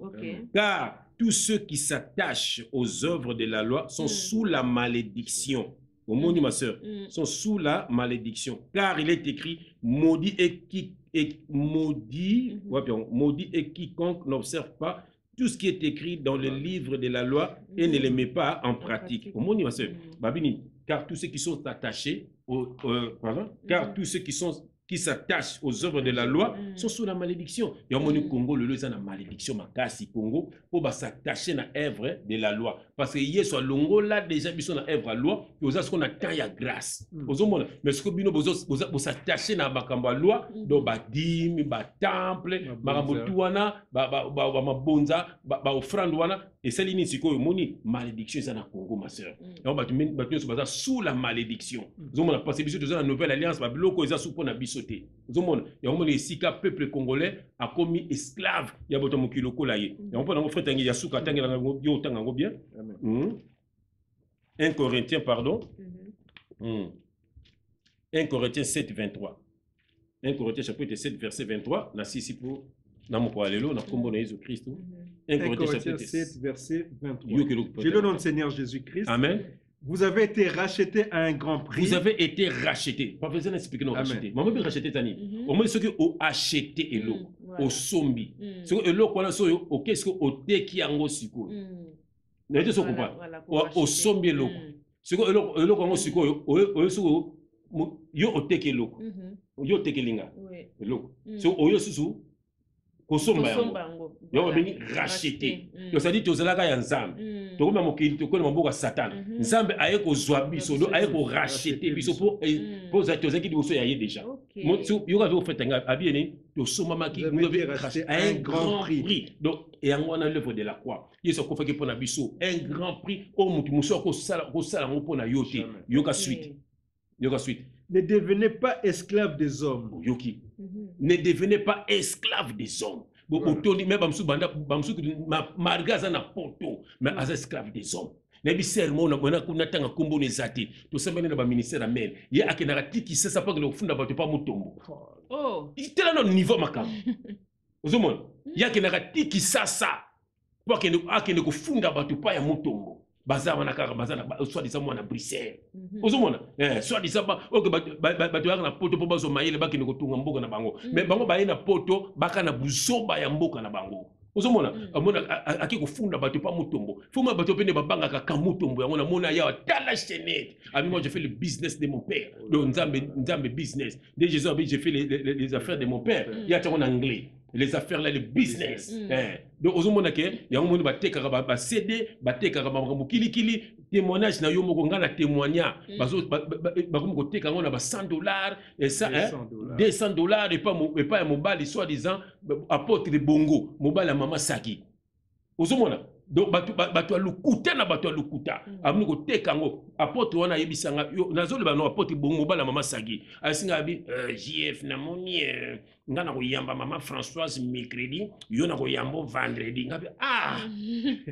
S3: Car tous ceux qui s'attachent aux œuvres de la loi sont sous la malédiction. Au monde, ma sœur, sont sous la malédiction. Car il est écrit, maudit maudit et quiconque n'observe pas tout ce qui est écrit dans le livre de la loi et ne le met pas en pratique. Au monde, ma sœur, Babini, car tous ceux qui sont attachés car tous ceux qui sont qui s'attachent aux œuvres de la loi sont sous la malédiction. Il y a un Congo, le lieu, c'est la malédiction, Makasi Congo, pour s'attacher à l'œuvre de la loi. Parce que hier, soit Longo, là, déjà, ils sont dans l'œuvre de la loi, et vous avez ce qu'on attend, il y a grâce. Mais ce que vous s'attachez à la loi, donc, dim, temple, Maramotouana, Bonza, offrande, et c'est l'initiative, malédiction, c'est dans le Congo, ma soeur. Et sous la malédiction. Vous avez passé dans la nouvelle alliance, ils ont sous la bisoté. Vous avez ici que le peuple congolais a commis esclave. Il y a beaucoup de kiloko là. Et on peut en faire un yasuka tangi bien. 1 Corinthiens, pardon. 1 Corinthiens 7, 23. 1 Corinthiens chapitre 7, verset 23. Là, ici pour Jésus-Christ.
S4: 1 Corinthiens 7, verset 23. Je le nom du Seigneur Jésus-Christ.
S3: Amen.
S4: Vous avez été racheté à un grand prix.
S3: Vous avez été racheté. Pas besoin d'expliquer non racheté. Mais on peut racheter Tani. Au moins ce que au acheté et l'eau, au sombi. Ce que l'eau qu'on a sur au qu'est-ce que au té qui a ngosiko. Vous avez ce comprendre. Au sombi l'eau. Ce que l'eau qu'on a sur au sur yo au té qui l'eau. Yo té qui linga. L'eau. Ce au yo sur kosomba yango yo beni racheté to ça dit to zalaka ya nzambe to kuma mokili to kona mboka satan nzambe aye ko zwa biso do aye ko racheter biso pour za to zaki biso ya ye déjà mo yo ka zo fait nga abieni to soma maki vous avez racheté un grand prix donc et yango na l'œuvre de la croix yeso ko fait pour na biso un grand prix o mutu muso ko sala ngo pona yote yo ka suite.
S4: Ne devenez pas esclaves des hommes.
S3: Yoki. Ne devenez pas esclaves des hommes. Autour même bamsou banda bamsou margaza na poto mais as esclaves des hommes. Nebi sermo na bona kuna tanga kombo nezati. To sembene na ba ministère amen. Ye akenaka tiki sasa pa ke funda bato pa mutombo. Oh. Itela no niveau makam. Ozomona. Ye akenaka tiki sasa pa ke akene ko funda bato pa ya mutombo. Bazama na kaka bazana soit disant moi na Bruxelles. Ozomona soit disant OK bato na poto po bazo mayele bakini ko tunga mboka na bango mais bango ba na poto baka na buzoba ya mboka na bango. Ozomona amona aki ko funda bato pa mutombo fuma bato pene babanga ka mutombo yango na mona ya tala chenette ami moi je fais le business de mon père donc nzambe business dès Jésus j'ai fait les affaires de mon père il y a en anglais les affaires là le business donc ozomona ke yango moni bateka ba CD bateka ba kilikili témoignage na yo moko ngana témoigner bazo bakomo ko teka ngona ba $100 et ça $200 et pas mobile soit disant apôtre de bongo mobile mama saki ozomona donc bato alukuta na bato alukuta amni ko teka ngo apôtre wana yebisanga yo nazolo ba no apôtre bongo mobile mama saki asinga bi JF na moni ngana ko yamba mama Françoise mercredi yo na ko yambo vendredi ngabi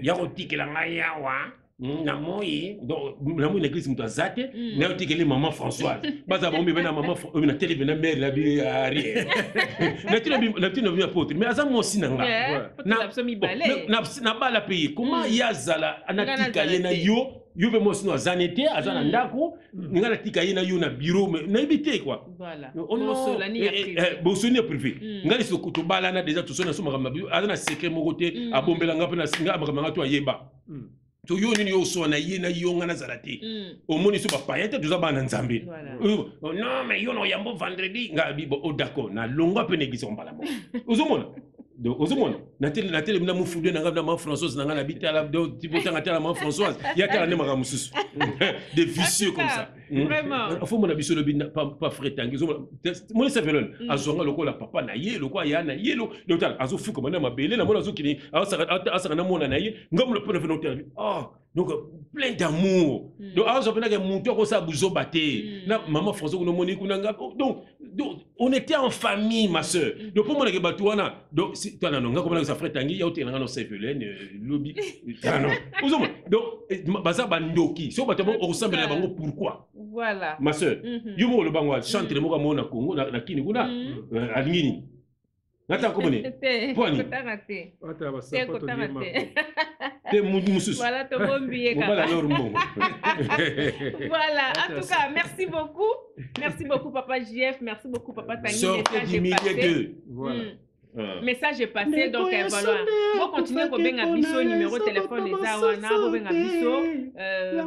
S3: ya ko tikela ngayawa na moi donc na moi l'église mutazate na tikele maman Françoise baza bombe bena maman na télé bena mère la bi arrière na tino bi apôtre mais azamo sinanga na bala pays comment yazala anatika yena yo be mosino azanete azana ndako ngala tika yena yo na bureau mais na ibité quoi
S2: voilà
S3: bon sonné privé ngali sokuto bala na déjà tout sona soma azana secret mo côté abombela ngapa na singa amaka to ayeba to yo nini yo so na yena yo ngana zalate au moni so ba payete tout ça ba na nzambe non mais yo no yambo vendredi ngabi bon d'accord na longa pe négisi on bala mo ozomona donc ozomona na télé na mufude na ngana ma Françoise na ngana bitala do tipo tanga tala ma Françoise ya tala ne maka mususu des vicieux comme ça
S2: vraiment
S3: faut mon abiso le pas fretangi mon se velon azonga lokola papa na ye lokwa ya na ye lo total azo fuko mana mabele na mona zo kini asa na mona na ye ngam le pone fenotel donc plein d'amour donc azo pena ke muto ko sa buzo baté na maman Françoise no moni kunanga donc on était en famille ma sœur donc pour mona ke batuana donc si toi na nga ko mona sa fretangi ya otela ngano se velon lobi non ozo donc baza bandoki so bato on ressemble na bango pourquoi.
S2: Voilà.
S3: Ma soeur, yo mo le bangwa chante le moka mona Congo na kini kuna alingini. Nata ko bone. Poni. Te mususu.
S2: Voilà to bombier ka.
S3: Voilà leur mbongo.
S2: Voilà, en tout cas, merci beaucoup. Merci beaucoup papa JF, merci beaucoup papa Tanguy.
S3: Sortez du milieu. Voilà.
S2: Message est passé, donc voilà. On continue à bien biso numéro de téléphone les awana, on bien biso.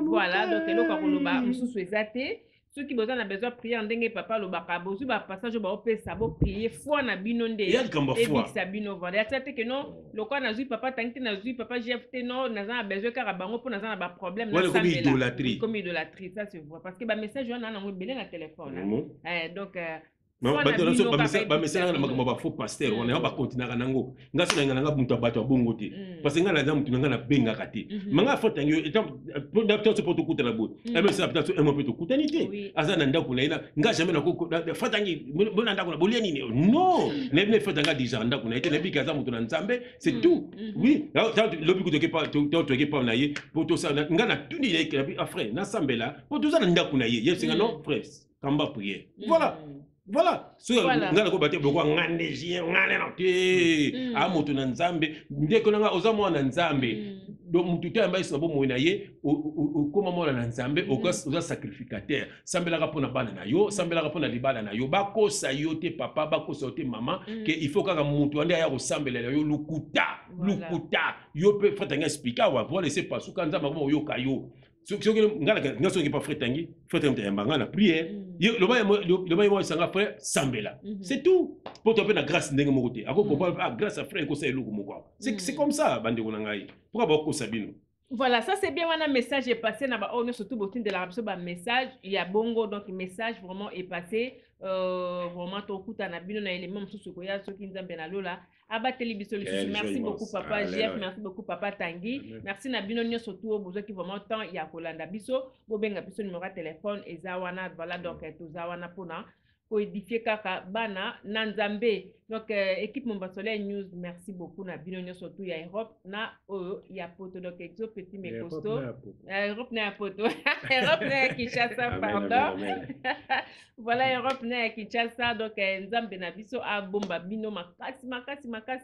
S2: Voilà, donc le kakoloba mususu ezate. ceux qui besoin de prier en dengue papa le bakabozu ba passage ba opesa bo prier foi na bino nde
S3: ya kamba foi
S2: sabino voilà ya tete que non le quoi na zui papa tangi na zui papa GFT non na za besoin car bango pour na za ba problème na sambela comme idolâtrie ça se voit parce que ba message on a na belé na téléphone donc
S3: bamesala na makambo bafaux pasteur wana ya bakontinaka nango nga so na nga mutu abato abongo te parce que nga na mutu nga na bengaka te manga fota ngi peut-être pour tout la bout et même ça peut-être un peu tout kutani te aza na ndako na ina nga jamais na fota ngi bona ndako na bolia nini non ne fota nga déjà ndako na ite ne bika za mutu na nzambe c'est tout oui lobi kutoke pa na ye pour tout ça nga na tuni ya frère na sambela pour tout ça na ndako na ye yesinga non frère kamba prier voilà so ngala ko baté boko ngande jien ngane na te a moto na nzambe ndeko nga ozamo na nzambe donc mutu te ambaye sabo moina ye koma mona na nzambe oza sacrificateur sambela ka pona bana na yo sambela ka pona libala na yo bakosa yo te papa bakosa yo te mama que il faut kaka mutu ande ya ko sambela yo lukuta yo pe fatanga expliquer wa pour laisser pas sous kanza mako yo kayo ce que ngala ngaso ngi pas fretangi fretangi mbanga na prière le bail moi sanga frère sambela c'est tout pour te na grâce ndenge moko te ako ko grâce à frère ko sa eloko moko c'est comme ça bande ko ngai pourquoi ba ko sabino.
S2: Voilà, ça c'est bien, on a un message est passé, on a surtout beaucoup de la rapso, message, il y a bongo, donc le message vraiment est passé, vraiment ton coup, t'as bien, on a élément, tout ce qu'il y a, ceux qui nous ont bien là, abateli biso, merci beaucoup papa Jeff, merci beaucoup papa Tanguy, merci Nabino, surtout aux besoins qui vraiment temps, il y a Kolanda biso, bobenga biso numéro de téléphone, et Zawana, voilà, donc tout Zawana Pona. Pour édifier kaka bana nanzambe donc équipe Momba Soleil News merci beaucoup na bino surtout ya Europe na ya poto donc exo petit mais costaud Europe na poto Europe na Kinshasa pardon voilà Europe na Kinshasa donc nzambe na biso a bomba bino makasi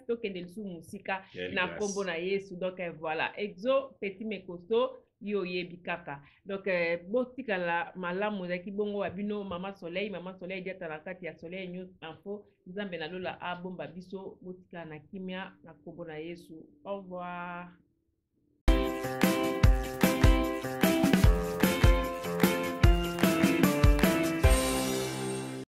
S2: to kende su musika na kombo na Yesu donc voilà exo petit mais costaud yo yebi kaka donc botika la malamu zaki bongo abino mama soleil diata na kati ya Soleil News info nzambe na lola a bomba biso botika na kimia na kombo na Yesu au revoir.